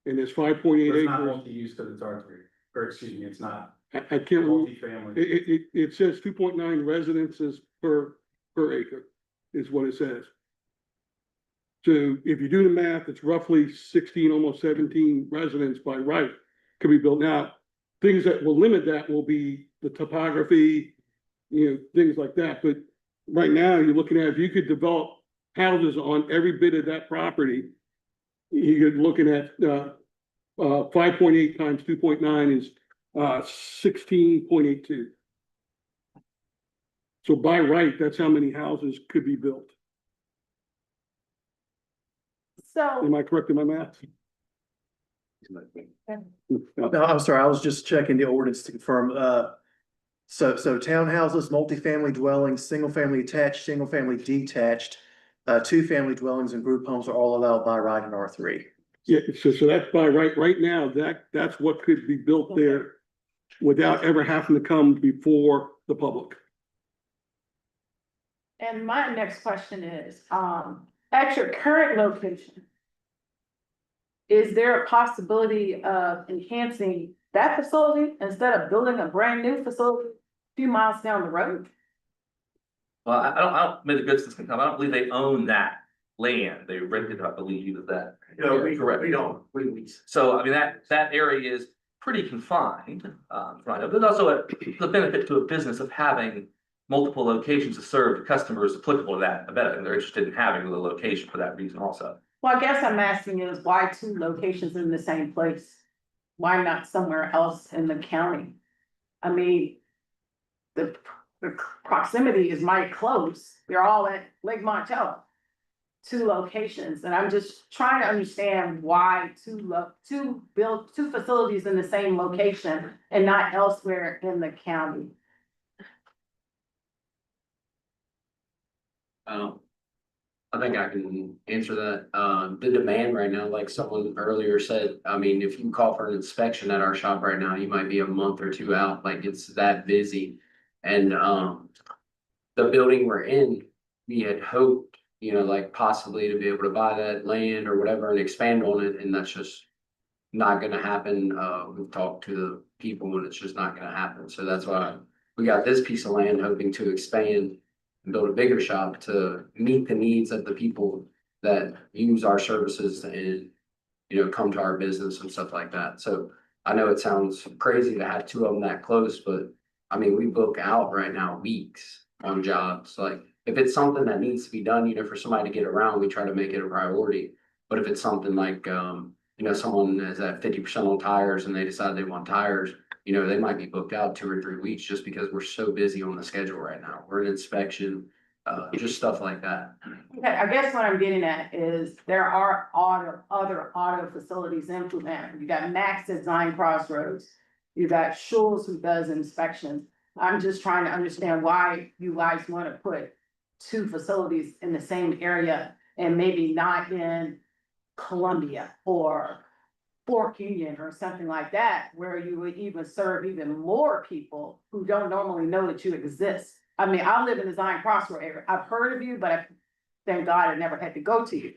And there's 5.8 It's not acres. multi-use because it's R3, or excuse me, it's not I can't, remember. multifamily. it says 2.9 residences per acre is what it says. So if you do the math, it's roughly 16, almost 17 residents by right could be built. Now, things that will limit that will be the topography, things like that. But right now, you're looking at, if you could develop houses on every bit of that property, you're looking at 5.8 times 2.9 is 16.82. So by right, that's how many houses could be built. So, Am I correct in my math? No, I'm sorry, I was just checking the ordinance to confirm, so townhouses, multifamily dwellings, single-family attached, single-family detached, two-family dwellings and group homes are all allowed by right in R3. Yeah, so that's by right. Right now, that's what could be built there without ever having to come before the public. and my next question is, at your current location, is there a possibility of enhancing that facility instead of building a brand new facility a few miles down the road? Well, I don't, maybe the Goodsons can come. I don't believe they own that land. They rented, I believe, that. No, we don't. We lease. So, I mean, that area is pretty confined, right? But also the benefit to a business of having multiple locations to serve customers applicable to that. I bet they're interested in having the location for that reason also. Well, I guess I'm asking is why 2 locations in the same place? Why not somewhere else in the county? I mean, the the proximity is mighty close. They're all at Lake Montello. Two locations, and I'm just trying to understand why two facilities in the same location and not elsewhere in the county. I think I can answer that. The demand right now, like someone earlier said, I mean, if you call for an inspection at our shop right now, you might be a month or two out, like it's that busy. And, the building we're in, we had hoped, you know, like possibly to be able to buy that land or whatever and expand on it, and that's just not gonna happen. We've talked to the people and it's just not gonna happen. So that's why we got this piece of land hoping to expand and build a bigger shop to meet the needs of the people that use our services and, you know, come to our business and stuff like that. So I know it sounds crazy to have two of them that close, but I mean, we book out right now weeks on jobs. Like if it's something that needs to be done, you know, for somebody to get around, we try to make it a priority. But if it's something like, you know, someone is at 50% on tires and they decide they want tires, you know, they might be booked out 2 or 3 weeks just because we're so busy on the schedule right now. We're in inspection, just stuff like that. Okay, I guess what I'm getting at is there are other auto facilities in Fluvanna. You got Max at Zion Crossroads. You got Schultz who does inspections. I'm just trying to understand why you guys want to put two facilities in the same area and maybe not in Columbia or Fork Union or something like that, where you would even serve even more people who don't normally know that you exist. I mean, I live in the Zion Crossroad area. I've heard of you, but thank God I never had to go to you.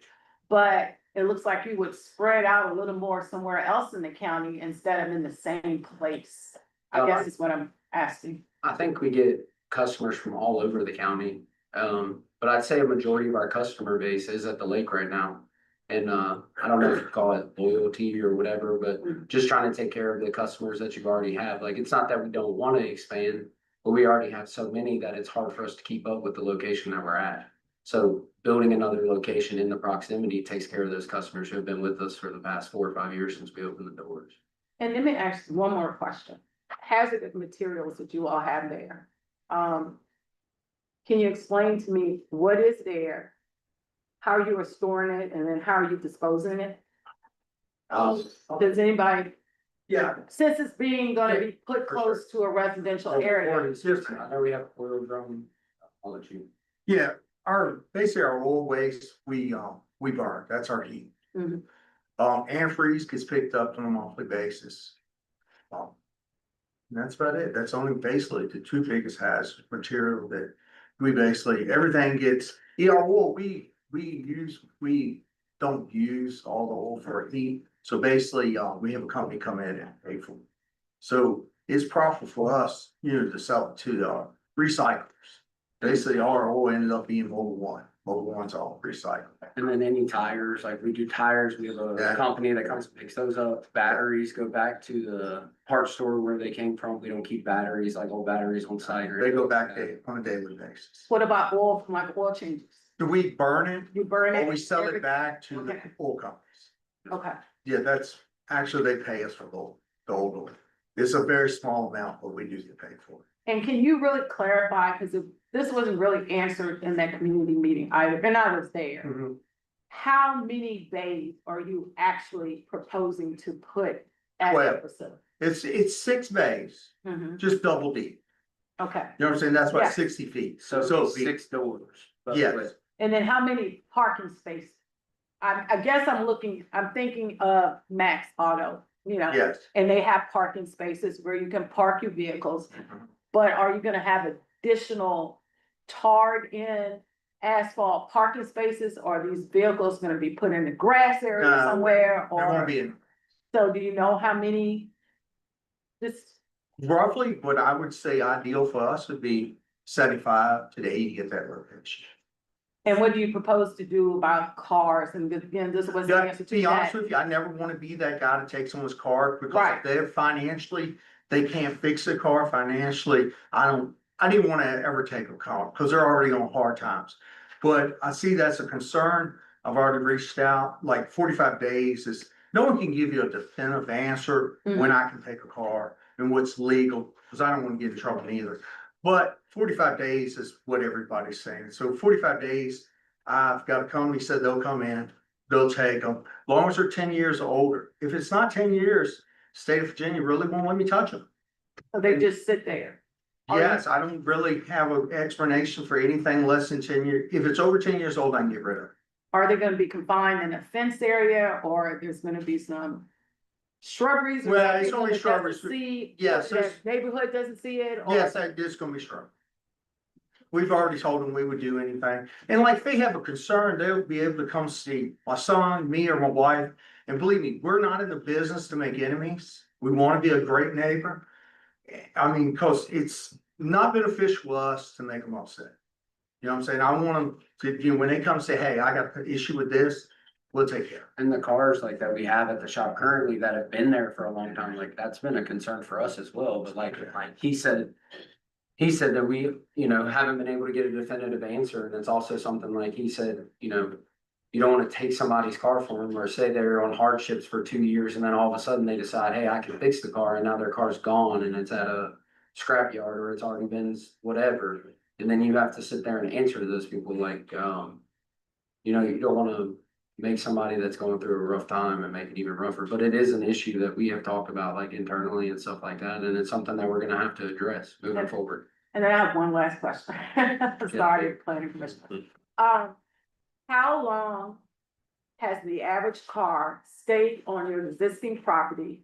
But it looks like you would spread out a little more somewhere else in the county instead of in the same place. I guess is what I'm asking. I think we get customers from all over the county. But I'd say a majority of our customer base is at the lake right now. And, I don't know if you call it loyalty or whatever, but just trying to take care of the customers that you already have. Like, it's not that we don't want to expand, but we already have so many that it's hard for us to keep up with the location that we're at. So building another location in the proximity takes care of those customers who have been with us for the past 4 or 5 years since we opened the doors. And let me ask one more question. Hazardous materials that you all have there. Can you explain to me what is there? How you are storing it, and then how are you disposing it? Does anybody? Yeah. Since it's gonna be put close to a residential area. I know we have oil drum. I'll let you. Yeah, basically our oil waste, we burn, that's our heat. Mhm. Antifreeze gets picked up on a monthly basis. And that's about it. That's only basically the two biggest hazardous material that we basically, everything gets, our oil, we don't use all the oil for heat. So basically, we have a company come in and pay for it. So it's profitable for us, you know, to sell it to recyclers. Basically, our oil ended up being Mobil 1. Mobil 1's all recycled. And then any tires, like we do tires, we have a company that comes and picks those up. Batteries go back to the parts store where they came from. We don't keep batteries, like old batteries on site. They go back on a daily basis. What about oil from like oil changes? Do we burn it? You burn it? Or we sell it back to the Okay. oil companies? Okay, Yeah, that's, actually, they pay us for the old oil. It's a very small amount, but we do get paid for it. and can you really clarify, because this wasn't really answered in that community meeting either, and I was there. How many bays are you actually proposing to put at the 12. facility? It's 6 bays, Mhm. just double deep. Okay, You know what I'm saying? That's Yeah. about 60 feet. So it'd be- 6 doors. Yes. and then how many parking spaces? I guess I'm thinking of Max Auto, you know? Yes. And they have parking spaces where you can park your vehicles. But are you gonna have additional tarred in asphalt parking spaces? Or are these vehicles gonna be put in the grass area No, somewhere? There won't Or, be any. so do you know how many? This, Roughly, what I would say ideal for us would be 75 to 80 at that location. and what do you propose to do about cars? And again, this was the Yeah, answer to to be honest that. with you, I never want to be that guy to take someone's car because Right. if they're financially, they can't fix their car financially. I didn't want to ever take a car because they're already on hard times. But I see that's a concern. I've already reached out, like 45 days is, no one can give you a definitive answer when I can take a car and what's legal, because I don't want to get in trouble either. But 45 days is what everybody's saying. So 45 days, I've got a company said they'll come in, they'll take them, as long as they're 10 years or older. If it's not 10 years, state of Virginia really won't let me touch them. So they just sit there. Yes, I don't really have an explanation for anything less than 10 years. If it's over 10 years old, I can get rid of it. Are they gonna be confined in a fenced area or there's gonna be some shrubberies? or Well, it's something only that doesn't shrubberies. see- Yes, that there's- Neighborhood doesn't see it? or- Yes, it's gonna be shrub. We've already told them we would do anything. And like, if they have a concern, they'll be able to come see my son, me, or my wife. And believe me, we're not in the business to make enemies. We want to be a great neighbor. I mean, cause it's not beneficial to us to make them upset. You know what I'm saying? I want them to, you know, when they come say, hey, I got an issue with this, we'll take care. And the cars like that we have at the shop currently that have been there for a long time, like that's been a concern for us as well, but like he said. He said that we, you know, haven't been able to get a definitive answer, and it's also something like he said, you know. You don't wanna take somebody's car for them, or say they're on hardships for 2 years, and then all of a sudden they decide, hey, I can fix the car, and now their car's gone, and it's at a scrap yard, or it's already been whatever. And then you have to sit there and answer to those people like, you know, you don't wanna make somebody that's going through a rough time and make it even rougher, but it is an issue that we have talked about like internally and stuff like that, and it's something that we're gonna have to address moving forward. And then I have one last question. Sorry, planning commission. How long has the average car stayed on your existing property?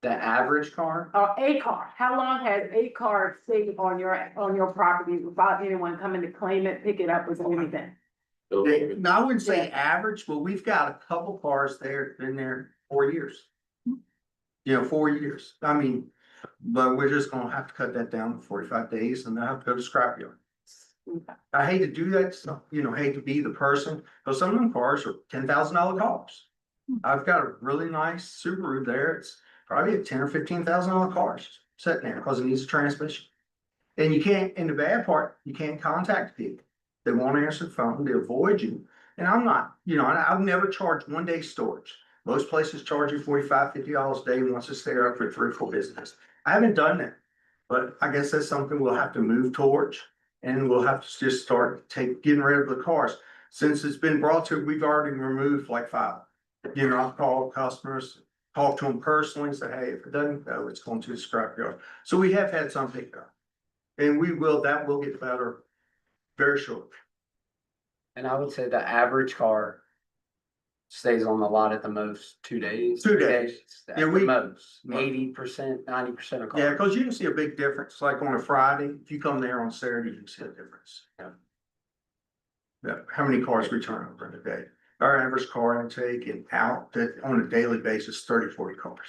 The average car, A car, how long has a car stayed on your property without anyone coming to claim it, pick it up or anything? Now, I wouldn't say average, but we've got a couple cars there, been there 4 years. You know, 4 years. I mean, but we're just gonna have to cut that down to 45 days and then have to go to scrapyard. I hate to do that, so, you know, hate to be the person, because some of them cars are $10,000 cars. I've got a really nice Subaru there. It's probably a $10,000 or $15,000 cars sitting there because it needs a transmission. And you can't, and the bad part, you can't contact people. They won't answer the phone, they avoid you. And I'm not, you know, I've never charged 1 day storage. Most places charge you $45, $50 a day once it's there for 3 or 4 business days. I haven't done that, but I guess that's something we'll have to move towards. And we'll have to just start getting rid of the cars. Since it's been brought to, we've already removed like 5. You know, I'll call customers, talk to them personally and say, hey, if it doesn't go, it's going to the scrapyard. So we have had some picked up. And that will get better very shortly. and I would say the average car stays on the lot at the most 2 days. 2 days. At Yeah, the we- most, 80%, 90% of cars. Yeah, because you can see a big difference, like on a Friday, if you come there on Saturday, you can see a difference. Yeah, how many cars we turn over in a day? Our average car intake and out that on a daily basis, 30, 40 cars.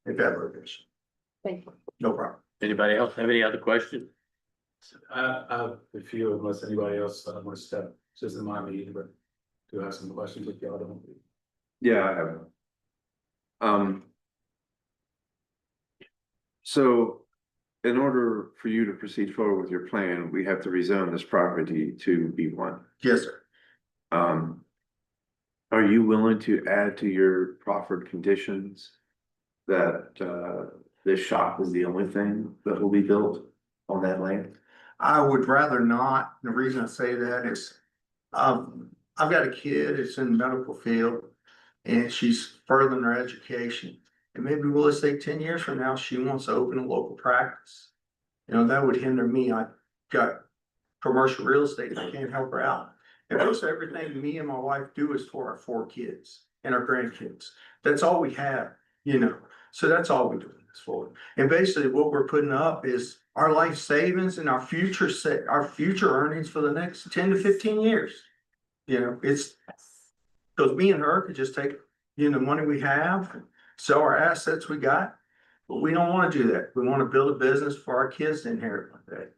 If that location, Thank you. no problem. Anybody else have any other questions? I have a few, unless anybody else wants to step, just in my meeting, but do have some questions if y'all don't. Yeah, I have. So in order for you to proceed forward with your plan, we have to rezone this property to B1. Yes, sir. Are you willing to add to your proffered conditions that this shop is the only thing that will be built on that land? I would rather not. The reason I say that is, I've got a kid that's in the medical field and she's furthering her education. And maybe we'll say 10 years from now, she wants to open a local practice. You know, that would hinder me. I got commercial real estate and I can't help her out. And most everything me and my wife do is for our 4 kids and our grandkids. That's all we have, you know, so that's all we do this for. And basically what we're putting up is our life savings and our future earnings for the next 10 to 15 years. You know, it's because me and her could just take, you know, the money we have, sell our assets we got, but we don't want to do that. We want to build a business for our kids to inherit one day.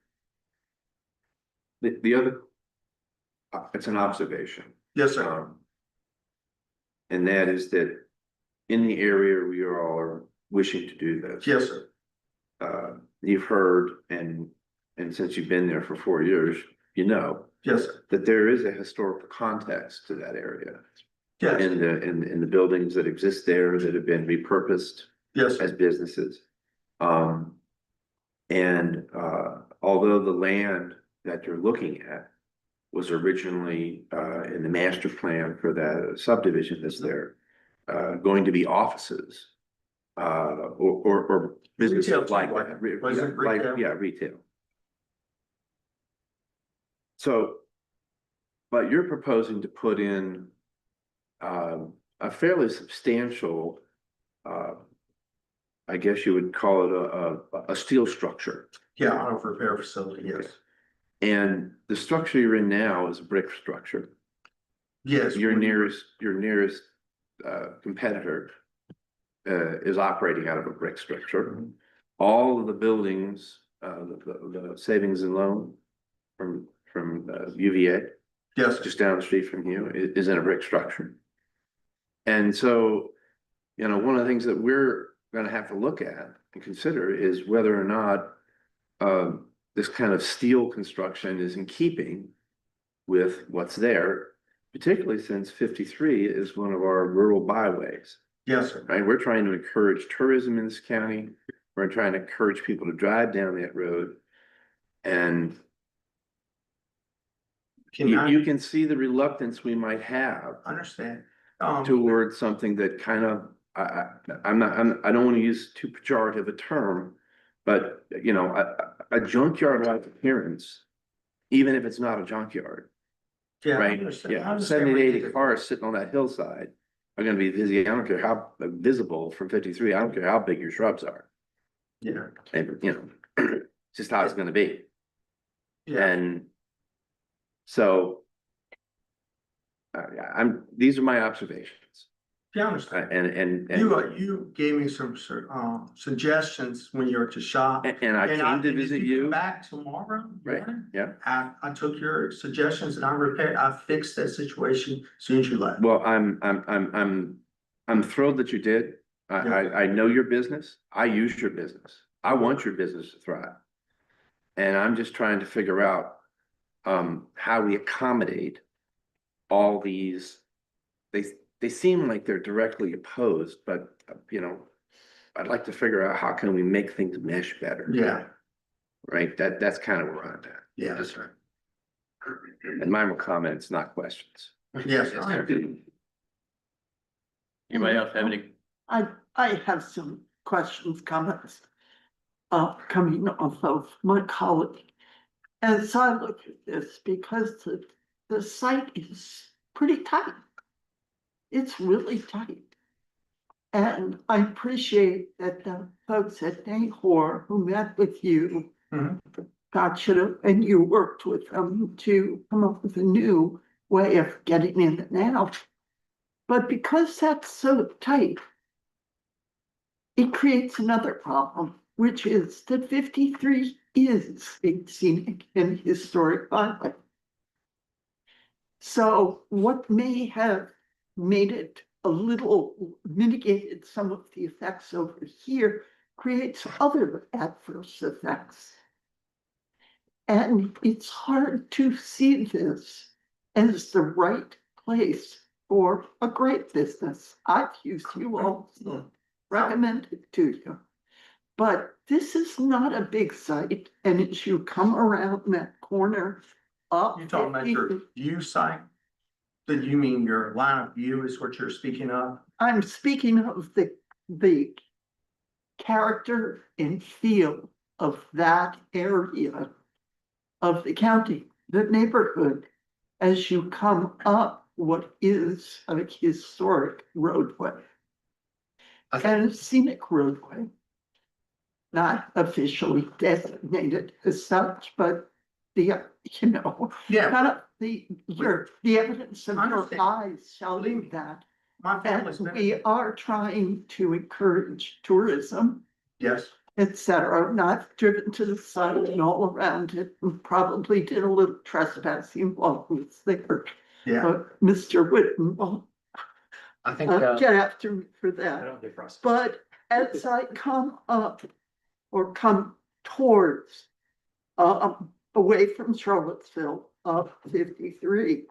The other, it's an observation. Yes, sir. And that is that in the area we are all are wishing to do this. Yes, sir. You've heard and since you've been there for 4 years, you know. Yes, sir. That there is a historical context to that area. Yes. In the buildings that exist there that have been repurposed. Yes, sir. As businesses. And although the land that you're looking at was originally in the master plan for that subdivision that's there, going to be offices. Or businesses Retail, like like- that. was it Yeah, like, retail? yeah, retail. So, but you're proposing to put in a fairly substantial, I guess you would call it a steel structure. Yeah, auto repair facility, yes. And the structure you're in now is a brick structure. Yes. Your nearest competitor is operating out of a brick structure. All of the buildings, the savings and loan from UVA. Yes. Just down the street from you is in a brick structure. And so, you know, one of the things that we're gonna have to look at and consider is whether or not this kind of steel construction is in keeping with what's there, particularly since 53 is one of our rural byways. Yes, sir. Right, we're trying to encourage tourism in this county. We're trying to encourage people to drive down that road. And you can see the reluctance we might have Understand. towards something that kind of, I don't want to use too pejorative a term, but you know, a junkyard like appearance, even if it's not a junkyard. Yeah, I Right, understand. I yeah, understand 70 what to you 80 did. cars sitting on that hillside are gonna be busy. I don't care how visible from 53, I don't care how big your shrubs are. Yeah. And, you know, it's just how it's gonna be. Yeah. And so these are my observations. Yeah, I understand. And You gave me some suggestions when you were at the shop. and I came to and if visit come you. Back tomorrow. Right, yeah. I took your suggestions and I fixed that situation as soon as you left. Well, I'm thrilled that you did. I know your business. I use your business. I want your business to thrive. And I'm just trying to figure out how we accommodate all these. They seem like they're directly opposed, but you know, I'd like to figure out how can we make things mesh better. Yeah. Right, that's kind of where I'm at. Yeah. That's right. And mine were comments, not questions. Yes. Anybody else have any? I have some questions, comments, coming off of my colleague. As I look at this, because the site is pretty tight. It's really tight. And I appreciate that the folks at Nahor who met with you got you to, and you worked with them to come up with a new way of getting in and out. But because that's so tight, it creates another problem, which is that 53 is a scenic and historic byway. So what may have made it a little mitigated some of the effects over here creates other adverse effects. And it's hard to see this as the right place for a great business. I've used you also, recommend it to you. But this is not a big site, and as you come around that corner up. You're talking about your view site? Did you mean your line of view is what you're speaking of? I'm speaking of the character and feel of that area of the county, the neighborhood, as you come up what is a historic roadway. And a scenic roadway, not officially designated as such, but the, you know, kind of the evidence of your eyes shall leave that. My family's And been. we are trying to encourage tourism, Yes. etc. Not driven to the site and all around it, and probably did a little trespassing while we was there. Yeah. But Mr. Whitten will I think, get after me for that. But as I come up or come towards, away from Charlottesville up 53,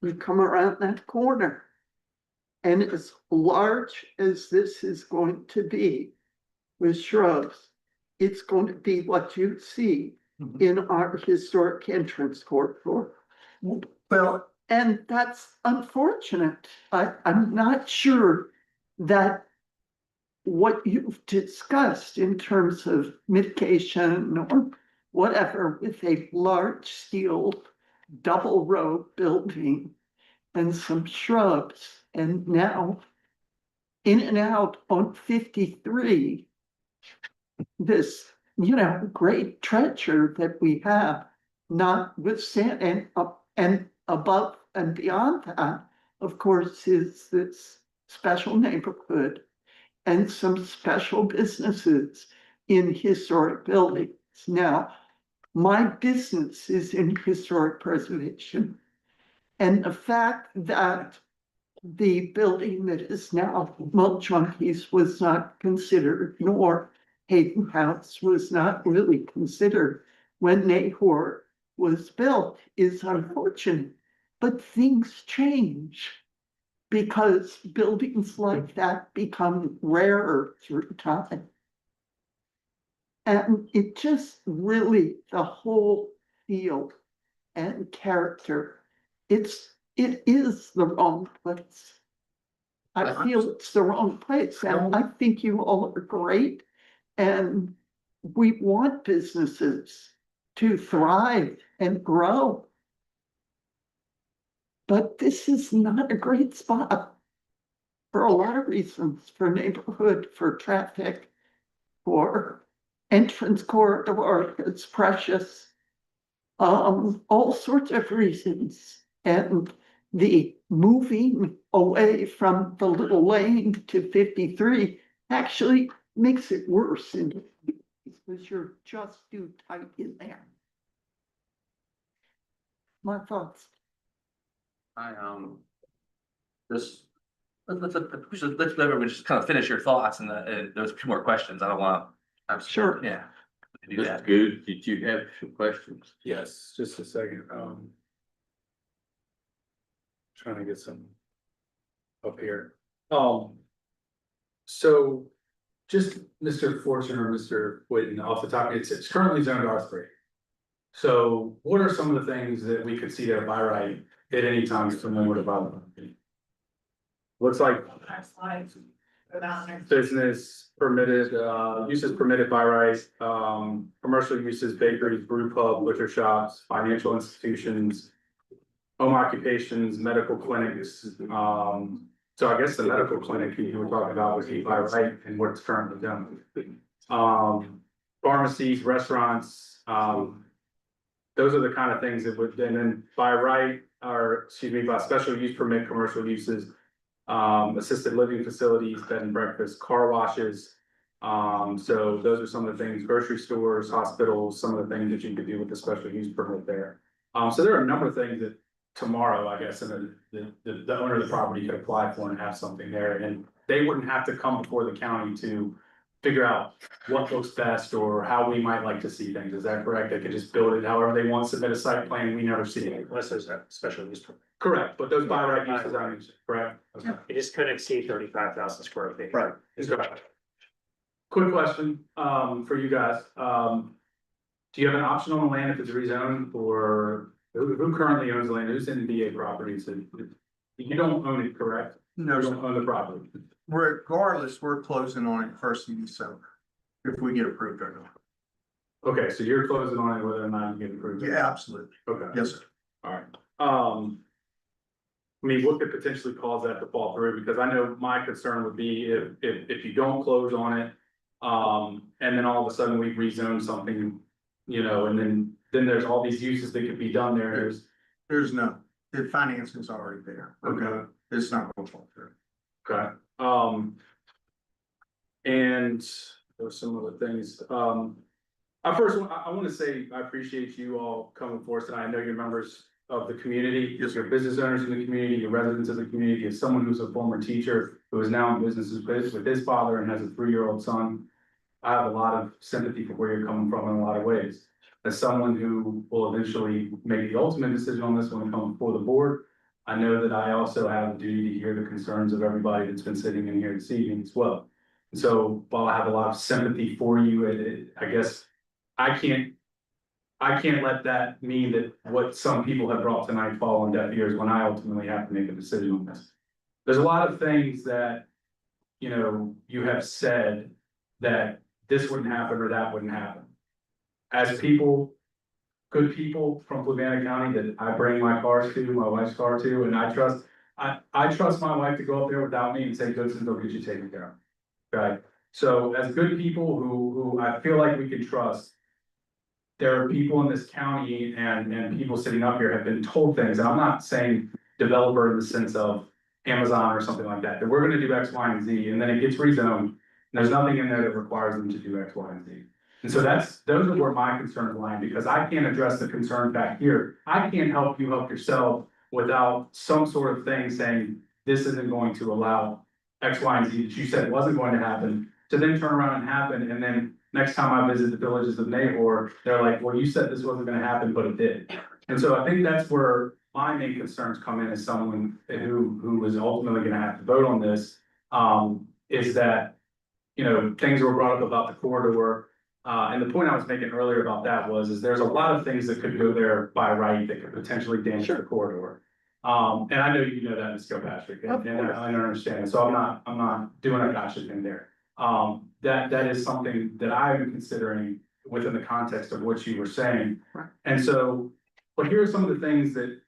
you come around that corner. And as large as this is going to be with shrubs, it's going to be what you see in our historic entrance corridor. Well, And that's unfortunate. I'm not sure that what you've discussed in terms of mitigation or whatever with a large steel double row building and some shrubs, and now in and out on 53, this, great treasure that we have, notwithstanding, and above and beyond that, of course, is this special neighborhood and some special businesses in historic buildings. Now, my business is in historic preservation. And the fact that the building that is now Mulch Monkeys was not considered, nor Hayden House was not really considered when Nahor was built, is unfortunate. But things change because buildings like that become rarer through time. And it just really, the whole feel and character, it is the wrong place. I feel it's the wrong place, and I think you all are great. And we want businesses to thrive and grow. But this is not a great spot for a lot of reasons, for neighborhood, for traffic, for entrance corridor, it's precious. All sorts of reasons. And the moving away from the little lane to 53 actually makes it worse because you're just too tight in there. My thoughts. I, let's let everyone just kind of finish your thoughts and there's a few more questions. I don't want to. Sure. Yeah. Do Mr. that. Good, did you have some questions? Yes, just a second, trying to get some up here. So just Mr. Fortune or Mr. Whitten, off the top, it's currently zoned R3. So what are some of the things that we could see there by right at any time someone would have? Looks like business permitted, uses permitted by right, commercial uses, bakeries, brew pub, butcher shops, financial institutions, home occupations, medical clinics. So I guess the medical clinic you were talking about was by right and what's currently done. Pharmacies, restaurants, those are the kind of things that would, and then by right, or excuse me, by special use permit, commercial uses, assisted living facilities, bed and breakfast, car washes. So those are some of the things, grocery stores, hospitals, some of the things that you could do with the special use permit there. So there are a number of things that tomorrow, I guess, and the owner of the property could apply for and have something there, and they wouldn't have to come before the county to figure out what looks best or how we might like to see things. Is that correct? They could just build it however they want, submit a site plan, we never see it. Unless there's a special use permit. Correct, but those by right uses are used, correct? Okay. It just couldn't exceed 35,000 square feet. right. Is correct. Quick question, for you guys, do you have an option on the land if it's rezoned, or who currently owns the land? Who's in VA properties? You don't own it, correct? No, You sir. don't own the property. Regardless, we're closing on it first of December, if we get approved or not. Okay, so you're closing on it whether or not you get approved? Yeah, absolutely. Okay. Yes, sir. All right. I mean, what could potentially cause that to fall through? Because I know my concern would be if you don't close on it, and then all of a sudden we rezone something, and then there's all these uses that could be done there. There's no, the financing's already there. Okay. It's not going to fall through. Okay, and there's some other things, I want to say, I appreciate you all coming forth tonight. I know you're members of the community, your business owners in the community, your residents of the community, as someone who's a former teacher who is now in business with his father and has a 3-year-old son. I have a lot of sympathy for where you're coming from in a lot of ways. As someone who will eventually make the ultimate decision on this when it comes before the board, I know that I also have a duty to hear the concerns of everybody that's been sitting in here this evening as well. So while I have a lot of sympathy for you, I guess I can't let that mean that what some people have brought tonight fall on deaf ears when I ultimately have to make a decision on this. There's a lot of things that, you know, you have said that this wouldn't happen or that wouldn't happen. As people, good people from Fluvanna County that I bring my cars to, my wife's car to, and I trust my wife to go up there without me and say, Goodson, they'll get you taken care of. Okay, so as good people who I feel like we can trust, there are people in this county and people sitting up here have been told things, and I'm not saying developer in the sense of Amazon or something like that we're gonna do X, Y, and Z, and then it gets rezoned, and there's nothing in there that requires them to do X, Y, and Z. And so those are where my concerns lie, because I can't address the concern back here. I can't help you help yourself without some sort of thing saying, this isn't going to allow X, Y, and Z that you said wasn't going to happen, to then turn around and happen, and then next time I visit the villages of Nahor, they're like, well, you said this wasn't gonna happen, but it did. And so I think that's where my main concerns come in as someone who is ultimately gonna have to vote on this. Is that, you know, things were brought up about the corridor. And the point I was making earlier about that is there's a lot of things that could go there by right that could potentially damage the corridor. And I know you know that, Ms. Kilpatrick, and I understand, so I'm not doing a gotcha thing there. That is something that I'm considering within the context of what you were saying. And so, but here are some of the things that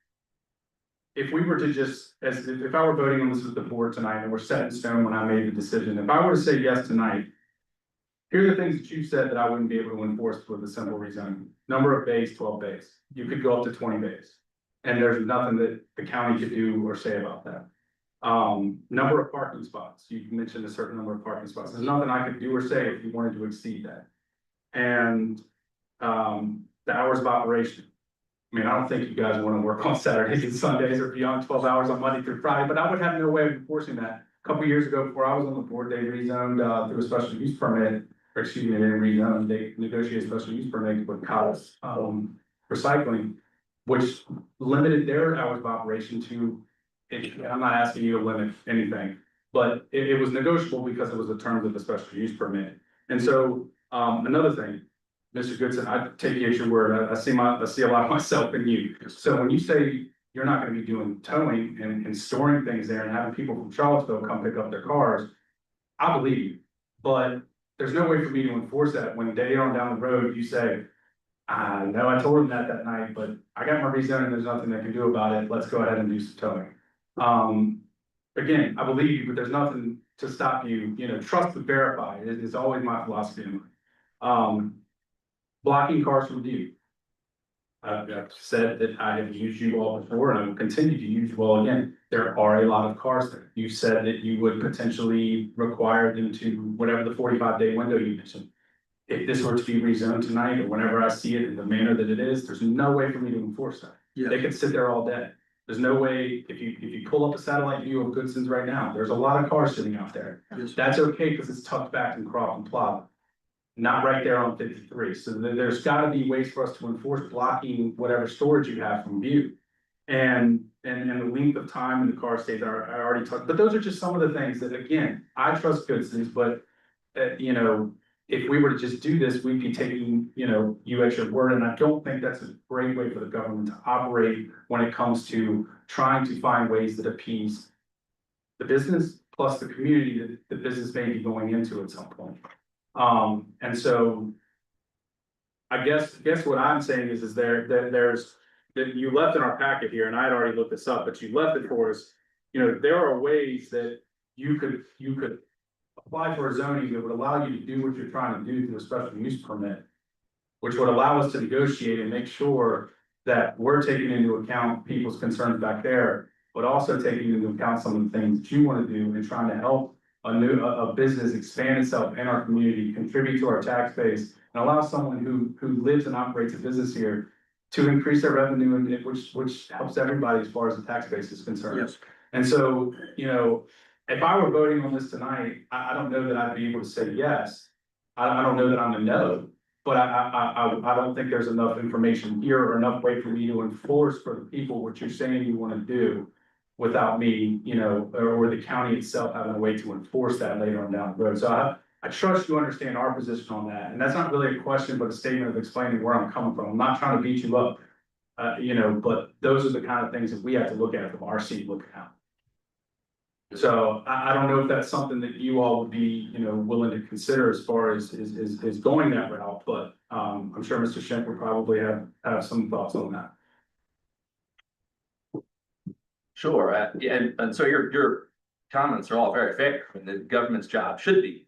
if we were to just, if I were voting on this with the board tonight and we're set in stone when I made the decision, if I were to say yes tonight, here are the things that you said that I wouldn't be able to enforce with a simple rezoning. Number of bays, 12 bays. You could go up to 20 bays. And there's nothing that the county could do or say about that. Number of parking spots. You mentioned a certain number of parking spots. There's nothing I could do or say if you wanted to exceed that. And the hours of operation. I mean, I don't think you guys want to work on Saturdays and Sundays or beyond 12 hours on Monday through Friday, but I would have no way of enforcing that. A couple years ago, before I was on the board, they rezoned through a special use permit, or excuse me, they didn't rezone, they negotiated a special use permit with Cobb's recycling, which limited their hours of operation to, I'm not asking you to limit anything, but it was negotiable because it was the terms of the special use permit. And so, another thing, Mr. Goodson, I take you at your word. I see a lot of myself in you. So when you say you're not gonna be doing towing and storing things there and having people from Charlottesville come pick up their cars, I believe you. But there's no way for me to enforce that when day on down the road, you say, no, I told him that night, but I got my rezone and there's nothing they can do about it. Let's go ahead and do some towing. Again, I believe you, but there's nothing to stop you, you know, trust but verify. It is always my philosophy in life. Blocking cars from view. I've said that I have used you all before and I will continue to use you all again. There are a lot of cars there. You said that you would potentially require them to whatever the 45-day window you mentioned. If this were to be rezoned tonight or whenever I see it in the manner that it is, there's no way for me to enforce that. They could sit there all day. There's no way, if you pull up a satellite view of Goodson's right now, there's a lot of cars sitting out there. That's okay because it's tucked back in Crofton Plaza. Not right there on 53. So there's gotta be ways for us to enforce blocking whatever storage you have from view. And the length of time in the car stays, I already talked, but those are just some of the things that, again, I trust Goodson's, but you know, if we were to just do this, we'd be taking, you know, you at your word, and I don't think that's a great way for the government to operate when it comes to trying to find ways that appease the business plus the community that the business may be going into at some point. And so I guess what I'm saying is there's that you left in our packet here, and I had already looked this up, but you left it for us. You know, there are ways that you could apply for a zoning that would allow you to do what you're trying to do through a special use permit, which would allow us to negotiate and make sure that we're taking into account people's concerns back there, but also taking into account some of the things that you want to do and trying to help a business expand itself in our community, contribute to our tax base, and allow someone who lives and operates a business here to increase their revenue, and which helps everybody as far as the tax base is concerned. Yes. And so, you know, if I were voting on this tonight, I don't know that I'd be able to say yes. I don't know that I'm a no, but I don't think there's enough information here or enough way for me to enforce for the people what you're saying you want to do. without me, you know, or the county itself having a way to enforce that later on down the road. So I trust you understand our position on that, and that's not really a question, but a statement of explaining where I'm coming from. I'm not trying to beat you up. You know, but those are the kind of things that we have to look at from our seat looking out. So I don't know if that's something that you all would be, you know, willing to consider as far as is going that route, but I'm sure Mr. Schimpf would probably have some thoughts on that. Sure, yeah, and so your comments are all very fair, and the government's job should be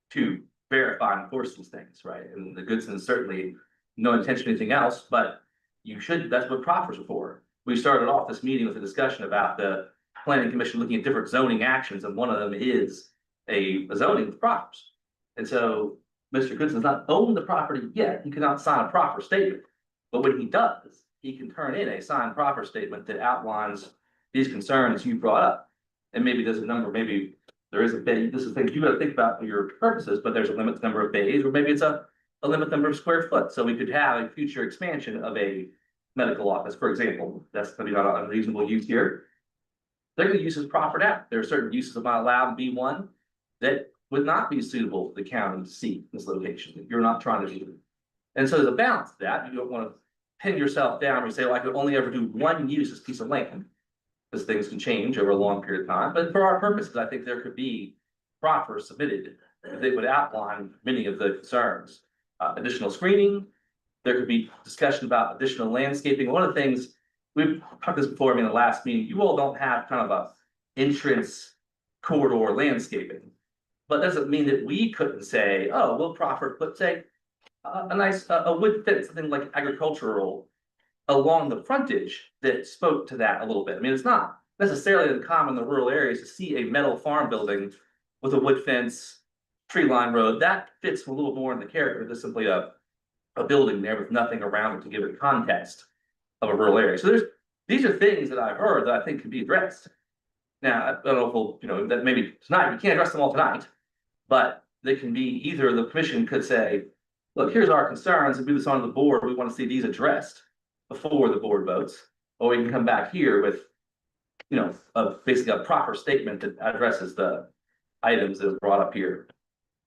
to verify and enforce these things, right? And the Goodson is certainly no intention of anything else, but you should, that's what proffers are for. We started off this meeting with a discussion about the planning commission looking at different zoning actions, and one of them is a zoning with proffers. And so Mr. Goodson does not own the property yet, he cannot sign a proffer statement. But when he does, he can turn in a signed proffer statement that outlines these concerns you brought up. And maybe there's a number, maybe there is a bay, this is things you gotta think about for your purposes, but there's a limit number of bays, or maybe it's a limit number of square foot. So we could have a future expansion of a medical office, for example. That's gonna be not an unreasonable use here. They're gonna use this proffered out. There are certain uses that might allow in B1 that would not be suitable for the county to see in this location, that you're not trying to do. And so there's a balance to that. You don't wanna pin yourself down and say, well, I could only ever do one use this piece of land. Because things can change over a long period of time, but for our purposes, I think there could be proffers submitted that would outline many of the concerns. Additional screening, there could be discussion about additional landscaping. One of the things, we've talked this before, in the last meeting, you all don't have kind of a entrance corridor landscaping. But doesn't mean that we couldn't say, oh, we'll proffer, put say, a nice, a wood fence, something like agricultural along the frontage that spoke to that a little bit. I mean, it's not necessarily uncommon in the rural areas to see a metal farm building with a wood fence, tree line road. That fits a little more in the character than simply a building there with nothing around it to give it context of a rural area. So these are things that I've heard that I think can be addressed. Now, I don't know if we'll, you know, that maybe tonight, we can't address them all tonight, but they can be either the commission could say, look, here's our concerns, and do this on the board, we want to see these addressed before the board votes, or we can come back here with, you know, basically a proper statement that addresses the items that are brought up here.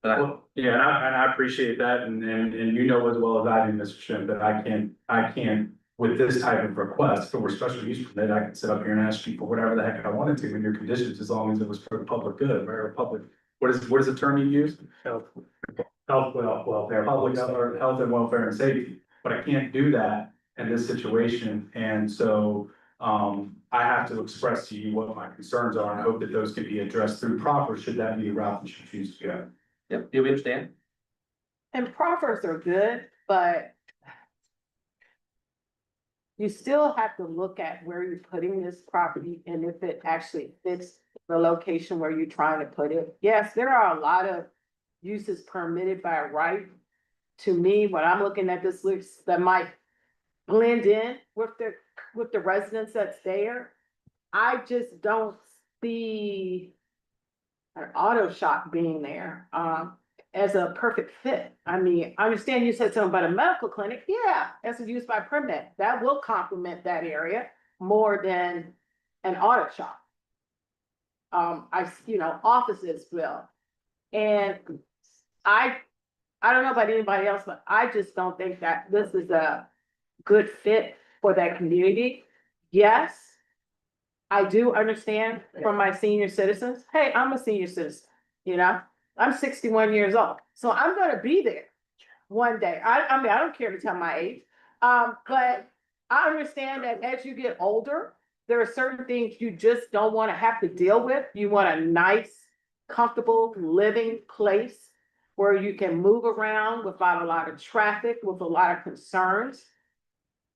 Well, yeah, and I appreciate that, and you know as well as I do, Mr. Schimpf, that I can't, with this type of request for special use permit, I can sit up here and ask you for whatever the heck I wanted to in your conditions, as long as it was for the public good, or public, what is the term you use? Health, welfare, public health and welfare and safety, but I can't do that in this situation, and so I have to express to you what my concerns are, and I hope that those can be addressed through proper, should that be the route that you choose to go. Yep, do we understand? And proffers are good, but you still have to look at where you're putting this property and if it actually fits the location where you're trying to put it. Yes, there are a lot of uses permitted by right. To me, when I'm looking at this list, that might blend in with the residents that's there. I just don't see an auto shop being there as a perfect fit. I mean, I understand you said something about a medical clinic. Yeah, as a use by permit, that will complement that area more than an auto shop. You know, offices will. And I don't know about anybody else, but I just don't think that this is a good fit for that community. Yes, I do understand from my senior citizens. Hey, I'm a senior citizen, you know, I'm 61 years old, so I'm gonna be there one day. I mean, I don't care to tell my age, but I understand that as you get older, there are certain things you just don't want to have to deal with. You want a nice, comfortable living place where you can move around without a lot of traffic, with a lot of concerns.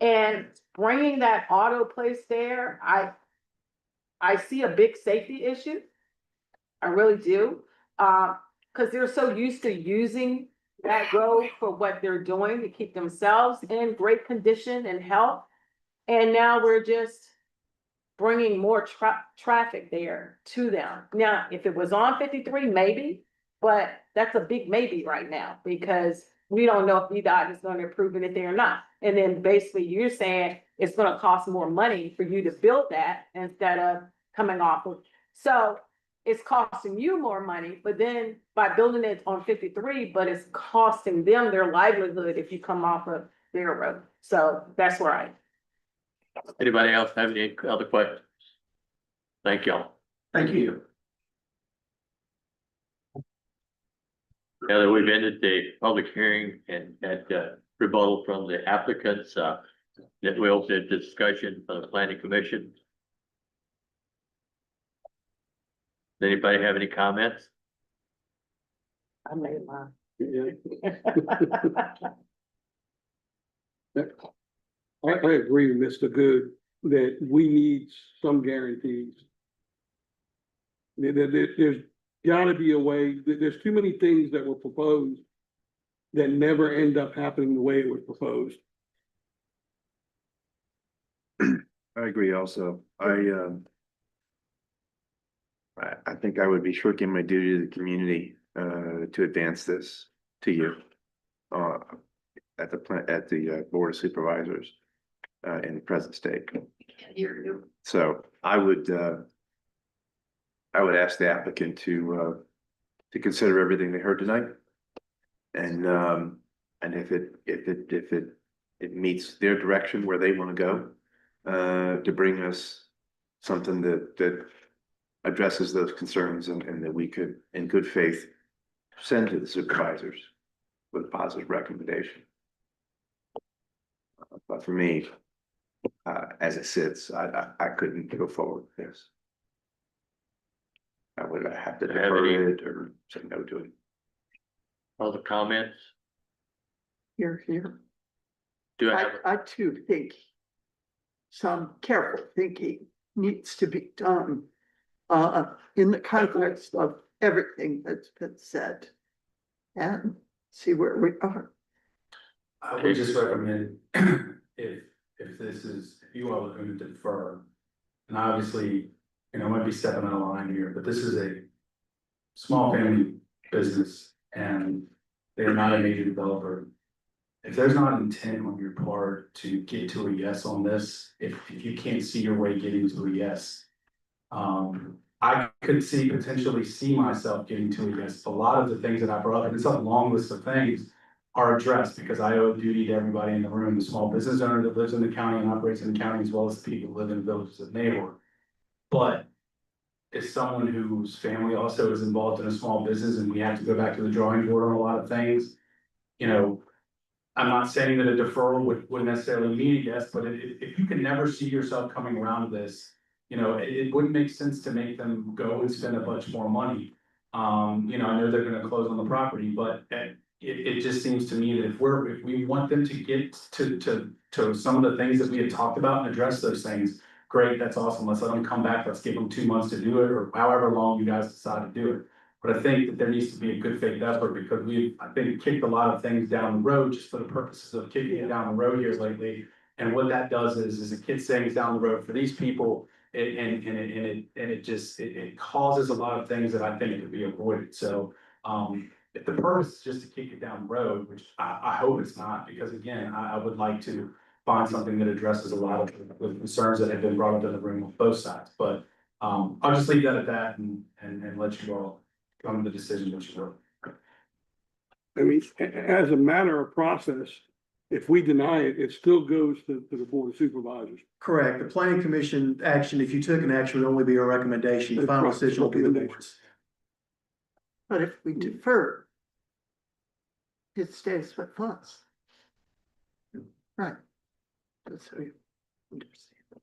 And bringing that auto place there, I see a big safety issue. I really do. Because they're so used to using that road for what they're doing to keep themselves in great condition and health. And now we're just bringing more traffic there to them. Now, if it was on 53, maybe, but that's a big maybe right now, because we don't know if VDOT is going to approve anything or not. And then basically you're saying it's going to cost more money for you to build that instead of coming off of. So it's costing you more money, but then by building it on 53, but it's costing them their livelihood if you come off of their road. So that's where I. Anybody else have any other questions? Thank y'all. Thank you. Now that we've ended the public hearing and had rebuttal from the applicants, that we open the discussion for the planning commission. Does anybody have any comments? I made mine. I agree with Mr. Good that we need some guarantees. There's gotta be a way, there's too many things that were proposed that never end up happening the way it was proposed. I agree also. I think I would be shirking my duty to the community, to advance this to you. At the Board of Supervisors, in the present state. So I would ask the applicant to consider everything they heard tonight. And if it meets their direction where they want to go, to bring us something that addresses those concerns and that we could, in good faith, send to the supervisors with a positive recommendation. But for me, as it sits, I couldn't go forward with this. I would have to defer it or say no to it. Other comments? Here. Do I have? I too think some careful thinking needs to be done in the context of everything that's been said and see where we are. I would just recommend if you all are going to defer, and obviously, I might be stepping out of line here, but this is a small family business and they're not a major developer. If there's not intent on your part to get to a yes on this, if you can't see your way getting to a yes, I could potentially see myself getting to a yes. A lot of the things that I brought up, and it's a long list of things, are addressed because I owe a duty to everybody in the room, the small business owner that lives in the county and operates in the county, as well as the people who live in the villages of neighbor. But as someone whose family also is involved in a small business and we have to go back to the drawing board on a lot of things, I'm not saying that a deferral would necessarily mean a yes, but if you can never see yourself coming around to this, it wouldn't make sense to make them go and spend a bunch more money. I know they're gonna close on the property, but it just seems to me that if we want them to get to some of the things that we had talked about and address those things, great, that's awesome. Let's let them come back. Let's give them 2 months to do it or however long you guys decide to do it. But I think that there needs to be a good faith effort because I think, kicked a lot of things down the road just for the purposes of kicking it down the road here lately. And what that does is it kicks things down the road for these people and it causes a lot of things that I think could be avoided. So, if the purpose is just to kick it down the road, which I hope it's not, because again, I would like to find something that addresses a lot of the concerns that have been brought up in the room on both sides. But I'll just leave that at that and let you all come to the decision that you will. I mean, as a matter of process, if we deny it, it still goes to the Board of Supervisors. Correct. The planning commission action, if you took an action, would only be a recommendation. The final decision will be the board's. But if we defer, it stays with us. Right. That's how you understand.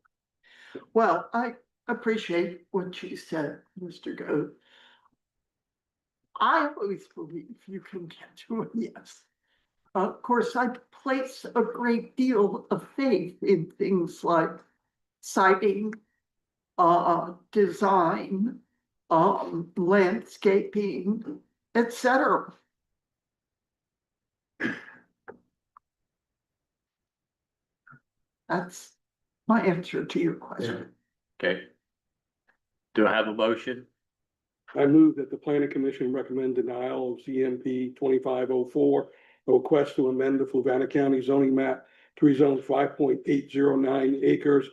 Well, I appreciate what you said, Mr. Goode. I always believe you can get to a yes. Of course, I place a great deal of faith in things like siting, design, landscaping, etc. That's my answer to your question. Okay. Do I have a motion? I move that the planning commission recommend denial of CMP 2504, a request to amend the Fluvanna County zoning map to rezone 5.809 acres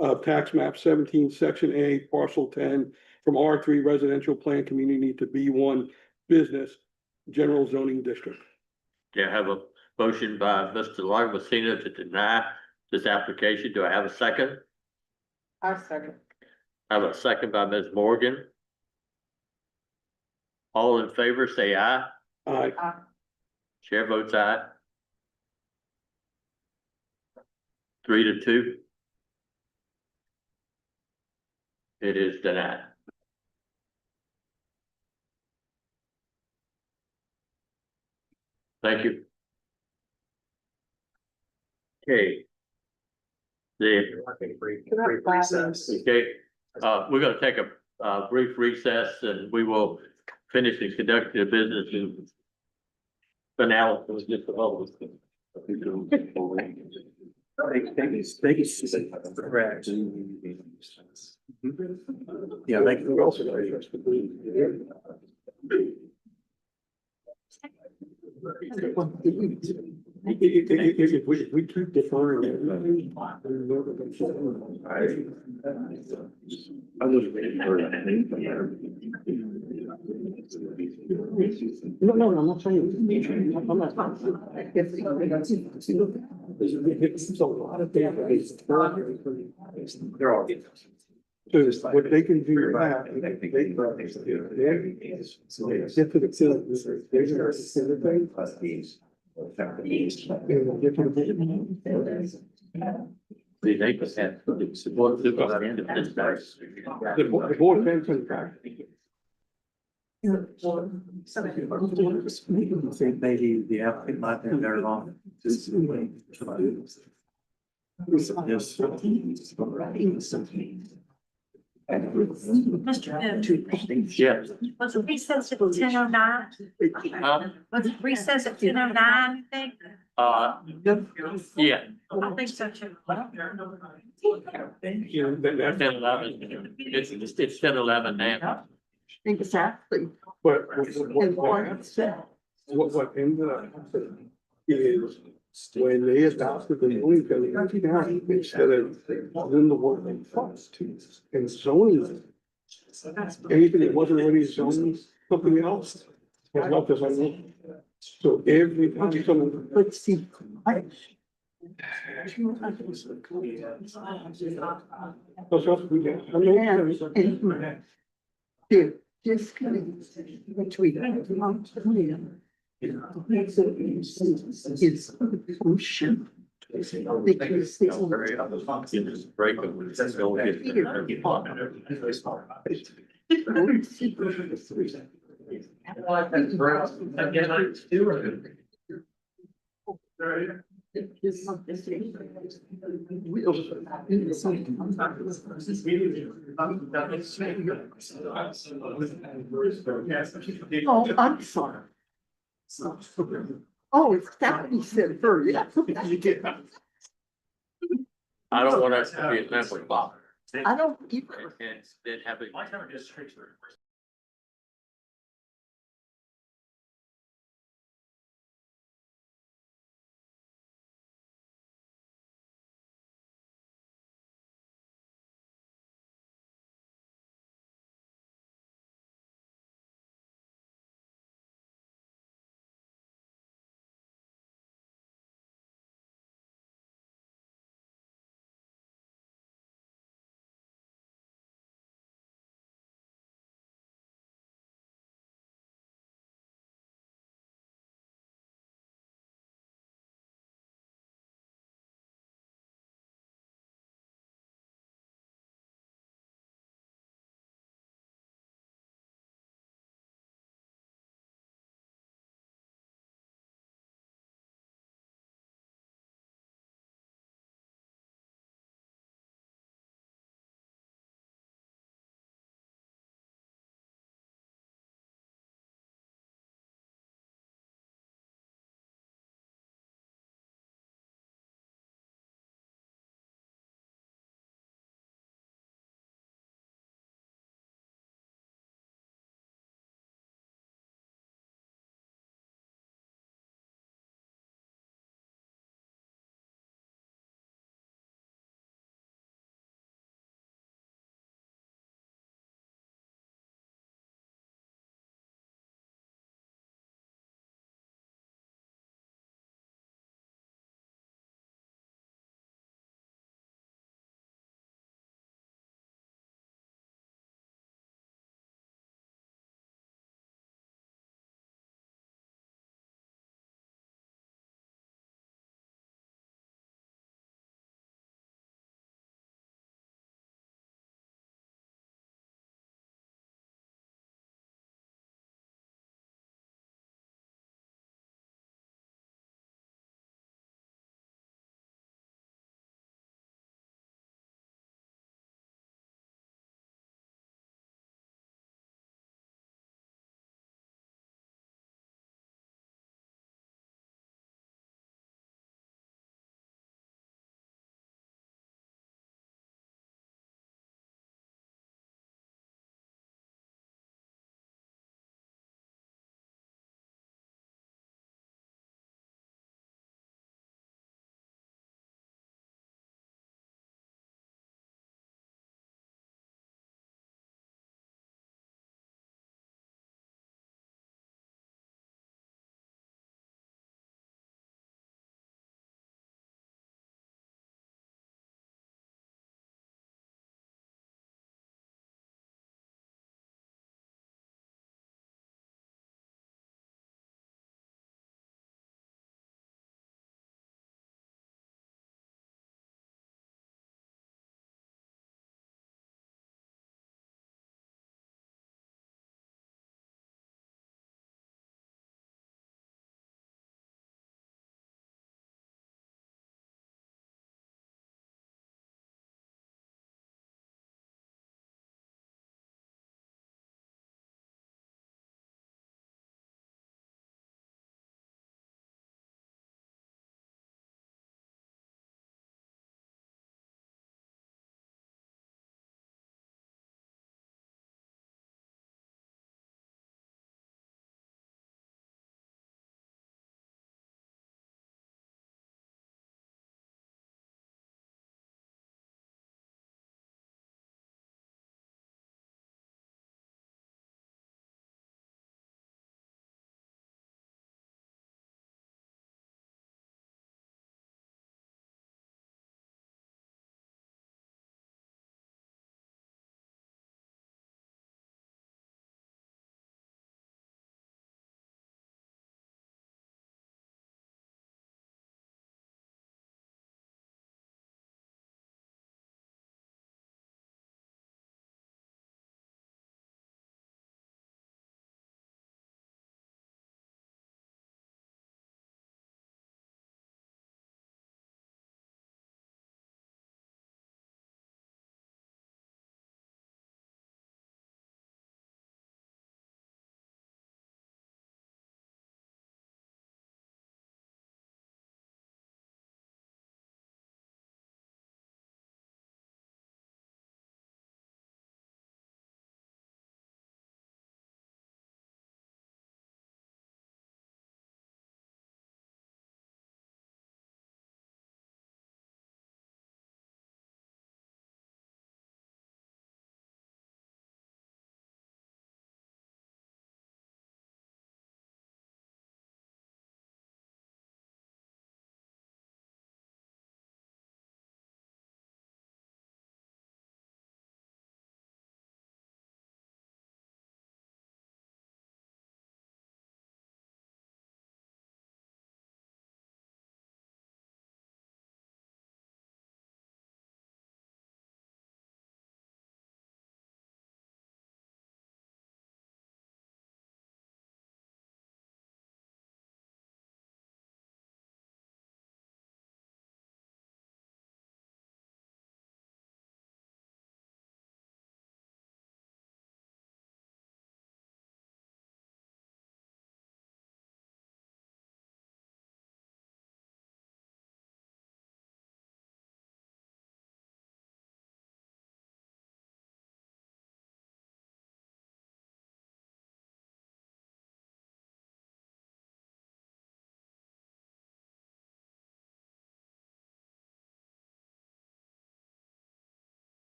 of tax map 17, section A, parcel 10, from R3 residential plan community to B1 business general zoning district. Okay, I have a motion by Mr. Larry Messina to deny this application. Do I have a second? I second. I have a second by Ms. Morgan. All in favor, say aye. Aye. Chair votes aye. 3-2. It is denied. Thank you. Okay. Brief recess. Okay, we're gonna take a brief recess and we will finish and conduct the business in finale. It was just a whole. Correct. Yeah, thank you. If we keep deferring it. I was waiting for that. No, I'm not saying. I'm not. It's a lot of days. They're all. So what they can do now. They make us have support to the end of this day. The board can contract. Think maybe the applicant might be better off. Mr. Yeah. Was it recess at 10:09? Was it recess at 10:09, I think? Yeah. I think so too. That's 10-11. It's 10-11 now. Exactly. But And one said, what ended up happening is when they adopted the zoning code, instead of doing the work they first and zoning. Anything that wasn't already zoning, something else. Was not as I know. So every time someone. let's see. The disconnect between Montana is crucial. Because they Break them. That's the only. Oh, I'm sorry. Oh, it's that he said her, yeah. I don't want us to be a memory block. I don't either. And then have it.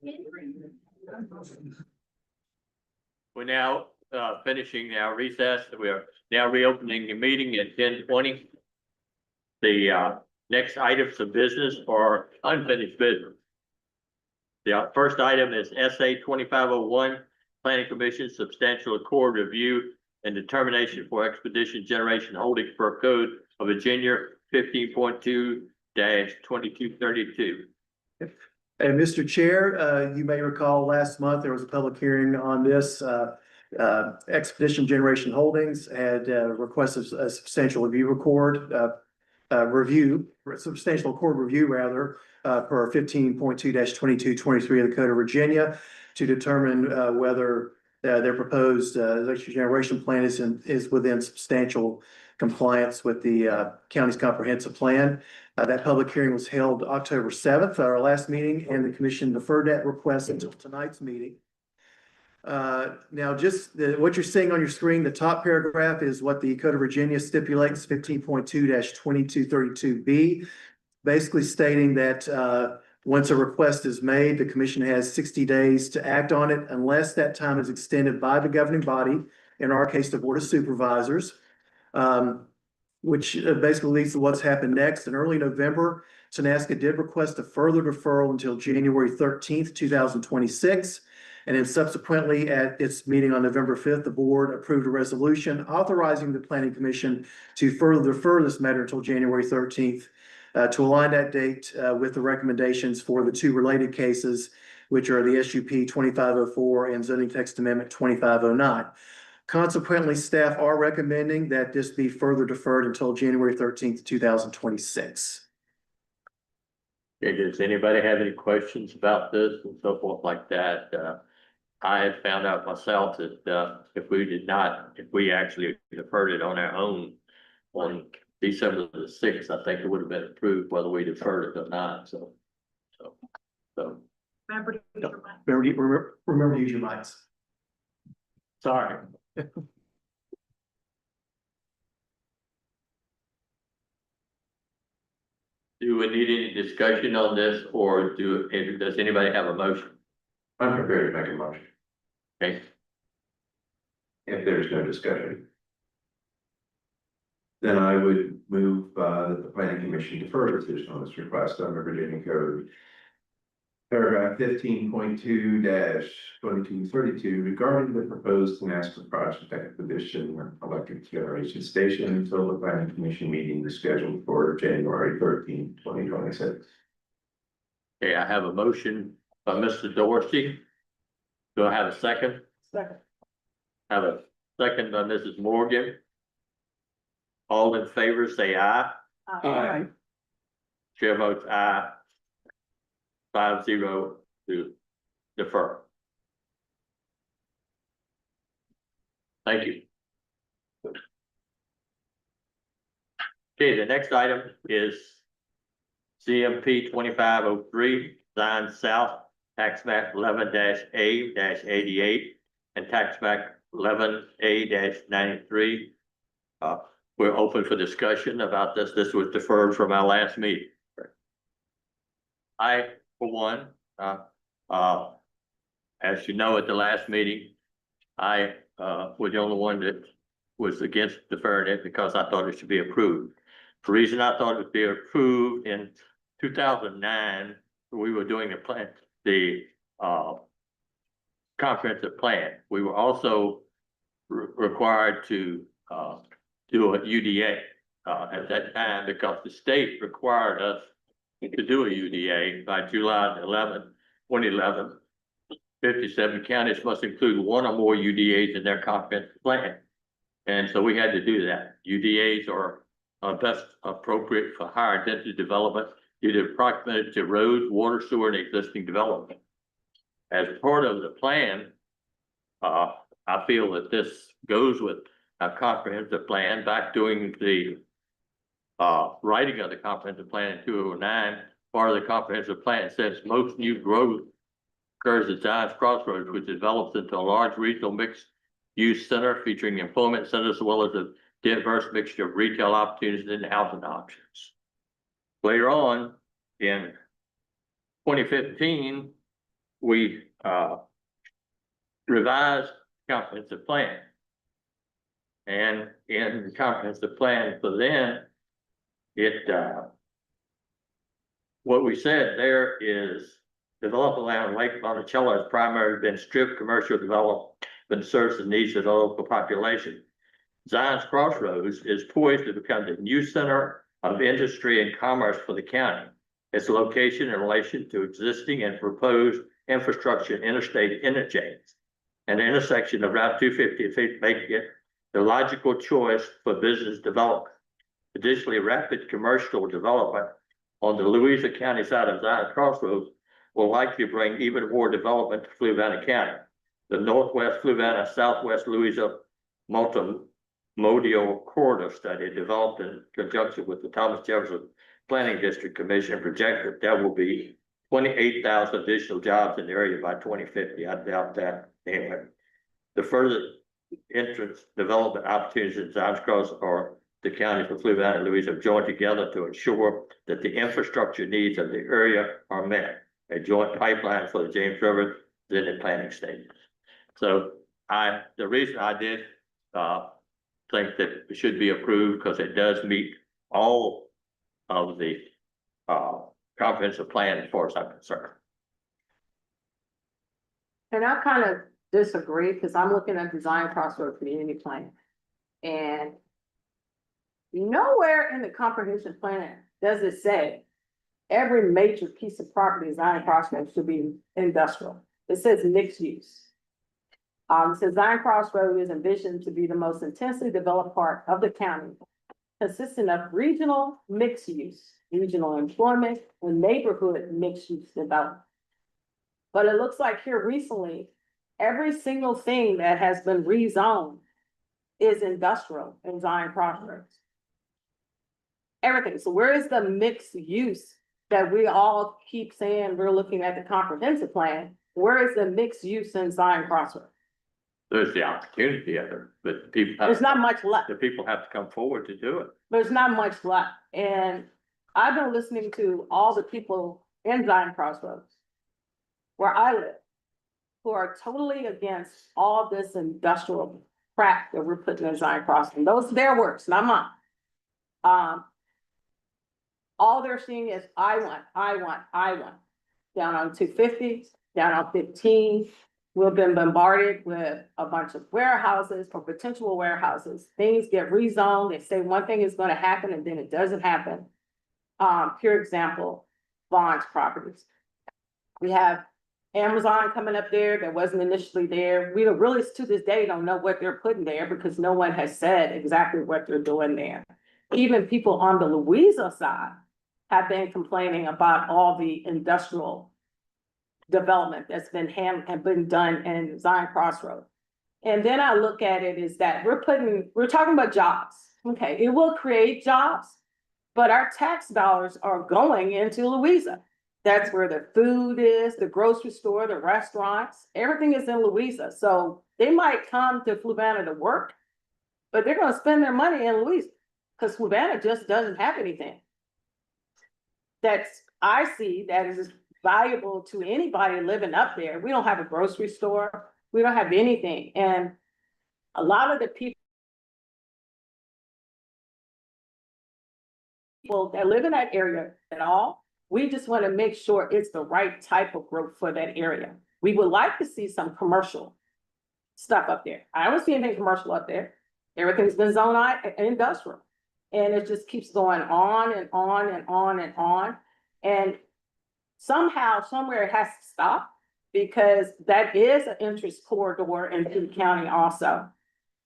We're now finishing our recess. We are now reopening the meeting at 10:20. The next items of business are unfinished business. The first item is SA 2501, Planning Commission Substantial Accord Review and Determination for Expedition Generation Holdings per Code of Virginia 15.2-2232. And Mr. Chair, you may recall last month, there was a public hearing on this. Expedition Generation Holdings had requested a substantial review substantial accord review rather, per 15.2-2223 of the Code of Virginia to determine whether their proposed electric generation plan is within substantial compliance with the county's comprehensive plan. That public hearing was held October 7th, our last meeting, and the commission deferred that request until tonight's meeting. Now, what you're seeing on your screen, the top paragraph is what the Code of Virginia stipulates, 15.2-2232B, basically stating that once a request is made, the commission has 60 days to act on it unless that time is extended by the governing body, in our case, the Board of Supervisors, which basically leads to what's happened next. In early November, Tenaska did request a further deferral until January 13th, 2026. And then subsequently at its meeting on November 5th, the board approved a resolution authorizing the planning commission to further defer this matter until January 13th to align that date with the recommendations for the two related cases, which are the SUP 2504 and zoning text amendment 2509. Consequently, staff are recommending that this be further deferred until January 13th, 2026. Okay, does anybody have any questions about this and so forth like that? I had found out myself that if we actually deferred it on our own on December the 6th, I think it would have been approved whether we deferred it or not. So. Remember to use your mic. Remember to use your mics. Sorry. Do we need any discussion on this, or does anybody have a motion? I'm prepared to make a motion. Okay, If there's no discussion. Then I would move that the planning commission defer decision on this request under Virginia Code. Paragraph 15.2-2232 regarding the proposed Tenaska project expedition electric generation station until the planning commission meeting is scheduled for January 13th, 2026. okay, I have a motion by Mr. Dorsey. Do I have a second? Second. Have a second by Mrs. Morgan. All in favor, say aye. Aye. Chair votes aye. 5-0 to defer. Thank you. Okay, the next item is CMP 2503, Zion South, tax map 11-A-88 and tax map 11A-93. We're open for discussion about this. This was deferred from our last meeting. I, for one, as you know, at the last meeting, I was the only one that was against deferring it because I thought it should be approved. The reason I thought it would be approved in 2009, we were doing the comprehensive plan. We were also required to do a UDA at that time because the state required us to do a UDA by July 11, 2011. 57 counties must include one or more UDAs in their comprehensive plan. And so we had to do that. UDAs are best appropriate for higher density development due to proximity to roads, water, sewer, and existing development. As part of the plan, I feel that this goes with a comprehensive plan. Back doing the writing of the comprehensive plan in 2009, part of the comprehensive plan says most new growth occurs at Zion's Crossroads, which develops into a large regional mixed-use center featuring employment centers as well as a diverse mixture of retail opportunities and housing options. Later on, in 2015, we, revised comprehensive plan. And in the comprehensive plan for then, what we said there is develop around Lake Monticello has primarily been stripped commercial development serves the needs of the local population. Zion's Crossroads is poised to become the new center of industry and commerce for the county. Its location in relation to existing and proposed infrastructure interstate interchange and the intersection of Route 250 making it the logical choice for business development. Additionally, rapid commercial development on the Louisa County side of Zion Crossroads will likely bring even more development to Fluvanna County. The Northwest Fluvanna, Southwest Louisa multimodal corridor study developed in conjunction with the Thomas Jefferson Planning District Commission projected there will be 28,000 additional jobs in the area by 2050. I doubt that anyway. The further entrance development opportunities in Zion's Cross or the counties of Fluvanna and Louisa have joined together to ensure that the infrastructure needs of the area are met. A joint pipeline for the James River is in the planning stages. So the reason I did think that it should be approved because it does meet all of the comprehensive plan as far as I'm concerned. And I kind of disagree because I'm looking at the Zion Crossroad Community Plan. And nowhere in the comprehensive plan does it say every major piece of property in Zion Crossroad should be industrial. It says mixed use. It says Zion Crossroad is envisioned to be the most intensely developed part of the county, consisting of regional mixed use, regional employment, and neighborhood mixed use development. But it looks like here recently, every single thing that has been rezoned is industrial in Zion Crossroads. Everything. So where is the mixed use that we all keep saying we're looking at the comprehensive plan? Where is the mixed use in Zion Crossroads? There's the opportunity there, but people. There's not much left. The people have to come forward to do it. There's not much left. And I've been listening to all the people in Zion Crossroads, where I live, who are totally against all this industrial crap that we're putting in Zion Crossroads. Those are their words, not mine. All they're seeing is I want. Down on 250, down on 15, we've been bombarded with a bunch of warehouses or potential warehouses. Things get rezoned. They say one thing is going to happen and then it doesn't happen. Pure example, Vaughn's properties. We have Amazon coming up there that wasn't initially there. We don't really, to this day, don't know what they're putting there because no one has said exactly what they're doing there. Even people on the Louisa side have been complaining about all the industrial development that's been done in Zion Crossroad. And then I look at it is that we're talking about jobs. Okay, it will create jobs, but our tax dollars are going into Louisa. That's where the food is, the grocery store, the restaurants, everything is in Louisa. So they might come to Fluvanna to work, but they're gonna spend their money in Louisa because Fluvanna just doesn't have anything I see that is valuable to anybody living up there. We don't have a grocery store. We don't have anything. And a lot of the people that live in that area at all, we just want to make sure it's the right type of growth for that area. We would like to see some commercial stuff up there. I don't see anything commercial up there. Everything's been zoned out industrial. And it just keeps going on and on and on and on. And somehow, somewhere it has to stop because that is an interest corridor into the county also.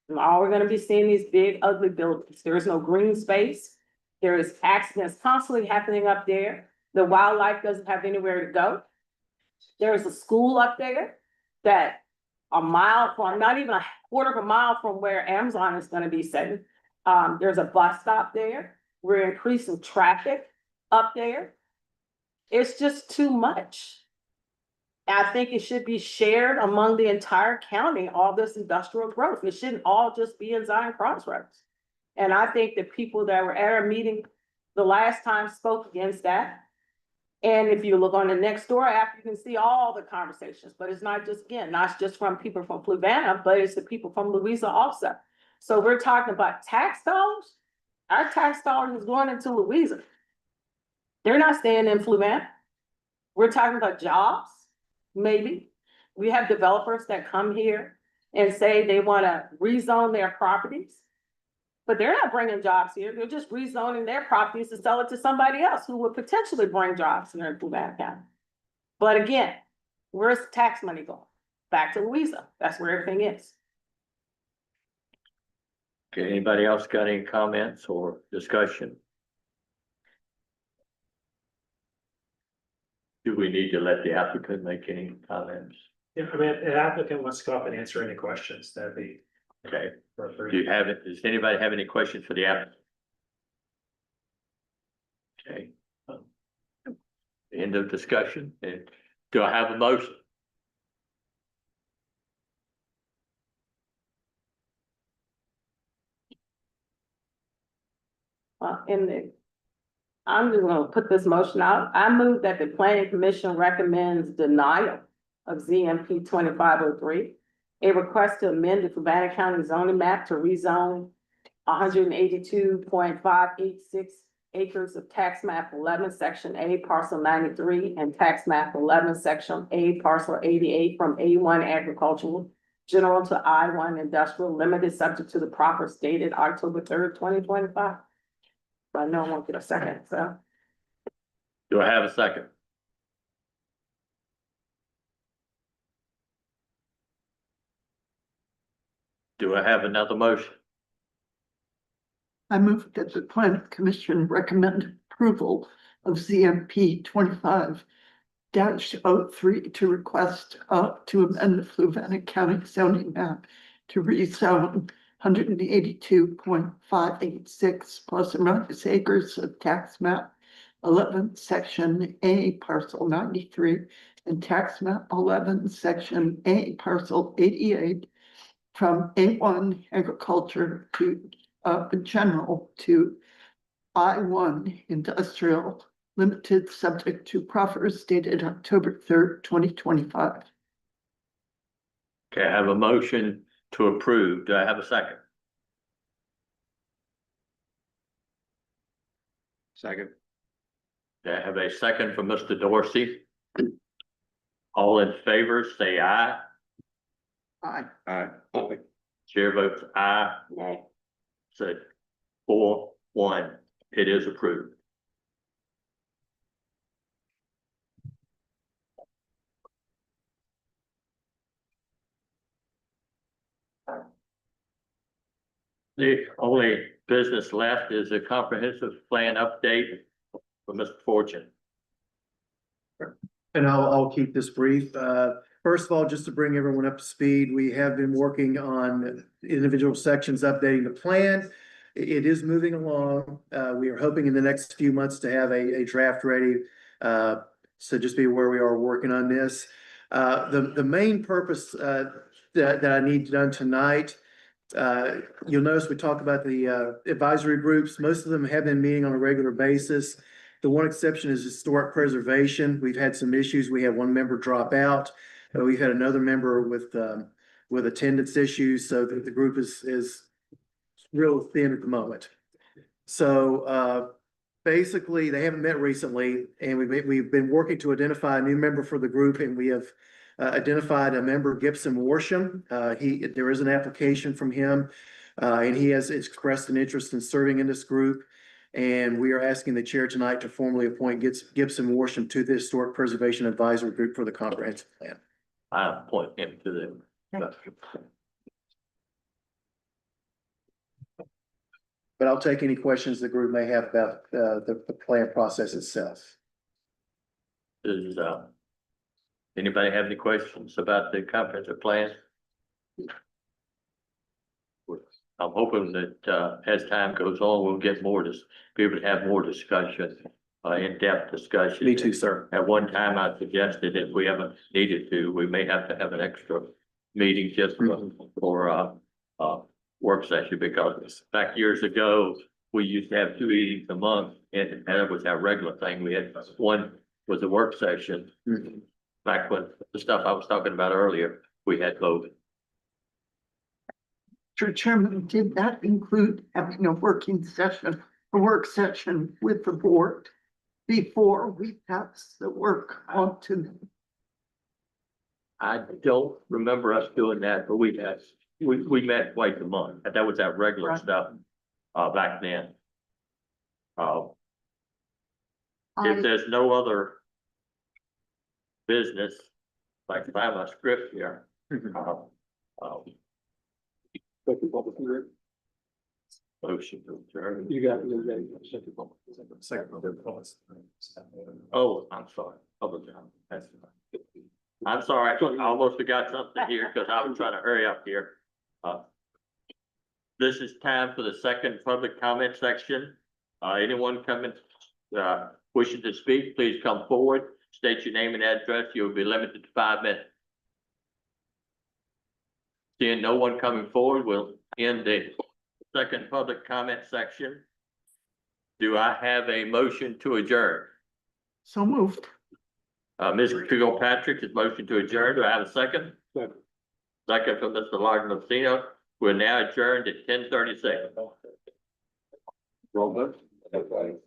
And all we're gonna be seeing these big ugly buildings. There is no green space. There is accidents constantly happening up there. The wildlife doesn't have anywhere to go. There's a school up there that a mile from, not even a quarter of a mile from where Amazon is gonna be sitting. There's a bus stop there. We're increasing traffic up there. It's just too much. I think it should be shared among the entire county, all this industrial growth. It shouldn't all just be in Zion Crossroads. And I think the people that were at our meeting the last time spoke against that. And if you look on the next door app, you can see all the conversations, but it's not just, again, not just from people from Fluvanna, but it's the people from Louisa also. So we're talking about tax dollars. Our tax dollars is going into Louisa. They're not staying in Fluvanna. We're talking about jobs, maybe. We have developers that come here and say they want to rezone their properties. But they're not bringing jobs here. They're just rezoning their properties to sell it to somebody else who would potentially bring jobs here in Fluvanna County. But again, where's the tax money going? Back to Louisa. That's where everything is. Okay, anybody else got any comments or discussion? Do we need to let the applicant make any comments? Yeah, I mean, an applicant wants to come up and answer any questions, that'd be. Okay, do you have it? Does anybody have any questions for the applicant? Okay. End of discussion. And do I have a motion? I'm just gonna put this motion out. I move that the planning commission recommends denial of ZMP 2503. A request to amend the Fluvanna County zoning map to rezone 182.586 acres of tax map 11, section A, parcel 93, and tax map 11, section A, parcel 88 from A1 agricultural general to I1 industrial limited, subject to the proper stated October 3rd, 2025. But no one will get a second, so. Do I have a second? Do I have another motion? I move that the planning commission recommend approval of ZMP 25-03 to request to amend the Fluvanna County zoning map to rezone 182.586 plus or minus acres of tax map 11, section A, parcel 93, and tax map 11, section A, parcel 88 from A1 agriculture to general to I1 industrial limited, subject to proffers dated October 3rd, 2025. Okay, I have a motion to approve. Do I have a second? Second. Do I have a second from Mr. Dorsey? All in favor, say aye. Aye. Aye. Chair votes aye. So 4-1, it is approved. The only business left is a comprehensive plan update for Mr. Fortune. And I'll keep this brief. First of all, just to bring everyone up to speed, we have been working on individual sections, updating the plan. It is moving along. We are hoping in the next few months to have a draft ready. So just be aware we are working on this. The main purpose that I need done tonight, you'll notice we talk about the advisory groups. Most of them have been meeting on a regular basis. The one exception is historic preservation. We've had some issues. We had one member drop out. We've had another member with attendance issues, so the group is real thin at the moment. So basically, they haven't met recently, and we've been working to identify a new member for the group, and we have identified a member, Gibson Worsham. There is an application from him, and he has expressed an interest in serving in this group. And we are asking the chair tonight to formally appoint Gibson Worsham to the Historic Preservation Advisory Group for the comprehensive plan. I appoint him to them. But I'll take any questions the group may have about the plan process itself. Does anybody have any questions about the comprehensive plan? I'm hoping that as time goes on, we'll get more to be able to have more discussion, in-depth discussion. Me too, sir. At one time, I suggested if we haven't needed to, we may have to have an extra meeting just for work session, because back years ago, we used to have 2 meetings a month, and that was our regular thing. We had one was a work session. Back when the stuff I was talking about earlier, we had COVID. Mr. Chairman, did that include having a working session, a work session with the board before we pass the work on to them? I don't remember us doing that, but we met twice a month. That was our regular Right. stuff, back then. If I, there's no other business, like if I have a script here. Motion to adjourn. You got it. Oh, I'm sorry. Public comment. That's fine. I'm sorry. I almost forgot something here because I was trying to hurry up here. This is time for the second public comment section. Anyone coming, wishing to speak, please come forward. State your name and address. You'll be limited to 5 minutes. Seeing no one coming forward, we'll end the second public comment section. Do I have a motion to adjourn? so moved. Mr. Kilpatrick is motion to adjourn. Do I have a second? Second. Second from Mr. Laguna. We're now adjourned at 10:36. Roll good. Okay.